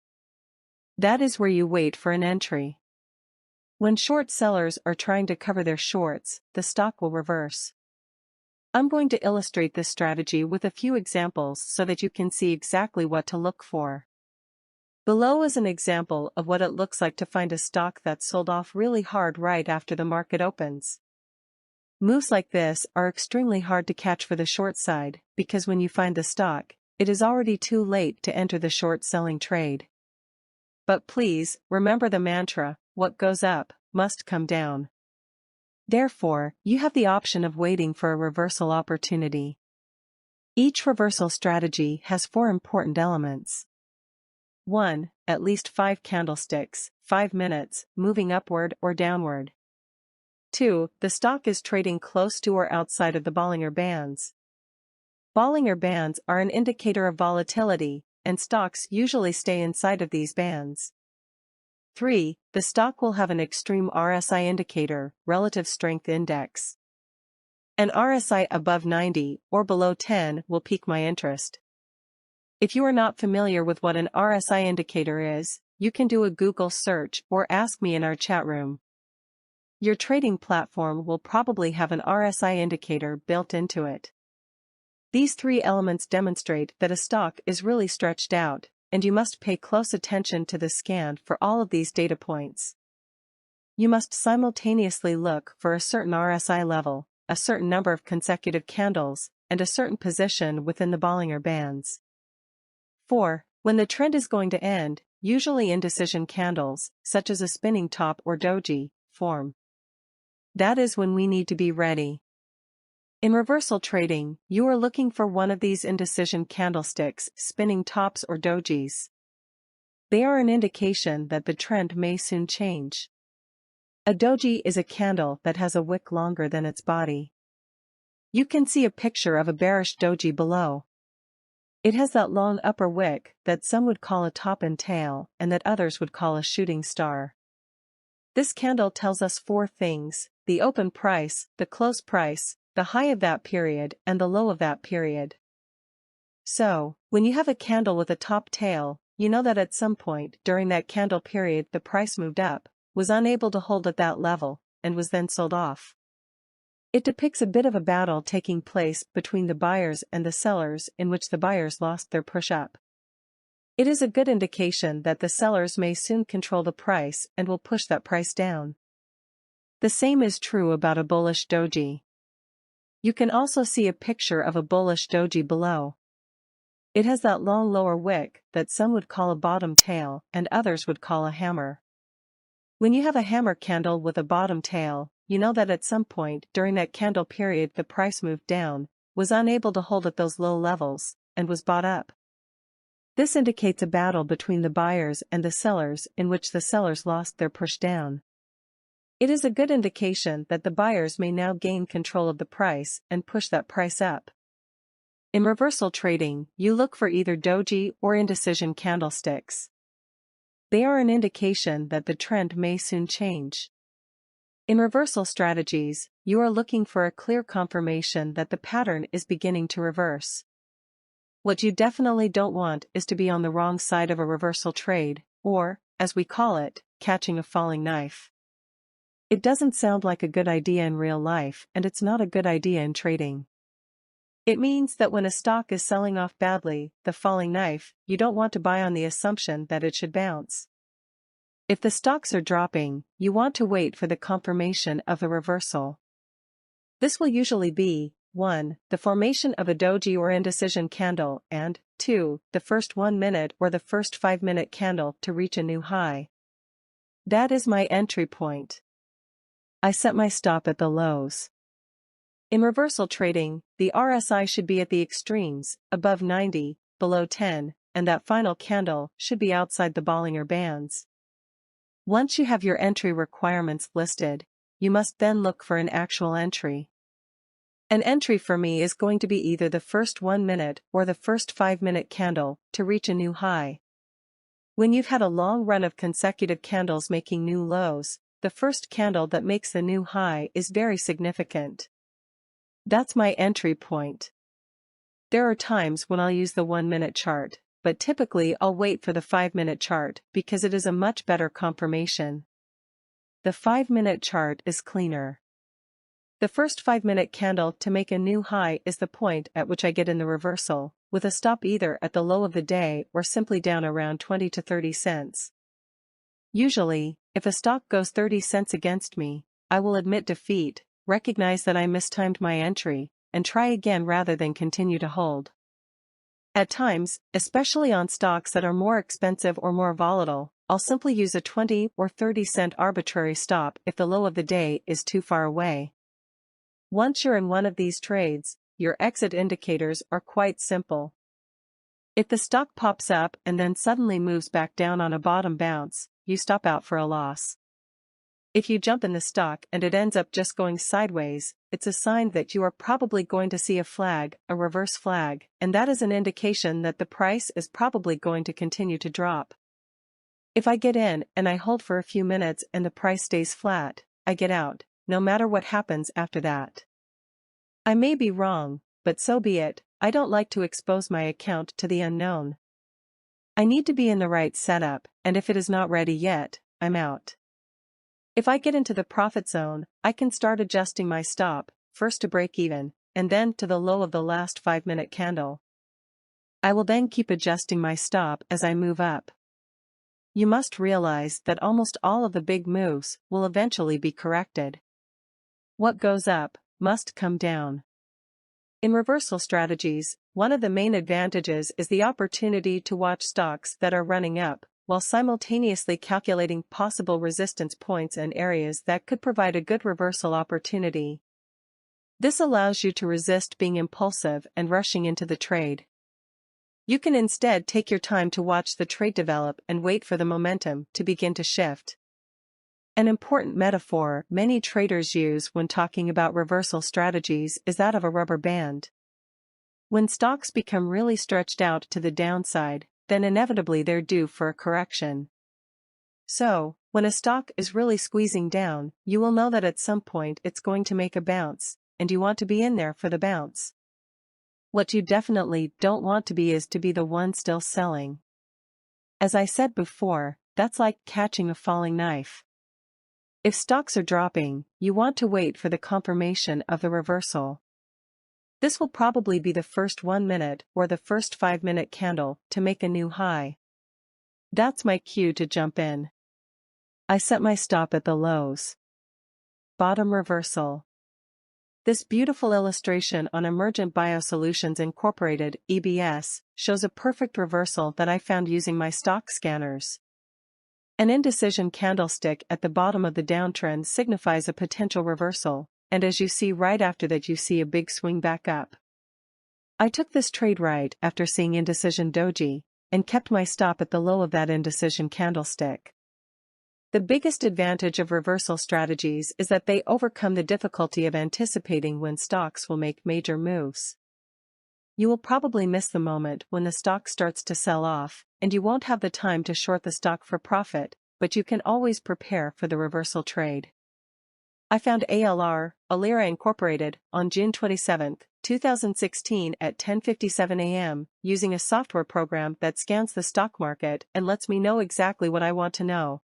Speaker 1: That is where you wait for an entry. When short sellers are trying to cover their shorts, the stock will reverse. I'm going to illustrate this strategy with a few examples so that you can see exactly what to look for. Below is an example of what it looks like to find a stock that sold off really hard right after the market opens. Moves like this are extremely hard to catch for the short side, because when you find the stock, it is already too late to enter the short selling trade. But please, remember the mantra, what goes up must come down. Therefore, you have the option of waiting for a reversal opportunity. Each reversal strategy has 4 important elements. 1. At least 5 candlesticks, 5 minutes, moving upward or downward. 2. The stock is trading close to or outside of the Bollinger Bands. Bollinger Bands are an indicator of volatility, and stocks usually stay inside of these bands. 3. The stock will have an extreme RSI indicator, relative strength index. An RSI above 90 or below 10 will pique my interest. If you are not familiar with what an RSI indicator is, you can do a Google search or ask me in our chat room. Your trading platform will probably have an RSI indicator built into it. These 3 elements demonstrate that a stock is really stretched out, and you must pay close attention to the scan for all of these data points. You must simultaneously look for a certain RSI level, a certain number of consecutive candles, and a certain position within the Bollinger Bands. 4. When the trend is going to end, usually indecision candles, such as a spinning top or doji, form. That is when we need to be ready. In reversal trading, you are looking for one of these indecision candlesticks, spinning tops or dojis. They are an indication that the trend may soon change. A doji is a candle that has a wick longer than its body. You can see a picture of a bearish doji below. It has that long upper wick that some would call a top and tail and that others would call a shooting star. This candle tells us 4 things: the open price, the close price, the high of that period and the low of that period. So, when you have a candle with a top tail, you know that at some point during that candle period the price moved up, was unable to hold at that level, and was then sold off. It depicts a bit of a battle taking place between the buyers and the sellers in which the buyers lost their push-up. It is a good indication that the sellers may soon control the price and will push that price down. The same is true about a bullish doji. You can also see a picture of a bullish doji below. It has that long lower wick that some would call a bottom tail and others would call a hammer. When you have a hammer candle with a bottom tail, you know that at some point during that candle period the price moved down, was unable to hold at those low levels, and was bought up. This indicates a battle between the buyers and the sellers in which the sellers lost their push down. It is a good indication that the buyers may now gain control of the price and push that price up. In reversal trading, you look for either doji or indecision candlesticks. They are an indication that the trend may soon change. In reversal strategies, you are looking for a clear confirmation that the pattern is beginning to reverse. What you definitely don't want is to be on the wrong side of a reversal trade, or, as we call it, catching a falling knife. It doesn't sound like a good idea in real life, and it's not a good idea in trading. It means that when a stock is selling off badly, the falling knife, you don't want to buy on the assumption that it should bounce. If the stocks are dropping, you want to wait for the confirmation of a reversal. This will usually be 1. The formation of a doji or indecision candle, and 2. The first 1-minute or the first 5-minute candle to reach a new high. That is my entry point. I set my stop at the lows. In reversal trading, the RSI should be at the extremes, above 90, below 10, and that final candle should be outside the Bollinger Bands. Once you have your entry requirements listed, you must then look for an actual entry. An entry for me is going to be either the first 1-minute or the first 5-minute candle to reach a new high. When you've had a long run of consecutive candles making new lows, the first candle that makes the new high is very significant. That's my entry point. There are times when I'll use the 1-minute chart, but typically I'll wait for the 5-minute chart because it is a much better confirmation. The 5-minute chart is cleaner. The first 5-minute candle to make a new high is the point at which I get in the reversal, with a stop either at the low of the day or simply down around 20 to 30 cents. Usually, if a stock goes 30 cents against me, I will admit defeat, recognize that I mistimed my entry, and try again rather than continue to hold. At times, especially on stocks that are more expensive or more volatile, I'll simply use a 20 or 30 cent arbitrary stop if the low of the day is too far away. Once you're in one of these trades, your exit indicators are quite simple. If the stock pops up and then suddenly moves back down on a bottom bounce, you stop out for a loss. If you jump in the stock and it ends up just going sideways, it's a sign that you are probably going to see a flag, a reverse flag, and that is an indication that the price is probably going to continue to drop. If I get in and I hold for a few minutes and the price stays flat, I get out, no matter what happens after that. I may be wrong, but so be it. I don't like to expose my account to the unknown. I need to be in the right setup, and if it is not ready yet, I'm out. If I get into the profit zone, I can start adjusting my stop, first to break even, and then to the low of the last 5-minute candle. I will then keep adjusting my stop as I move up. You must realize that almost all of the big moves will eventually be corrected. What goes up must come down. In reversal strategies, one of the main advantages is the opportunity to watch stocks that are running up, while simultaneously calculating possible resistance points and areas that could provide a good reversal opportunity. This allows you to resist being impulsive and rushing into the trade. You can instead take your time to watch the trade develop and wait for the momentum to begin to shift. An important metaphor many traders use when talking about reversal strategies is that of a rubber band. When stocks become really stretched out to the downside, then inevitably they're due for a correction. So, when a stock is really squeezing down, you will know that at some point it's going to make a bounce, and you want to be in there for the bounce. What you definitely don't want to be is to be the one still selling. As I said before, that's like catching a falling knife. If stocks are dropping, you want to wait for the confirmation of the reversal. This will probably be the first 1-minute or the first 5-minute candle to make a new high. That's my cue to jump in. I set my stop at the lows. Bottom reversal. This beautiful illustration on Emergent Biosolutions Incorporated (EBS) shows a perfect reversal that I found using my stock scanners. An indecision candlestick at the bottom of the downtrend signifies a potential reversal, and as you see right after that you see a big swing back up. I took this trade right after seeing indecision doji, and kept my stop at the low of that indecision candlestick. The biggest advantage of reversal strategies is that they overcome the difficulty of anticipating when stocks will make major moves. You will probably miss the moment when the stock starts to sell off, and you won't have the time to short the stock for profit, but you can always prepare for the reversal trade. I found Alira Incorporated, on June 27, 2016 at 10:57 a.m., using a software program that scans the stock market and lets me know exactly what I want to know.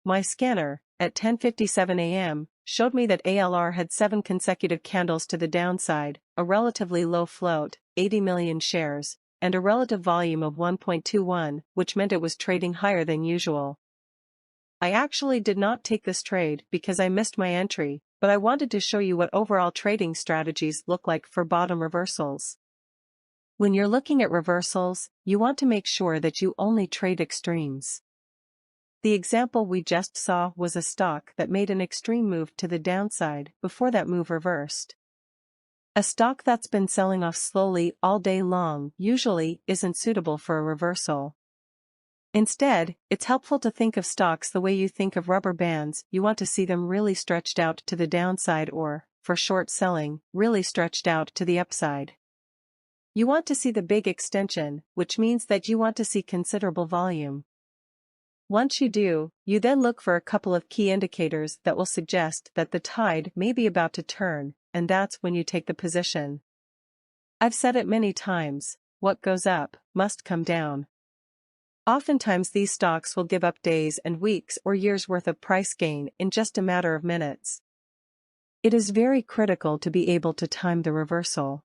Speaker 1: My scanner, at 10:57 a.m., showed me that ALR had 7 consecutive candles to the downside, a relatively low float, 80 million shares, and a relative volume of 1.21, which meant it was trading higher than usual. I actually did not take this trade because I missed my entry, but I wanted to show you what overall trading strategies look like for bottom reversals. When you're looking at reversals, you want to make sure that you only trade extremes. The example we just saw was a stock that made an extreme move to the downside before that move reversed. A stock that's been selling off slowly all day long usually isn't suitable for a reversal. Instead, it's helpful to think of stocks the way you think of rubber bands. You want to see them really stretched out to the downside or, for short selling, really stretched out to the upside. You want to see the big extension, which means that you want to see considerable volume. Once you do, you then look for a couple of key indicators that will suggest that the tide may be about to turn, and that's when you take the position. I've said it many times, what goes up must come down. Oftentimes these stocks will give up days and weeks or years worth of price gain in just a matter of minutes. It is very critical to be able to time the reversal.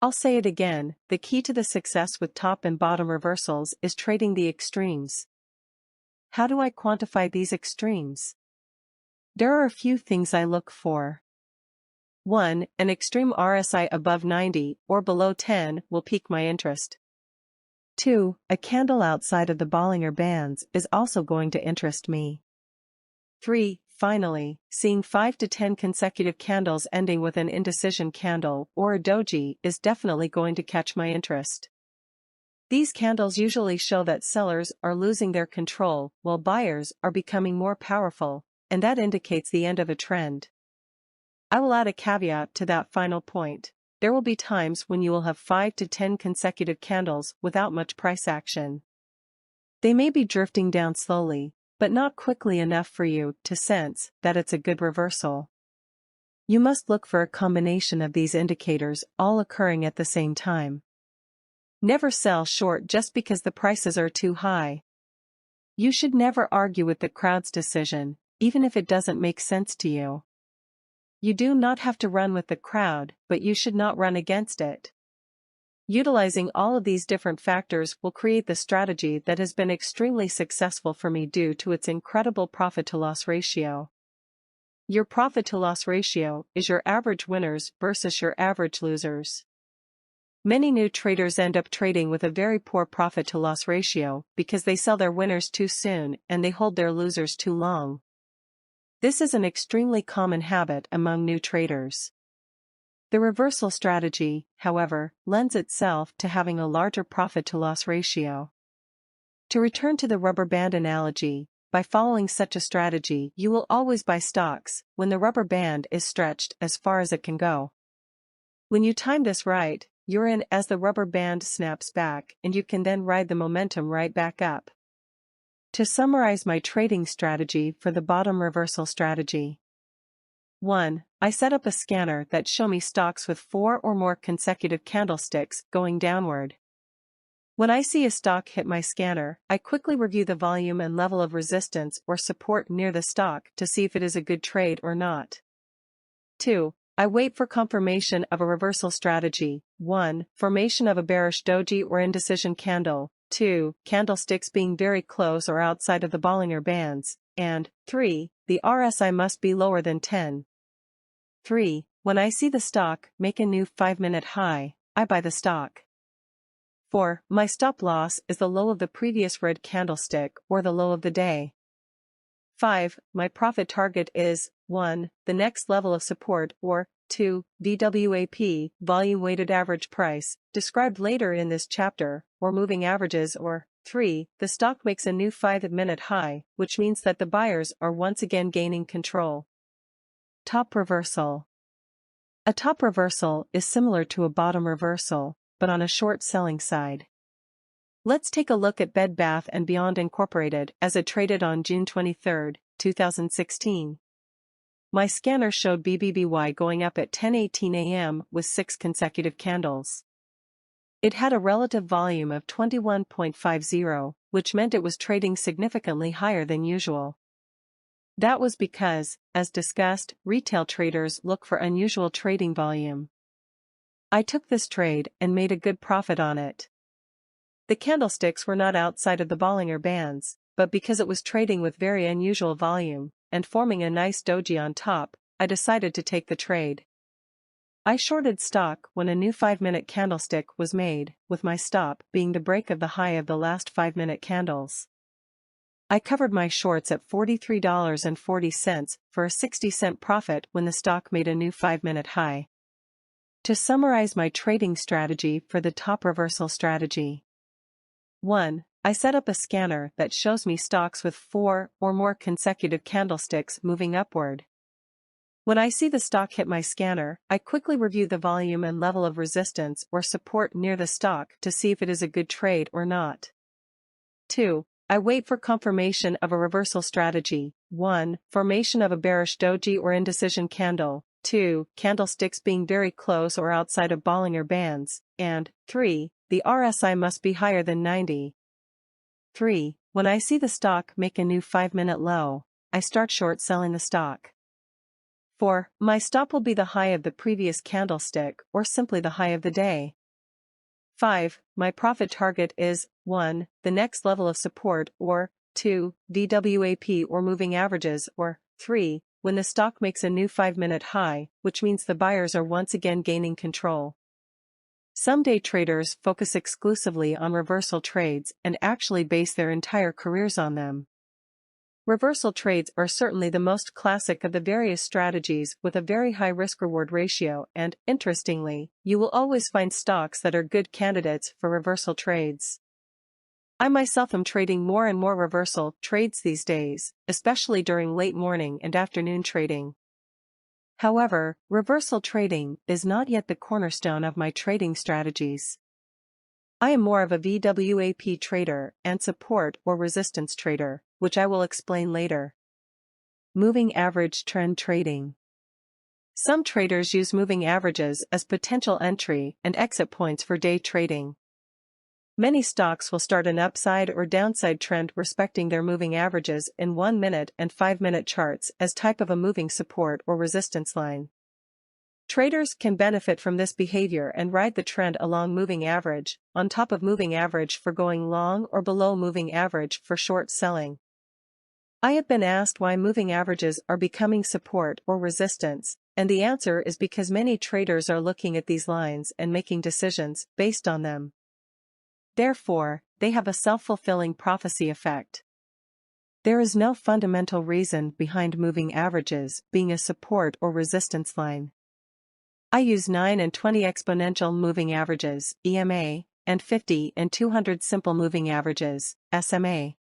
Speaker 1: I'll say it again, the key to the success with top and bottom reversals is trading the extremes. How do I quantify these extremes? There are a few things I look for. 1. An extreme RSI above 90 or below 10 will pique my interest. 2. A candle outside of the Bollinger Bands is also going to interest me. 3. Finally, seeing 5 to 10 consecutive candles ending with an indecision candle or a doji is definitely going to catch my interest. These candles usually show that sellers are losing their control while buyers are becoming more powerful, and that indicates the end of a trend. I will add a caveat to that final point. There will be times when you will have 5 to 10 consecutive candles without much price action. They may be drifting down slowly, but not quickly enough for you to sense that it's a good reversal. You must look for a combination of these indicators all occurring at the same time. Never sell short just because the prices are too high. You should never argue with the crowd's decision, even if it doesn't make sense to you. You do not have to run with the crowd, but you should not run against it. Utilizing all of these different factors will create the strategy that has been extremely successful for me due to its incredible profit-to-loss ratio. Your profit-to-loss ratio is your average winners versus your average losers. Many new traders end up trading with a very poor profit-to-loss ratio because they sell their winners too soon and they hold their losers too long. This is an extremely common habit among new traders. The reversal strategy, however, lends itself to having a larger profit-to-loss ratio. To return to the rubber band analogy, by following such a strategy you will always buy stocks when the rubber band is stretched as far as it can go. When you time this right, you're in as the rubber band snaps back and you can then ride the momentum right back up. To summarize my trading strategy for the bottom reversal strategy. 1. I set up a scanner that shows me stocks with 4 or more consecutive candlesticks going downward. When I see a stock hit my scanner, I quickly review the volume and level of resistance or support near the stock to see if it is a good trade or not. 2. I wait for confirmation of a reversal strategy. 1. Formation of a bearish doji or indecision candle. 2. Candlesticks being very close or outside of the Bollinger Bands. And 3. The RSI must be lower than 10. 3. When I see the stock make a new 5-minute high, I buy the stock. 4. My stop loss is the low of the previous red candlestick or the low of the day. 5. My profit target is 1. The next level of support or 2. VWAP, volume weighted average price, described later in this chapter, or moving averages, or 3. The stock makes a new 5-minute high, which means that the buyers are once again gaining control. Top reversal. A top reversal is similar to a bottom reversal, but on a short selling side. Let's take a look at Bed Bath & Beyond Incorporated as it traded on June 23, 2016. My scanner showed BBBY going up at 10:18 a.m. with 6 consecutive candles. It had a relative volume of 21.50, which meant it was trading significantly higher than usual. That was because, as discussed, retail traders look for unusual trading volume. I took this trade and made a good profit on it. The candlesticks were not outside of the Bollinger Bands, but because it was trading with very unusual volume, and forming a nice doji on top, I decided to take the trade. I shorted stock when a new 5-minute candlestick was made, with my stop being the break of the high of the last 5-minute candles. I covered my shorts at $43.40 for a 60-cent profit when the stock made a new 5-minute high. To summarize my trading strategy for the top reversal strategy. 1. I set up a scanner that shows me stocks with 4 or more consecutive candlesticks moving upward. When I see the stock hit my scanner, I quickly review the volume and level of resistance or support near the stock to see if it is a good trade or not. 2. I wait for confirmation of a reversal strategy. 1. Formation of a bearish doji or indecision candle. 2. Candlesticks being very close or outside of Bollinger Bands. And 3. The RSI must be higher than 90. 3. When I see the stock make a new 5-minute low, I start short selling the stock. 4. My stop will be the high of the previous candlestick or simply the high of the day. 5. My profit target is 1. The next level of support, or 2. VWAP or moving averages, or 3. When the stock makes a new 5-minute high, which means the buyers are once again gaining control. Some day traders focus exclusively on reversal trades and actually base their entire careers on them. Reversal trades are certainly the most classic of the various strategies with a very high risk-reward ratio and, interestingly, you will always find stocks that are good candidates for reversal trades. I myself am trading more and more reversal trades these days, especially during late morning and afternoon trading. However, reversal trading is not yet the cornerstone of my trading strategies. I am more of a VWAP trader and support or resistance trader, which I will explain later. Moving average trend trading. Some traders use moving averages as potential entry and exit points for day trading. Many stocks will start an upside or downside trend respecting their moving averages in 1-minute and 5-minute charts as type of a moving support or resistance line. Traders can benefit from this behavior and ride the trend along moving average, on top of moving average for going long or below moving average for short selling. I have been asked why moving averages are becoming support or resistance, and the answer is because many traders are looking at these lines and making decisions based on them. Therefore, they have a self-fulfilling prophecy effect. There is no fundamental reason behind moving averages being a support or resistance line. I use 9 and 20 exponential moving averages, EMA, and 50 and 200 simple moving averages, SMA.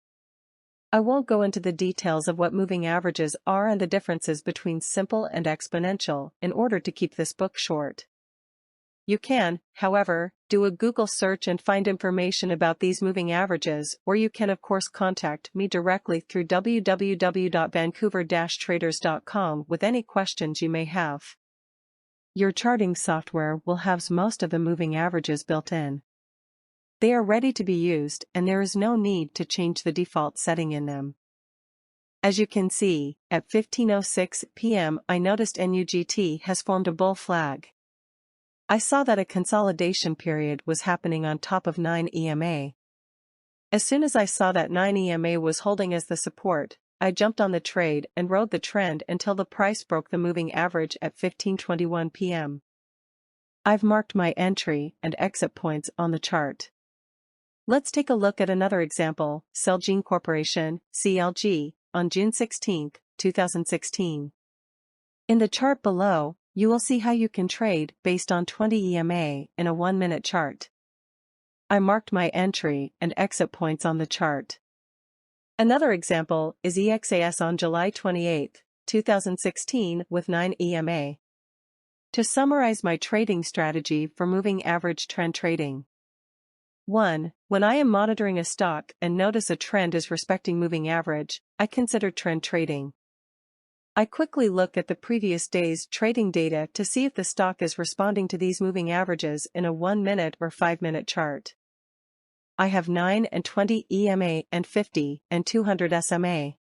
Speaker 1: I won't go into the details of what moving averages are and the differences between simple and exponential in order to keep this book short. You can, however, do a Google search and find information about these moving averages, or you can of course contact me directly through www.vancouver-traders.com with any questions you may have. Your charting software will have most of the moving averages built in. They are ready to be used and there is no need to change the default setting in them. As you can see, at 15:06 p.m. I noticed NUGT has formed a bull flag. I saw that a consolidation period was happening on top of 9 EMA. As soon as I saw that 9 EMA was holding as the support, I jumped on the trade and rode the trend until the price broke the moving average at 15:21 p.m. I've marked my entry and exit points on the chart. Let's take a look at another example, Celgene Corporation, CLG, on June 16, 2016. In the chart below, you will see how you can trade based on 20 EMA in a 1-minute chart. I marked my entry and exit points on the chart. Another example is EXAS on July 28, 2016 with 9 EMA. To summarize my trading strategy for moving average trend trading. 1. When I am monitoring a stock and notice a trend is respecting moving average, I consider trend trading. I quickly look at the previous day's trading data to see if the stock is responding to these moving averages in a 1-minute or 5-minute chart. I have 9 and 20 EMA and 50 and 200 SMA.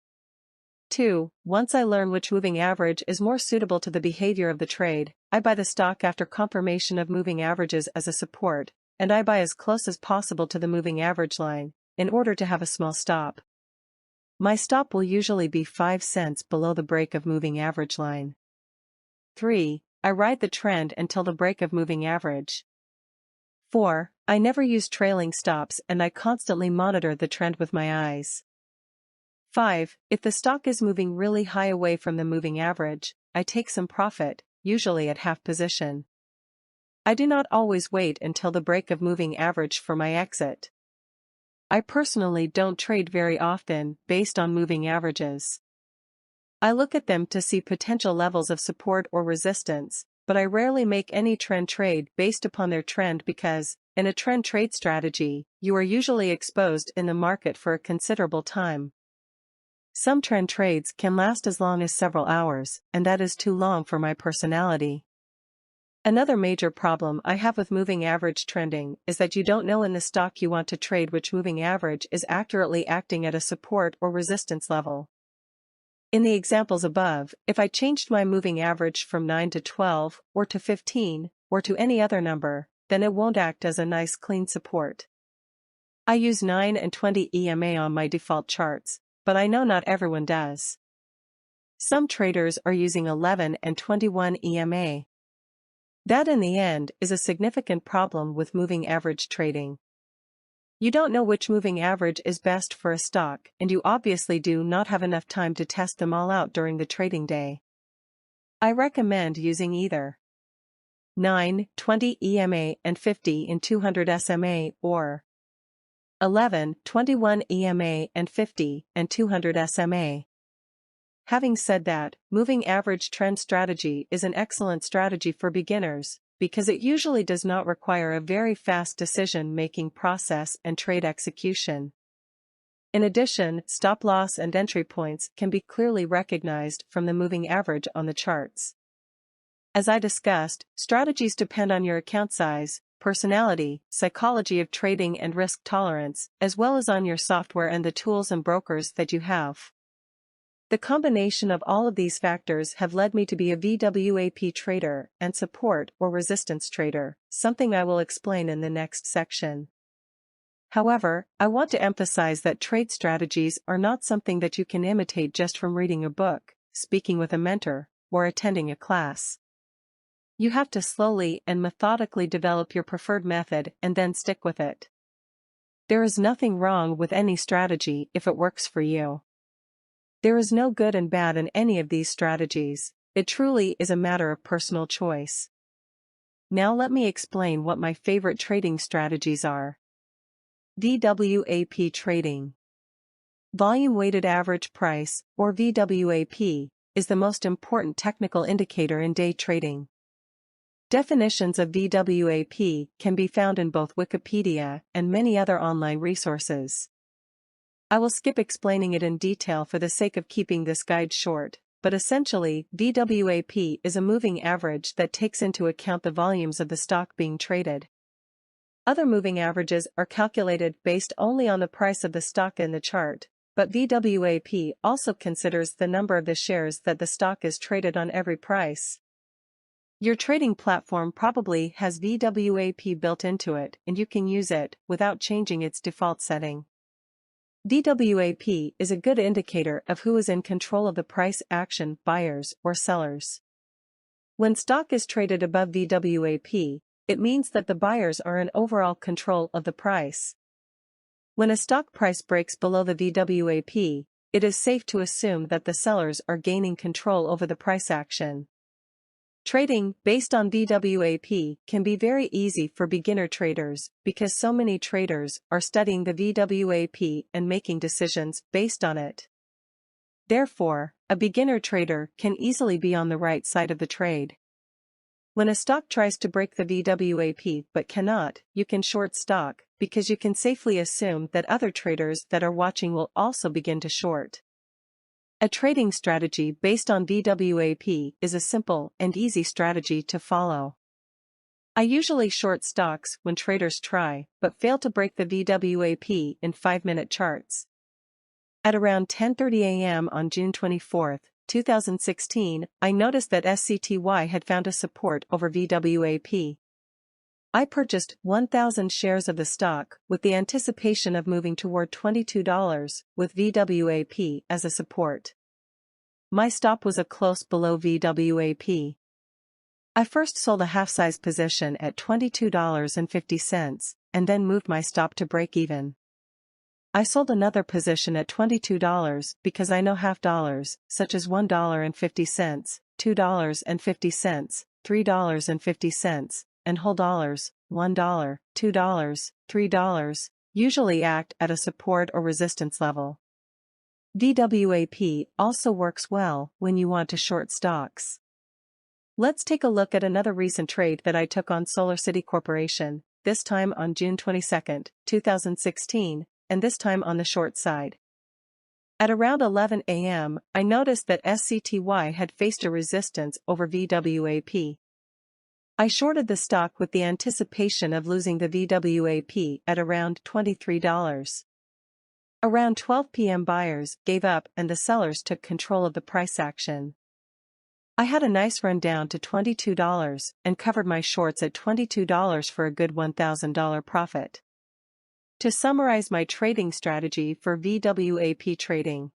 Speaker 1: 2. Once I learn which moving average is more suitable to the behavior of the trade, I buy the stock after confirmation of moving averages as a support, and I buy as close as possible to the moving average line, in order to have a small stop. My stop will usually be 5 cents below the break of moving average line. 3. I ride the trend until the break of moving average. 4. I never use trailing stops and I constantly monitor the trend with my eyes. 5. If the stock is moving really high away from the moving average, I take some profit, usually at half position. I do not always wait until the break of moving average for my exit. I personally don't trade very often based on moving averages. I look at them to see potential levels of support or resistance, but I rarely make any trend trade based upon their trend because, in a trend trade strategy, you are usually exposed in the market for a considerable time. Some trend trades can last as long as several hours, and that is too long for my personality. Another major problem I have with moving average trending is that you don't know in the stock you want to trade which moving average is accurately acting at a support or resistance level. In the examples above, if I changed my moving average from 9 to 12, or to 15, or to any other number, then it won't act as a nice clean support. I use 9 and 20 EMA on my default charts, but I know not everyone does. Some traders are using 11 and 21 EMA. That in the end is a significant problem with moving average trading. You don't know which moving average is best for a stock, and you obviously do not have enough time to test them all out during the trading day. I recommend using either 9, 20 EMA and 50 in 200 SMA or 11, 21 EMA and 50 and 200 SMA. Having said that, moving average trend strategy is an excellent strategy for beginners, because it usually does not require a very fast decision-making process and trade execution. In addition, stop loss and entry points can be clearly recognized from the moving average on the charts. As I discussed, strategies depend on your account size, personality, psychology of trading and risk tolerance, as well as on your software and the tools and brokers that you have. The combination of all of these factors have led me to be a VWAP trader and support or resistance trader, something I will explain in the next section. However, I want to emphasize that trade strategies are not something that you can imitate just from reading a book, speaking with a mentor, or attending a class. You have to slowly and methodically develop your preferred method and then stick with it. There is nothing wrong with any strategy if it works for you. There is no good and bad in any of these strategies. It truly is a matter of personal choice. Now let me explain what my favorite trading strategies are. VWAP trading. Volume weighted average price, or VWAP, is the most important technical indicator in day trading. Definitions of VWAP can be found in both Wikipedia and many other online resources. I will skip explaining it in detail for the sake of keeping this guide short, but essentially, VWAP is a moving average that takes into account the volumes of the stock being traded. Other moving averages are calculated based only on the price of the stock in the chart, but VWAP also considers the number of the shares that the stock is traded on every price. Your trading platform probably has VWAP built into it, and you can use it without changing its default setting. VWAP is a good indicator of who is in control of the price action, buyers or sellers. When stock is traded above VWAP, it means that the buyers are in overall control of the price. When a stock price breaks below the VWAP, it is safe to assume that the sellers are gaining control over the price action. Trading based on VWAP can be very easy for beginner traders because so many traders are studying the VWAP and making decisions based on it. Therefore, a beginner trader can easily be on the right side of the trade. When a stock tries to break the VWAP but cannot, you can short stock because you can safely assume that other traders that are watching will also begin to short. A trading strategy based on VWAP is a simple and easy strategy to follow. I usually short stocks when traders try but fail to break the VWAP in 5-minute charts. At around 10:30 a.m. on June 24, 2016, I noticed that SCTY had found a support over VWAP. I purchased 1,000 shares of the stock with the anticipation of moving toward $22 with VWAP as a support. My stop was a close below VWAP. I first sold a half-size position at $22.50 and then moved my stop to break even. I sold another position at $22 because I know half dollars, such as $1.50, $2.50, $3.50, and whole dollars, $1, $2, $3, usually act at a support or resistance level. VWAP also works well when you want to short stocks. Let's take a look at another recent trade that I took on SolarCity Corporation, this time on June 22, 2016, and this time on the short side. At around 11 a.m., I noticed that SCTY had faced a resistance over VWAP. I shorted the stock with the anticipation of losing the VWAP at around $23. Around 12 p.m. buyers gave up and the sellers took control of the price action. I had a nice run down to $22 and covered my shorts at $22 for a good $1,000 profit. To summarize my trading strategy for VWAP trading.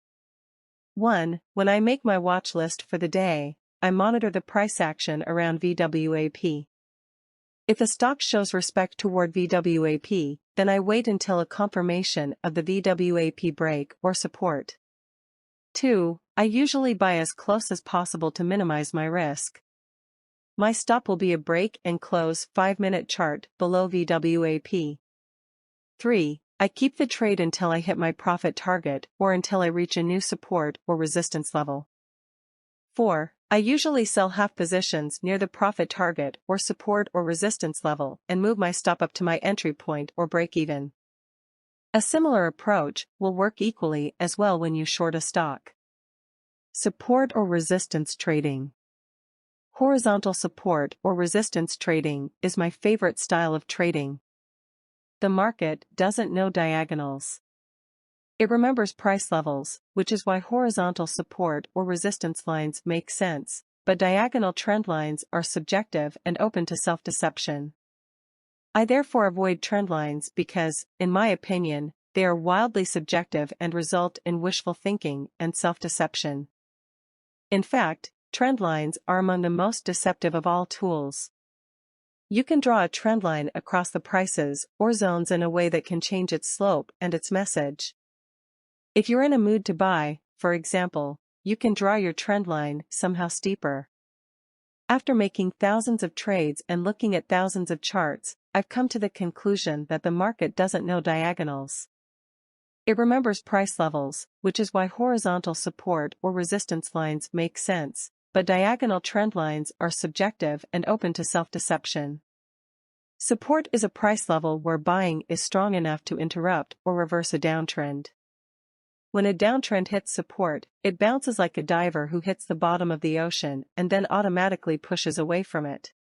Speaker 1: 1. When I make my watch list for the day, I monitor the price action around VWAP. If a stock shows respect toward VWAP, then I wait until a confirmation of the VWAP break or support. 2. I usually buy as close as possible to minimize my risk. My stop will be a break and close 5-minute chart below VWAP. 3. I keep the trade until I hit my profit target or until I reach a new support or resistance level. 4. I usually sell half positions near the profit target or support or resistance level and move my stop up to my entry point or break even. A similar approach will work equally as well when you short a stock. Support or resistance trading. Horizontal support or resistance trading is my favorite style of trading. The market doesn't know diagonals. It remembers price levels, which is why horizontal support or resistance lines make sense, but diagonal trend lines are subjective and open to self-deception. I therefore avoid trend lines because, in my opinion, they are wildly subjective and result in wishful thinking and self-deception. In fact, trend lines are among the most deceptive of all tools. You can draw a trend line across the prices or zones in a way that can change its slope and its message. If you're in a mood to buy, for example, you can draw your trend line somehow steeper. After making thousands of trades and looking at thousands of charts, I've come to the conclusion that the market doesn't know diagonals. It remembers price levels, which is why horizontal support or resistance lines make sense, but diagonal trend lines are subjective and open to self-deception. Support is a price level where buying is strong enough to interrupt or reverse a downtrend. When a downtrend hits support, it bounces like a diver who hits the bottom of the ocean and then automatically pushes away from it.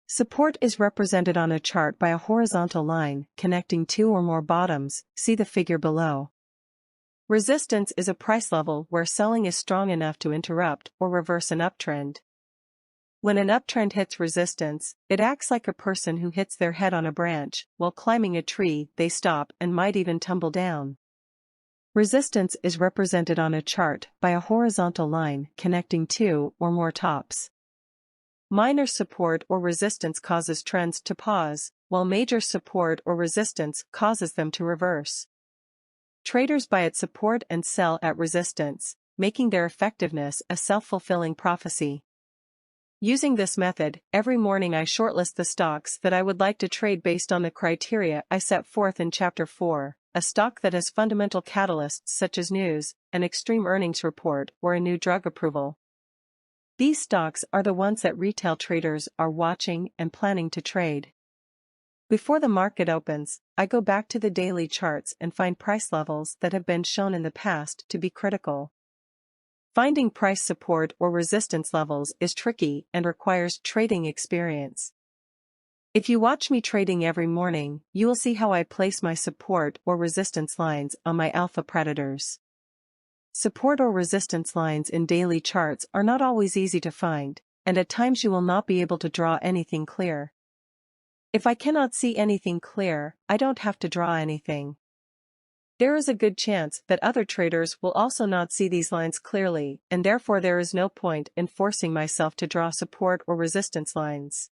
Speaker 1: Support is represented on a chart by a horizontal line connecting two or more bottoms, see the figure below. Resistance is a price level where selling is strong enough to interrupt or reverse an uptrend. When an uptrend hits resistance, it acts like a person who hits their head on a branch. While climbing a tree, they stop and might even tumble down. Resistance is represented on a chart by a horizontal line connecting two or more tops. Minor support or resistance causes trends to pause, while major support or resistance causes them to reverse. Traders buy at support and sell at resistance, making their effectiveness a self-fulfilling prophecy. Using this method, every morning I shortlist the stocks that I would like to trade based on the criteria I set forth in Chapter 4, a stock that has fundamental catalysts such as news, an extreme earnings report, or a new drug approval. These stocks are the ones that retail traders are watching and planning to trade. Before the market opens, I go back to the daily charts and find price levels that have been shown in the past to be critical. Finding price support or resistance levels is tricky and requires trading experience. If you watch me trading every morning, you will see how I place my support or resistance lines on my alpha predators. Support or resistance lines in daily charts are not always easy to find, and at times you will not be able to draw anything clear. If I cannot see anything clear, I don't have to draw anything. There is a good chance that other traders will also not see these lines clearly, and therefore there is no point in forcing myself to draw support or resistance lines.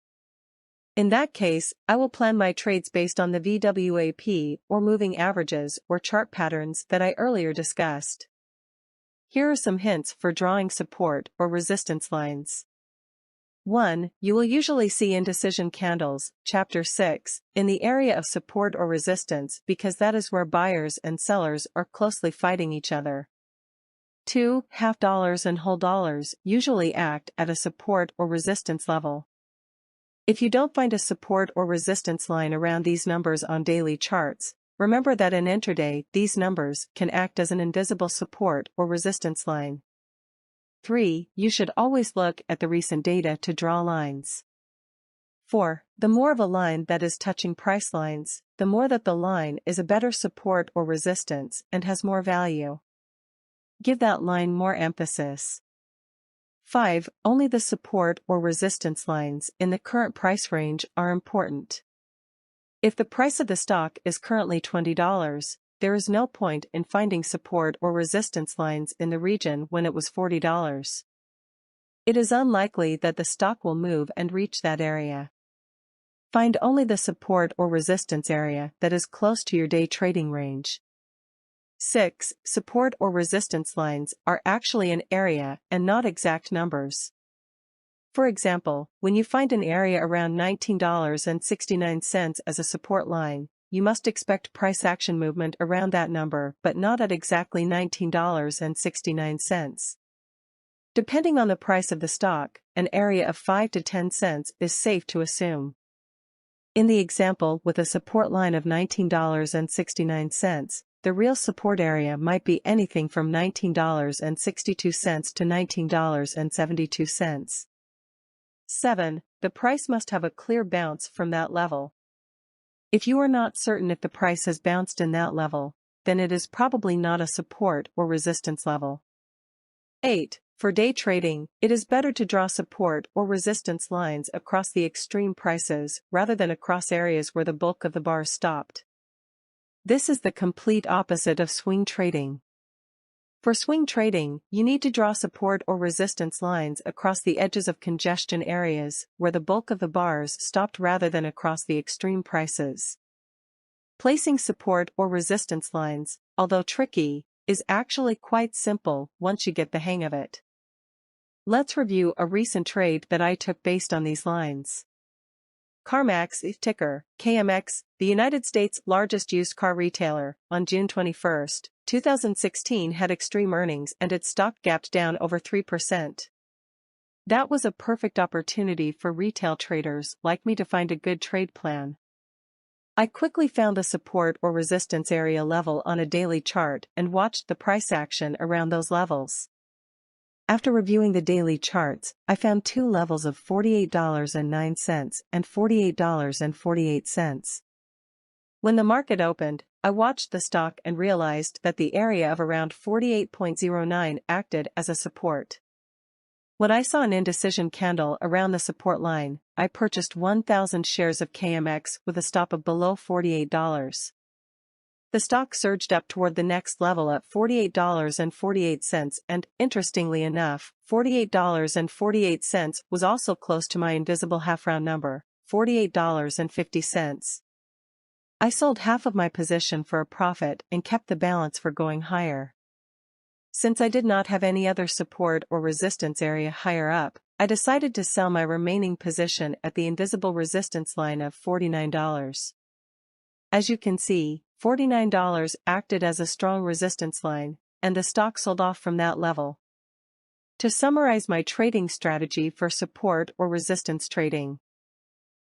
Speaker 1: In that case, I will plan my trades based on the VWAP or moving averages or chart patterns that I earlier discussed. Here are some hints for drawing support or resistance lines. 1. You will usually see indecision candles, Chapter 6, in the area of support or resistance because that is where buyers and sellers are closely fighting each other. 2. Half dollars and whole dollars usually act at a support or resistance level. If you don't find a support or resistance line around these numbers on daily charts, remember that in intraday these numbers can act as an invisible support or resistance line. 3. You should always look at the recent data to draw lines. 4. The more of a line that is touching price lines, the more that the line is a better support or resistance and has more value. Give that line more emphasis. 5. Only the support or resistance lines in the current price range are important. If the price of the stock is currently $20, there is no point in finding support or resistance lines in the region when it was $40. It is unlikely that the stock will move and reach that area. Find only the support or resistance area that is close to your day trading range. 6. Support or resistance lines are actually an area and not exact numbers. For example, when you find an area around $19.69 as a support line, you must expect price action movement around that number but not at exactly $19.69. Depending on the price of the stock, an area of 5 to 10 cents is safe to assume. In the example with a support line of $19.69, the real support area might be anything from $19.62 to $19.72. 7. The price must have a clear bounce from that level. If you are not certain if the price has bounced in that level, then it is probably not a support or resistance level. 8. For day trading, it is better to draw support or resistance lines across the extreme prices rather than across areas where the bulk of the bars stopped. This is the complete opposite of swing trading. For swing trading, you need to draw support or resistance lines across the edges of congestion areas where the bulk of the bars stopped rather than across the extreme prices. Placing support or resistance lines, although tricky, is actually quite simple once you get the hang of it. Let's review a recent trade that I took based on these lines. CarMax, ticker KMX, the United States' largest used car retailer, on June 21, 2016 had extreme earnings and its stock gapped down over 3%. That was a perfect opportunity for retail traders like me to find a good trade plan. I quickly found the support or resistance area level on a daily chart and watched the price action around those levels. After reviewing the daily charts, I found two levels of $48.09 and $48.48. When the market opened, I watched the stock and realized that the area of around 48.09 acted as a support. When I saw an indecision candle around the support line, I purchased 1,000 shares of KMX with a stop of below $48. The stock surged up toward the next level at $48.48 and, interestingly enough, $48.48 was also close to my invisible half-round number, $48.50. I sold half of my position for a profit and kept the balance for going higher. Since I did not have any other support or resistance area higher up, I decided to sell my remaining position at the invisible resistance line of $49. As you can see, $49 acted as a strong resistance line, and the stock sold off from that level. To summarize my trading strategy for support or resistance trading.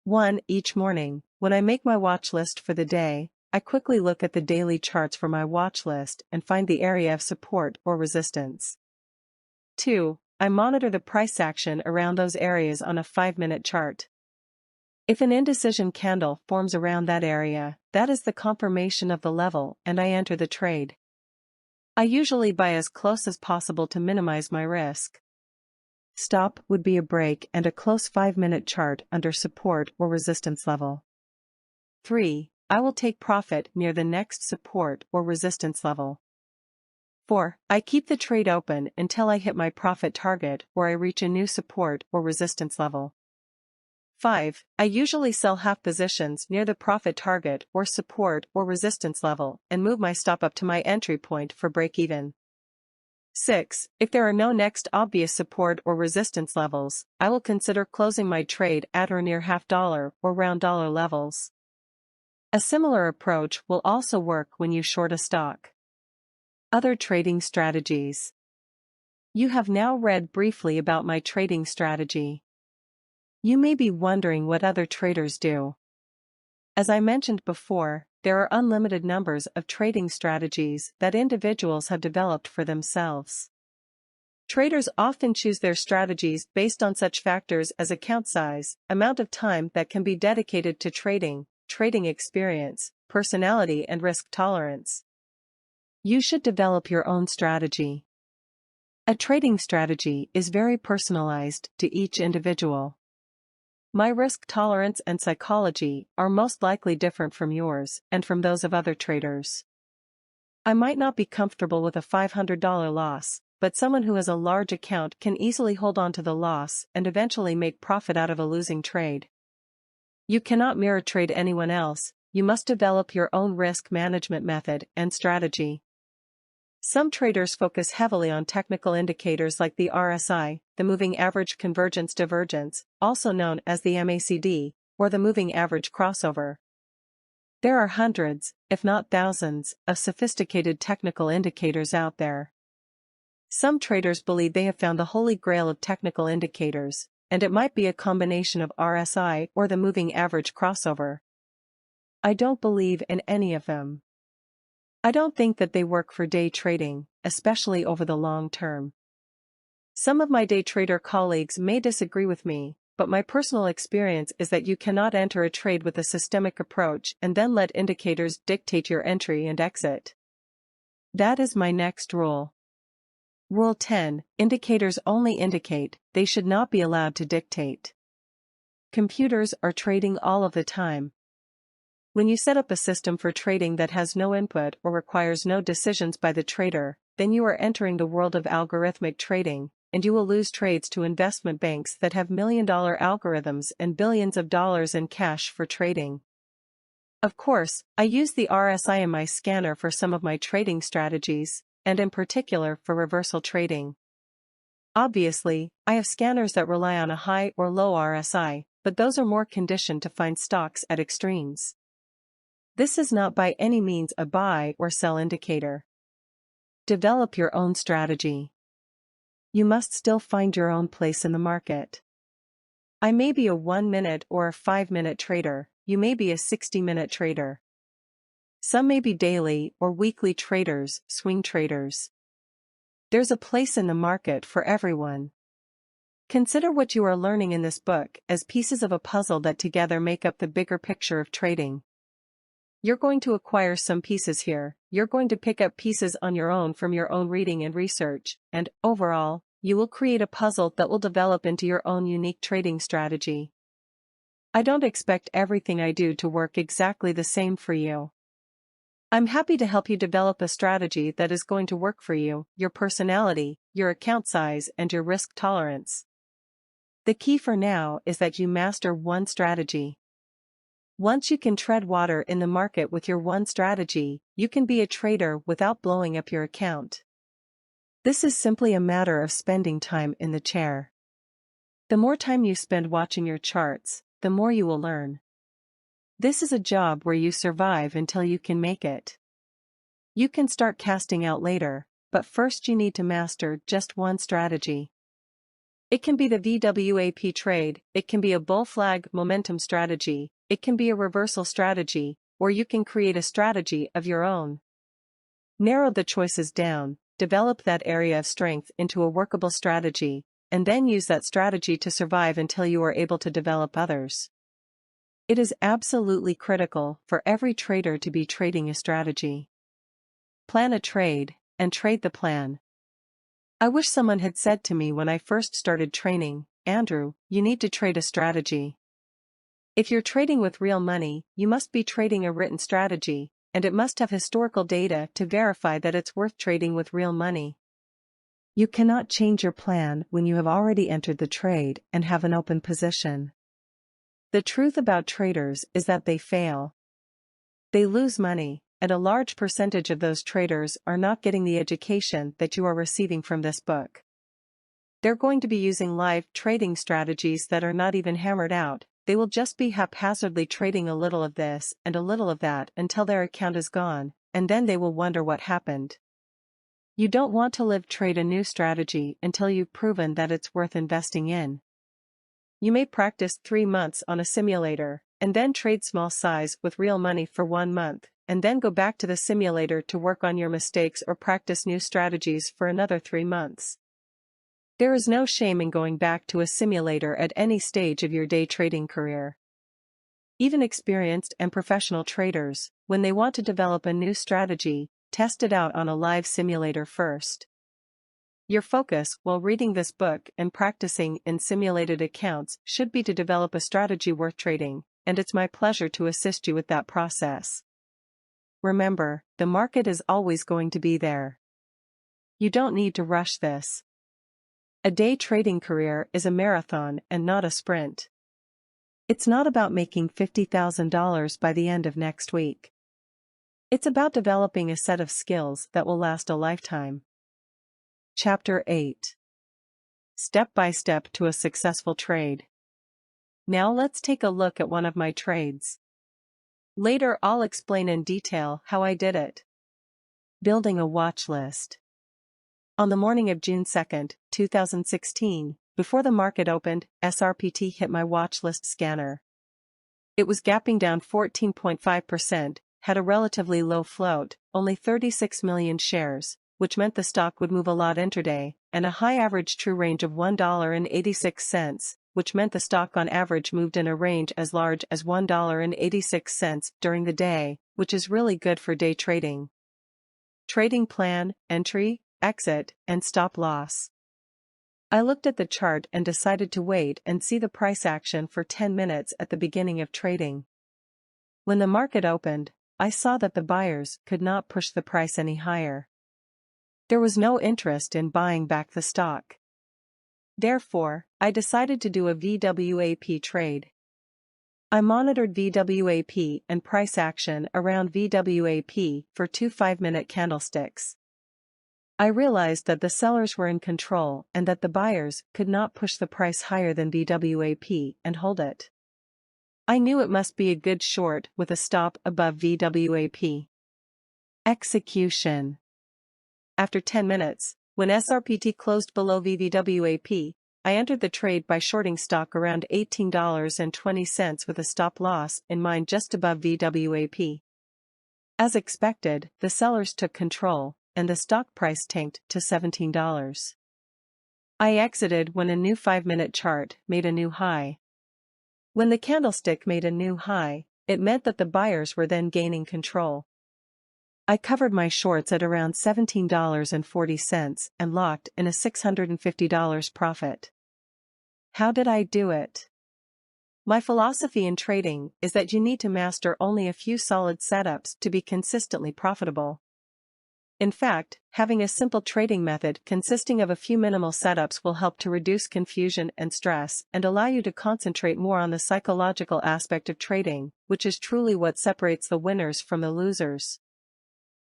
Speaker 1: 1. Each morning, when I make my watch list for the day, I quickly look at the daily charts for my watch list and find the area of support or resistance. 2. I monitor the price action around those areas on a 5-minute chart. If an indecision candle forms around that area, that is the confirmation of the level and I enter the trade. I usually buy as close as possible to minimize my risk. Stop would be a break and a close 5-minute chart under support or resistance level. 3. I will take profit near the next support or resistance level. 4. I keep the trade open until I hit my profit target or I reach a new support or resistance level. 5. I usually sell half positions near the profit target or support or resistance level and move my stop up to my entry point for break-even. 6. If there are no next obvious support or resistance levels, I will consider closing my trade at or near $half or round dollar levels. A similar approach will also work when you short a stock. Other trading strategies. You have now read briefly about my trading strategy. You may be wondering what other traders do. As I mentioned before, there are unlimited numbers of trading strategies that individuals have developed for themselves. Traders often choose their strategies based on such factors as account size, amount of time that can be dedicated to trading, trading experience, personality, and risk tolerance. You should develop your own strategy. A trading strategy is very personalized to each individual. My risk tolerance and psychology are most likely different from yours and from those of other traders. I might not be comfortable with a $500 loss, but someone who has a large account can easily hold on to the loss and eventually make profit out of a losing trade. You cannot mirror trade anyone else, you must develop your own risk management method and strategy. Some traders focus heavily on technical indicators like the RSI, the Moving Average Convergence Divergence, also known as the MACD, or the Moving Average Crossover. There are hundreds, if not thousands, of sophisticated technical indicators out there. Some traders believe they have found the holy grail of technical indicators, and it might be a combination of RSI or the Moving Average Crossover. I don't believe in any of them. I don't think that they work for day trading, especially over the long term. Some of my day trader colleagues may disagree with me, but my personal experience is that you cannot enter a trade with a systemic approach and then let indicators dictate your entry and exit. That is my next rule. Rule 10: Indicators only indicate, they should not be allowed to dictate. Computers are trading all of the time. When you set up a system for trading that has no input or requires no decisions by the trader, then you are entering the world of algorithmic trading, and you will lose trades to investment banks that have million-dollar algorithms and billions of dollars in cash for trading. Of course, I use the RSI in my scanner for some of my trading strategies, and in particular for reversal trading. Obviously, I have scanners that rely on a high or low RSI, but those are more conditioned to find stocks at extremes. This is not by any means a buy or sell indicator. Develop your own strategy. You must still find your own place in the market. I may be a 1-minute or a 5-minute trader, you may be a 60-minute trader. Some may be daily or weekly traders, swing traders. There's a place in the market for everyone. Consider what you are learning in this book as pieces of a puzzle that together make up the bigger picture of trading. You're going to acquire some pieces here, you're going to pick up pieces on your own from your own reading and research, and, overall, you will create a puzzle that will develop into your own unique trading strategy. I don't expect everything I do to work exactly the same for you. I'm happy to help you develop a strategy that is going to work for you, your personality, your account size, and your risk tolerance. The key for now is that you master one strategy. Once you can tread water in the market with your one strategy, you can be a trader without blowing up your account. This is simply a matter of spending time in the chair. The more time you spend watching your charts, the more you will learn. This is a job where you survive until you can make it. You can start casting out later, but first you need to master just one strategy. It can be the VWAP trade, it can be a bull flag momentum strategy, it can be a reversal strategy, or you can create a strategy of your own. Narrow the choices down, develop that area of strength into a workable strategy, and then use that strategy to survive until you are able to develop others. It is absolutely critical for every trader to be trading a strategy. Plan a trade, and trade the plan. I wish someone had said to me when I first started training, "Andrew, you need to trade a strategy." If you're trading with real money, you must be trading a written strategy, and it must have historical data to verify that it's worth trading with real money. You cannot change your plan when you have already entered the trade and have an open position. The truth about traders is that they fail. They lose money, and a large percentage of those traders are not getting the education that you are receiving from this book. They're going to be using live trading strategies that are not even hammered out. They will just be haphazardly trading a little of this and a little of that until their account is gone, and then they will wonder what happened. You don't want to live trade a new strategy until you've proven that it's worth investing in. You may practice 3 months on a simulator, and then trade small size with real money for 1 month, and then go back to the simulator to work on your mistakes or practice new strategies for another 3 months. There is no shame in going back to a simulator at any stage of your day trading career. Even experienced and professional traders, when they want to develop a new strategy, test it out on a live simulator first. Your focus while reading this book and practicing in simulated accounts should be to develop a strategy worth trading, and it's my pleasure to assist you with that process. Remember, the market is always going to be there. You don't need to rush this. A day trading career is a marathon and not a sprint. It's not about making $50,000 by the end of next week. It's about developing a set of skills that will last a lifetime. Chapter 8. Step by Step to a Successful Trade. Now let's take a look at one of my trades. Later I'll explain in detail how I did it. Building a watch list. On the morning of June 2, 2016, before the market opened, SRPT hit my watch list scanner. It was gapping down 14.5%, had a relatively low float, only 36 million shares, which meant the stock would move a lot intraday, and a high average true range of $1.86, which meant the stock on average moved in a range as large as $1.86 during the day, which is really good for day trading. Trading plan, entry, exit, and stop loss. I looked at the chart and decided to wait and see the price action for 10 minutes at the beginning of trading. When the market opened, I saw that the buyers could not push the price any higher. There was no interest in buying back the stock. Therefore, I decided to do a VWAP trade. I monitored VWAP and price action around VWAP for 2 5-minute candlesticks. I realized that the sellers were in control and that the buyers could not push the price higher than VWAP and hold it. I knew it must be a good short with a stop above VWAP. Execution. After 10 minutes, when SRPT closed below VWAP, I entered the trade by shorting stock around $18.20 with a stop loss in mind just above VWAP. As expected, the sellers took control, and the stock price tanked to $17. I exited when a new 5-minute chart made a new high. When the candlestick made a new high, it meant that the buyers were then gaining control. I covered my shorts at around $17.40 and locked in a $650 profit. How did I do it? My philosophy in trading is that you need to master only a few solid setups to be consistently profitable. In fact, having a simple trading method consisting of a few minimal setups will help to reduce confusion and stress and allow you to concentrate more on the psychological aspect of trading, which is truly what separates the winners from the losers.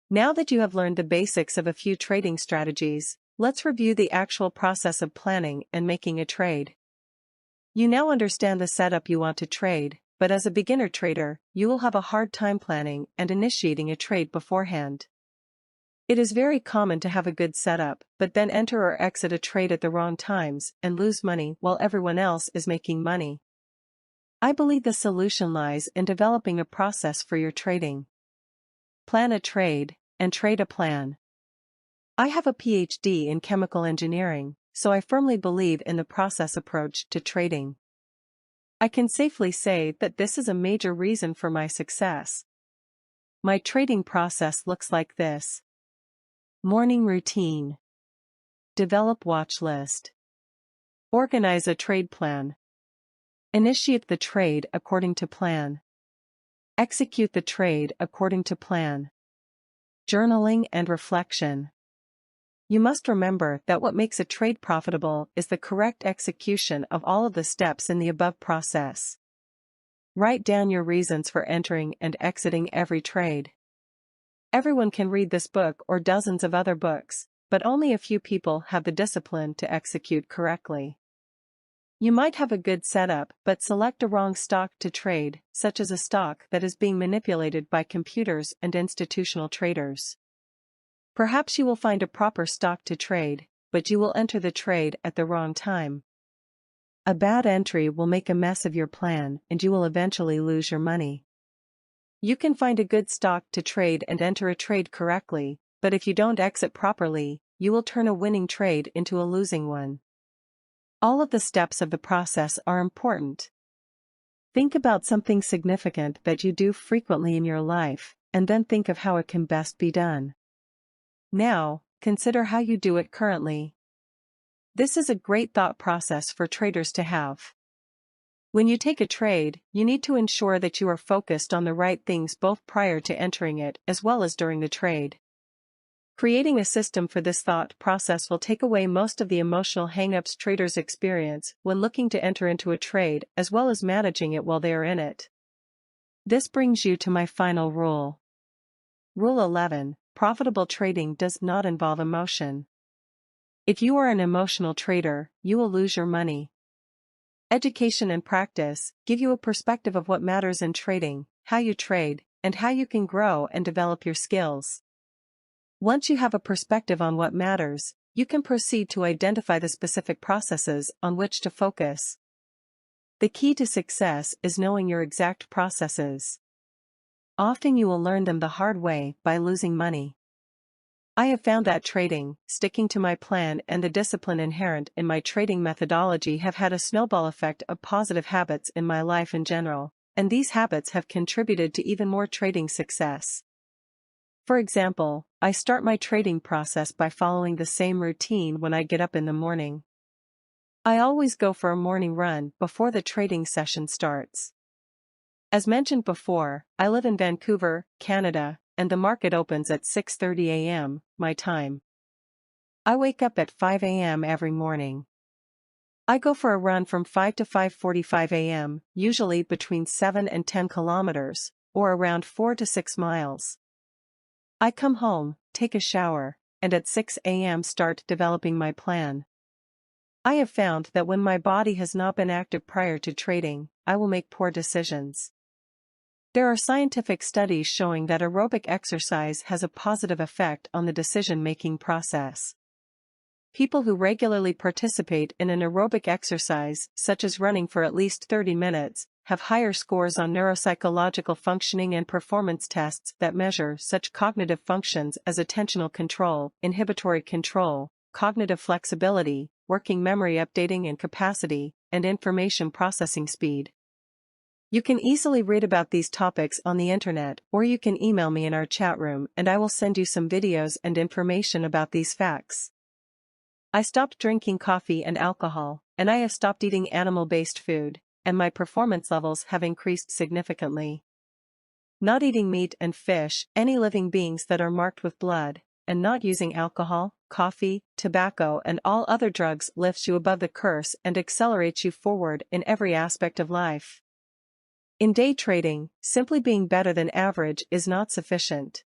Speaker 1: Now that you have learned the basics of a few trading strategies, let's review the actual process of planning and making a trade. You now understand the setup you want to trade, but as a beginner trader, you will have a hard time planning and initiating a trade beforehand. It is very common to have a good setup, but then enter or exit a trade at the wrong times and lose money while everyone else is making money. I believe the solution lies in developing a process for your trading. Plan a trade, and trade a plan. I have a PhD in chemical engineering, so I firmly believe in the process approach to trading. I can safely say that this is a major reason for my success. My trading process looks like this. Morning routine. Develop watch list. Organize a trade plan. Initiate the trade according to plan. Execute the trade according to plan. Journaling and reflection. You must remember that what makes a trade profitable is the correct execution of all of the steps in the above process. Write down your reasons for entering and exiting every trade. Everyone can read this book or dozens of other books, but only a few people have the discipline to execute correctly. You might have a good setup but select a wrong stock to trade, such as a stock that is being manipulated by computers and institutional traders. Perhaps you will find a proper stock to trade, but you will enter the trade at the wrong time. A bad entry will make a mess of your plan and you will eventually lose your money. You can find a good stock to trade and enter a trade correctly, but if you don't exit properly, you will turn a winning trade into a losing one. All of the steps of the process are important. Think about something significant that you do frequently in your life, and then think of how it can best be done. Now, consider how you do it currently. This is a great thought process for traders to have. When you take a trade, you need to ensure that you are focused on the right things both prior to entering it as well as during the trade. Creating a system for this thought process will take away most of the emotional hang-ups traders experience when looking to enter into a trade as well as managing it while they are in it. This brings you to my final rule. Rule 11. Profitable trading does not involve emotion. If you are an emotional trader, you will lose your money. Education and practice give you a perspective of what matters in trading, how you trade, and how you can grow and develop your skills. Once you have a perspective on what matters, you can proceed to identify the specific processes on which to focus. The key to success is knowing your exact processes. Often you will learn them the hard way by losing money. I have found that trading, sticking to my plan and the discipline inherent in my trading methodology have had a snowball effect of positive habits in my life in general, and these habits have contributed to even more trading success. For example, I start my trading process by following the same routine when I get up in the morning. I always go for a morning run before the trading session starts. As mentioned before, I live in Vancouver, Canada, and the market opens at 6:30 a.m., my time. I wake up at 5 a.m. every morning. I go for a run from 5 to 5:45 a.m., usually between 7 and 10 kilometers, or around 4 to 6 miles. I come home, take a shower, and at 6 a.m. start developing my plan. I have found that when my body has not been active prior to trading, I will make poor decisions. There are scientific studies showing that aerobic exercise has a positive effect on the decision-making process. People who regularly participate in an aerobic exercise, such as running for at least 30 minutes, have higher scores on neuropsychological functioning and performance tests that measure such cognitive functions as attentional control, inhibitory control, cognitive flexibility, working memory updating and capacity, and information processing speed. You can easily read about these topics on the internet, or you can email me in our chat room and I will send you some videos and information about these facts. I stopped drinking coffee and alcohol, and I have stopped eating animal-based food, and my performance levels have increased significantly. Not eating meat and fish, any living beings that are marked with blood, and not using alcohol, coffee, tobacco and all other drugs lifts you above the curse and accelerates you forward in every aspect of life. In day trading, simply being better than average is not sufficient.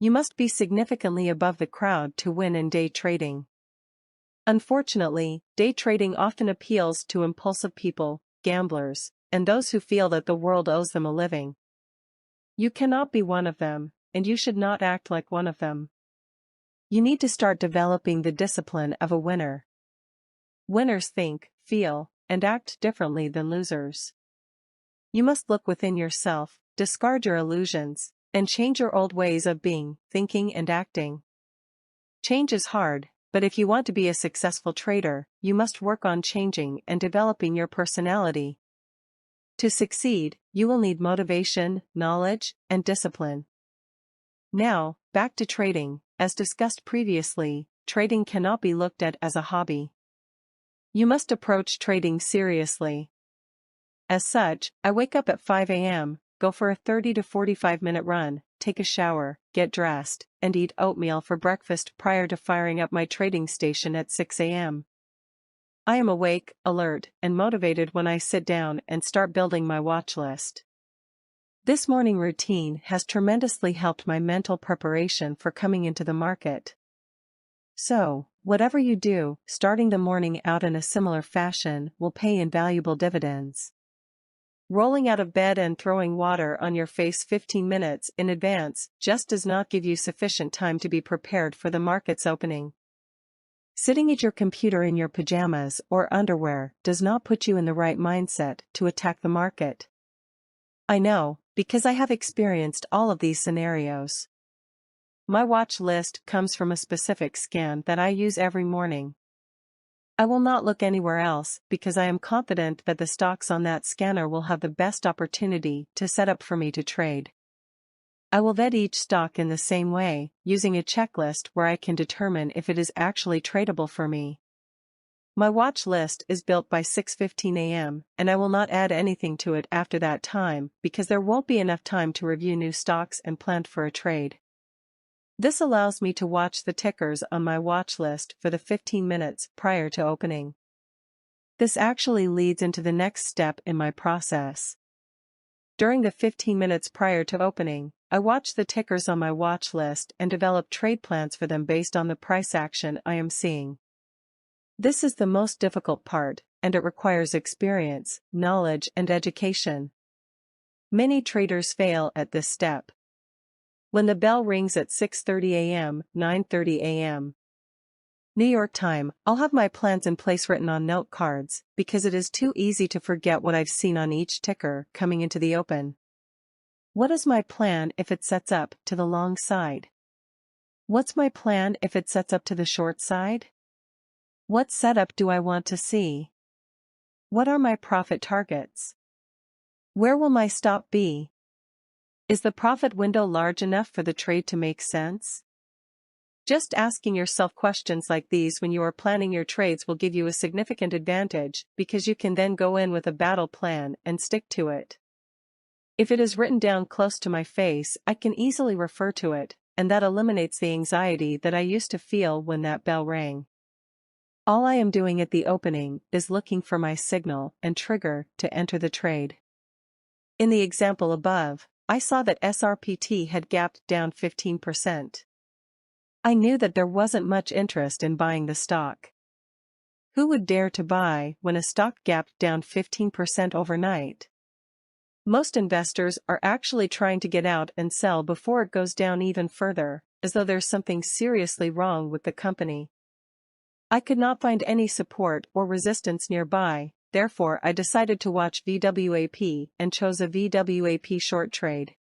Speaker 1: You must be significantly above the crowd to win in day trading. Unfortunately, day trading often appeals to impulsive people, gamblers, and those who feel that the world owes them a living. You cannot be one of them, and you should not act like one of them. You need to start developing the discipline of a winner. Winners think, feel, and act differently than losers. You must look within yourself, discard your illusions, and change your old ways of being, thinking and acting. Change is hard, but if you want to be a successful trader, you must work on changing and developing your personality. To succeed, you will need motivation, knowledge, and discipline. Now, back to trading. As discussed previously, trading cannot be looked at as a hobby. You must approach trading seriously. As such, I wake up at 5 a.m., go for a 30 to 45-minute run, take a shower, get dressed, and eat oatmeal for breakfast prior to firing up my trading station at 6 a.m. I am awake, alert, and motivated when I sit down and start building my watch list. This morning routine has tremendously helped my mental preparation for coming into the market. So, whatever you do, starting the morning out in a similar fashion will pay invaluable dividends. Rolling out of bed and throwing water on your face 15 minutes in advance just does not give you sufficient time to be prepared for the market's opening. Sitting at your computer in your pajamas or underwear does not put you in the right mindset to attack the market. I know, because I have experienced all of these scenarios. My watch list comes from a specific scan that I use every morning. I will not look anywhere else because I am confident that the stocks on that scanner will have the best opportunity to set up for me to trade. I will vet each stock in the same way, using a checklist where I can determine if it is actually tradable for me. My watch list is built by 6:15 a.m., and I will not add anything to it after that time because there won't be enough time to review new stocks and plan for a trade. This allows me to watch the tickers on my watch list for the 15 minutes prior to opening. This actually leads into the next step in my process. During the 15 minutes prior to opening, I watch the tickers on my watch list and develop trade plans for them based on the price action I am seeing. This is the most difficult part, and it requires experience, knowledge, and education. Many traders fail at this step. When the bell rings at 6:30 a.m., 9:30 a.m. New York time, I'll have my plans in place written on note cards, because it is too easy to forget what I've seen on each ticker coming into the open. What is my plan if it sets up to the long side? What's my plan if it sets up to the short side? What setup do I want to see? What are my profit targets? Where will my stop be? Is the profit window large enough for the trade to make sense? Just asking yourself questions like these when you are planning your trades will give you a significant advantage because you can then go in with a battle plan and stick to it. If it is written down close to my face, I can easily refer to it, and that eliminates the anxiety that I used to feel when that bell rang. All I am doing at the opening is looking for my signal and trigger to enter the trade. In the example above, I saw that SRPT had gapped down 15%. I knew that there wasn't much interest in buying the stock. Who would dare to buy when a stock gapped down 15% overnight? Most investors are actually trying to get out and sell before it goes down even further, as though there's something seriously wrong with the company. I could not find any support or resistance nearby, therefore I decided to watch VWAP and chose a VWAP short trade.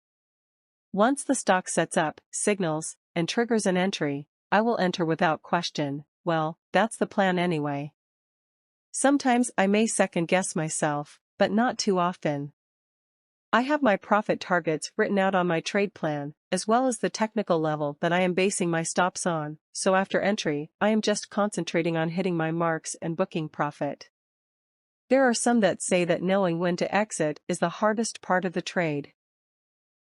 Speaker 1: Once the stock sets up, signals, and triggers an entry, I will enter without question. Well, that's the plan anyway. Sometimes I may second guess myself, but not too often. I have my profit targets written out on my trade plan, as well as the technical level that I am basing my stops on, so after entry, I am just concentrating on hitting my marks and booking profit. There are some that say that knowing when to exit is the hardest part of the trade.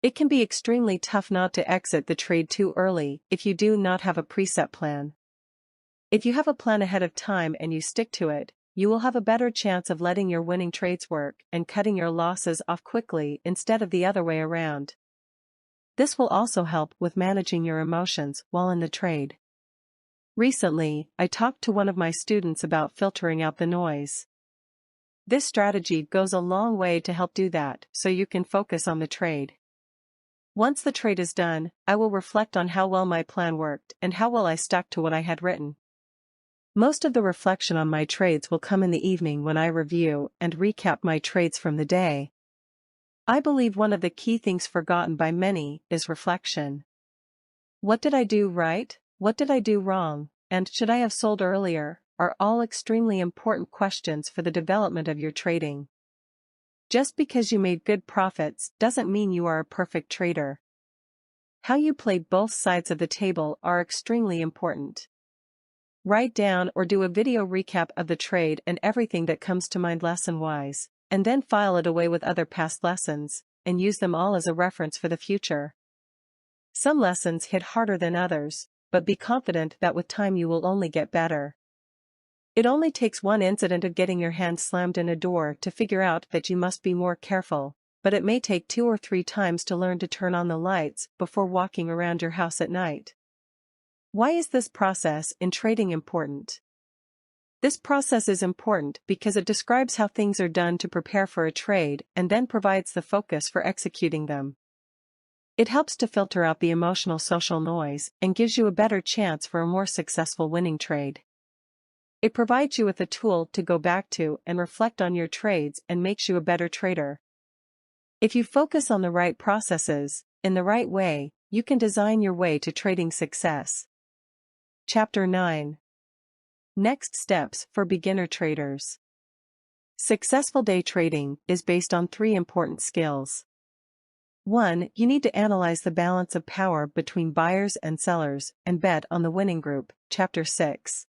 Speaker 1: It can be extremely tough not to exit the trade too early if you do not have a preset plan. If you have a plan ahead of time and you stick to it, you will have a better chance of letting your winning trades work and cutting your losses off quickly instead of the other way around. This will also help with managing your emotions while in the trade. Recently, I talked to one of my students about filtering out the noise. This strategy goes a long way to help do that, so you can focus on the trade. Once the trade is done, I will reflect on how well my plan worked and how well I stuck to what I had written. Most of the reflection on my trades will come in the evening when I review and recap my trades from the day. I believe one of the key things forgotten by many is reflection. What did I do right? What did I do wrong? And should I have sold earlier? Are all extremely important questions for the development of your trading. Just because you made good profits doesn't mean you are a perfect trader. How you played both sides of the table are extremely important. Write down or do a video recap of the trade and everything that comes to mind lesson-wise, and then file it away with other past lessons, and use them all as a reference for the future. Some lessons hit harder than others, but be confident that with time you will only get better. It only takes one incident of getting your hand slammed in a door to figure out that you must be more careful, but it may take 2 or 3 times to learn to turn on the lights before walking around your house at night. Why is this process in trading important? This process is important because it describes how things are done to prepare for a trade and then provides the focus for executing them. It helps to filter out the emotional social noise and gives you a better chance for a more successful winning trade. It provides you with a tool to go back to and reflect on your trades and makes you a better trader. If you focus on the right processes, in the right way, you can design your way to trading success. Chapter 9. Next steps for beginner traders. Successful day trading is based on 3 important skills. 1. You need to analyze the balance of power between buyers and sellers and bet on the winning group. Chapter 6.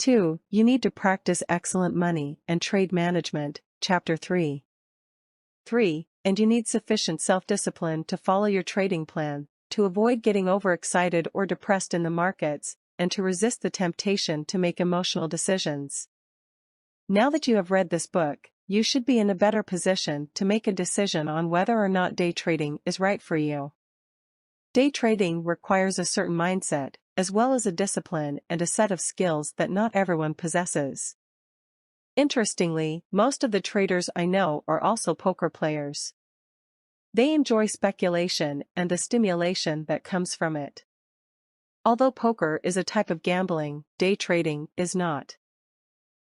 Speaker 1: 2. You need to practice excellent money and trade management. Chapter 3. 3. And you need sufficient self-discipline to follow your trading plan, to avoid getting overexcited or depressed in the markets, and to resist the temptation to make emotional decisions. Now that you have read this book, you should be in a better position to make a decision on whether or not day trading is right for you. Day trading requires a certain mindset, as well as a discipline and a set of skills that not everyone possesses. Interestingly, most of the traders I know are also poker players. They enjoy speculation and the stimulation that comes from it. Although poker is a type of gambling, day trading is not.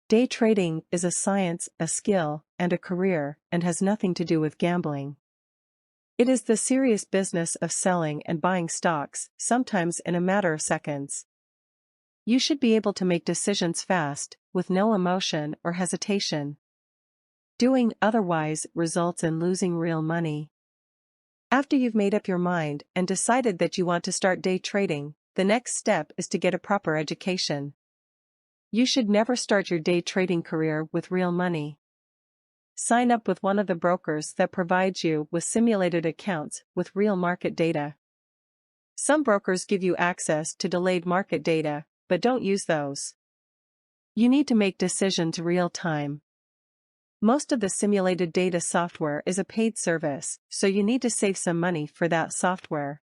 Speaker 1: Day trading is a science, a skill, and a career, and has nothing to do with gambling. It is the serious business of selling and buying stocks, sometimes in a matter of seconds. You should be able to make decisions fast, with no emotion or hesitation. Doing otherwise results in losing real money. After you've made up your mind and decided that you want to start day trading, the next step is to get a proper education. You should never start your day trading career with real money. Sign up with one of the brokers that provides you with simulated accounts with real market data. Some brokers give you access to delayed market data, but don't use those. You need to make decisions real time. Most of the simulated data software is a paid service, so you need to save some money for that software.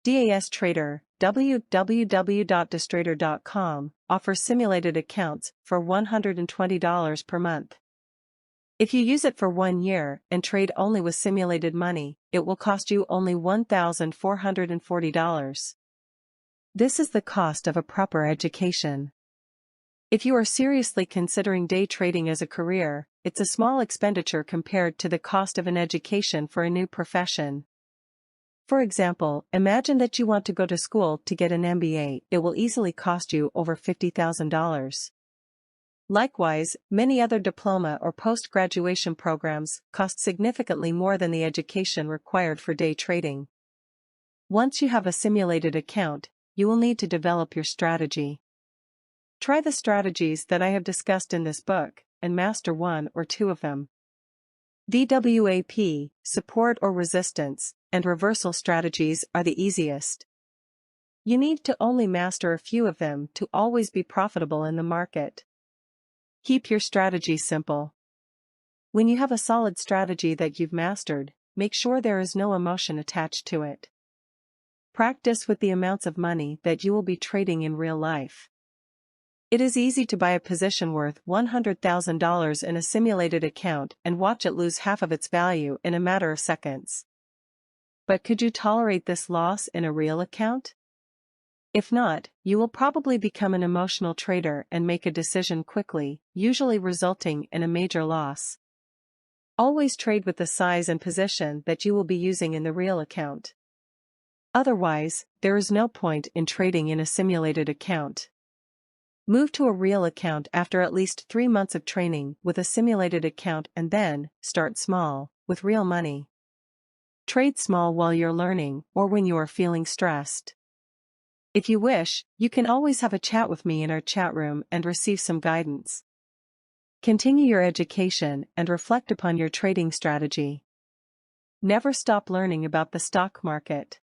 Speaker 1: DAS Trader, www.dastrader.com, offers simulated accounts for $120 per month. If you use it for 1 year and trade only with simulated money, it will cost you only $1,440. This is the cost of a proper education. If you are seriously considering day trading as a career, it's a small expenditure compared to the cost of an education for a new profession. For example, imagine that you want to go to school to get an MBA. It will easily cost you over $50,000. Likewise, many other diploma or post-graduation programs cost significantly more than the education required for day trading. Once you have a simulated account, you will need to develop your strategy. Try the strategies that I have discussed in this book, and master 1 or 2 of them. VWAP, support or resistance, and reversal strategies are the easiest. You need to only master a few of them to always be profitable in the market. Keep your strategy simple. When you have a solid strategy that you've mastered, make sure there is no emotion attached to it. Practice with the amounts of money that you will be trading in real life. It is easy to buy a position worth $100,000 in a simulated account and watch it lose half of its value in a matter of seconds. But could you tolerate this loss in a real account? If not, you will probably become an emotional trader and make a decision quickly, usually resulting in a major loss. Always trade with the size and position that you will be using in the real account. Otherwise, there is no point in trading in a simulated account. Move to a real account after at least 3 months of training with a simulated account and then start small, with real money. Trade small while you're learning or when you are feeling stressed. If you wish, you can always have a chat with me in our chat room and receive some guidance. Continue your education and reflect upon your trading strategy. Never stop learning about the stock market.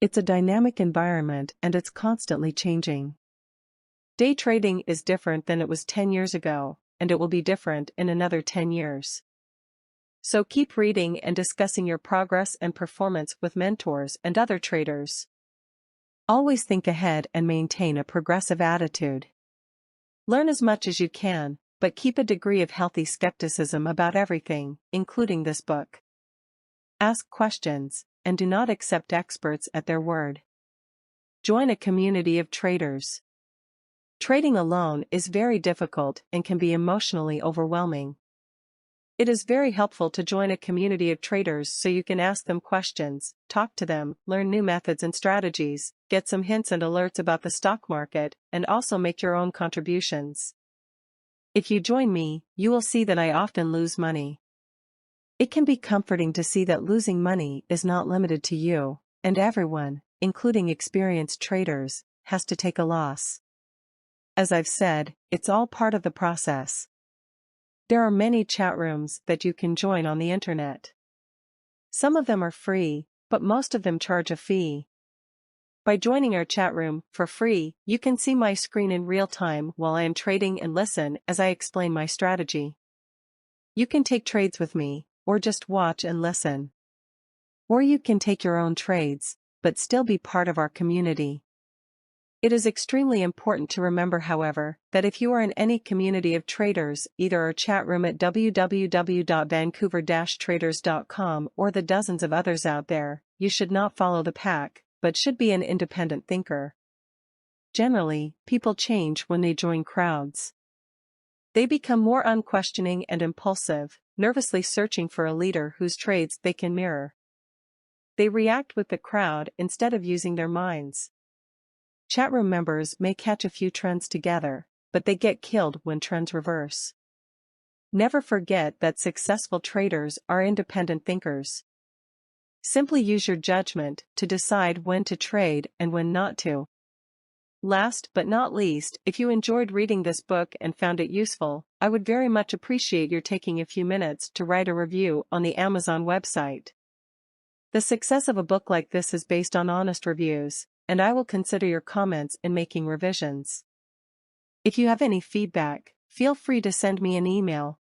Speaker 1: It's a dynamic environment and it's constantly changing. Day trading is different than it was 10 years ago, and it will be different in another 10 years. So keep reading and discussing your progress and performance with mentors and other traders. Always think ahead and maintain a progressive attitude. Learn as much as you can, but keep a degree of healthy skepticism about everything, including this book. Ask questions, and do not accept experts at their word. Join a community of traders. Trading alone is very difficult and can be emotionally overwhelming. It is very helpful to join a community of traders so you can ask them questions, talk to them, learn new methods and strategies, get some hints and alerts about the stock market, and also make your own contributions. If you join me, you will see that I often lose money. It can be comforting to see that losing money is not limited to you, and everyone, including experienced traders, has to take a loss. As I've said, it's all part of the process. There are many chat rooms that you can join on the internet. Some of them are free, but most of them charge a fee. By joining our chat room for free, you can see my screen in real time while I am trading and listen as I explain my strategy. You can take trades with me, or just watch and listen. Or you can take your own trades, but still be part of our community. It is extremely important to remember, however, that if you are in any community of traders, either our chat room at www.vancouver-traders.com or the dozens of others out there, you should not follow the pack, but should be an independent thinker. Generally, people change when they join crowds. They become more unquestioning and impulsive, nervously searching for a leader whose trades they can mirror. They react with the crowd instead of using their minds. Chatroom members may catch a few trends together, but they get killed when trends reverse. Never forget that successful traders are independent thinkers. Simply use your judgment to decide when to trade and when not to. Last but not least, if you enjoyed reading this book and found it useful, I would very much appreciate your taking a few minutes to write a review on the Amazon website. The success of a book like this is based on honest reviews, and I will consider your comments in making revisions. If you have any feedback, feel free to send me an email.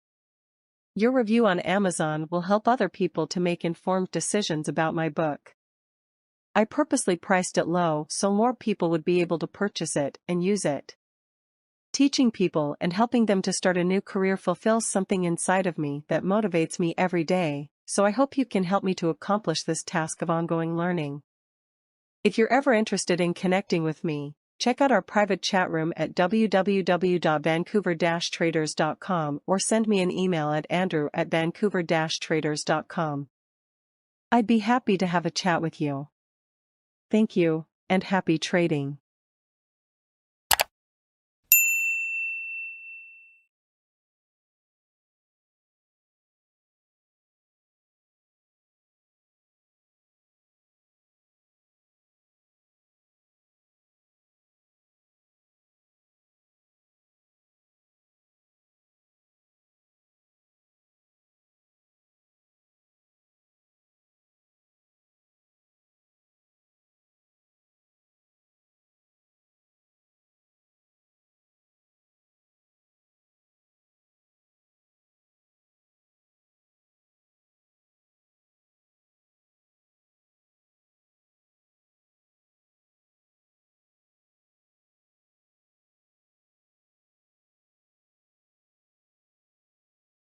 Speaker 1: Your review on Amazon will help other people to make informed decisions about my book. I purposely priced it low so more people would be able to purchase it and use it. Teaching people and helping them to start a new career fulfills something inside of me that motivates me every day, so I hope you can help me to accomplish this task of ongoing learning. If you're ever interested in connecting with me, check out our private chat room at www.vancouver-traders.com or send me an email at andrew@vancouver-traders.com. I'd be happy to have a chat with you. Thank you, and happy trading.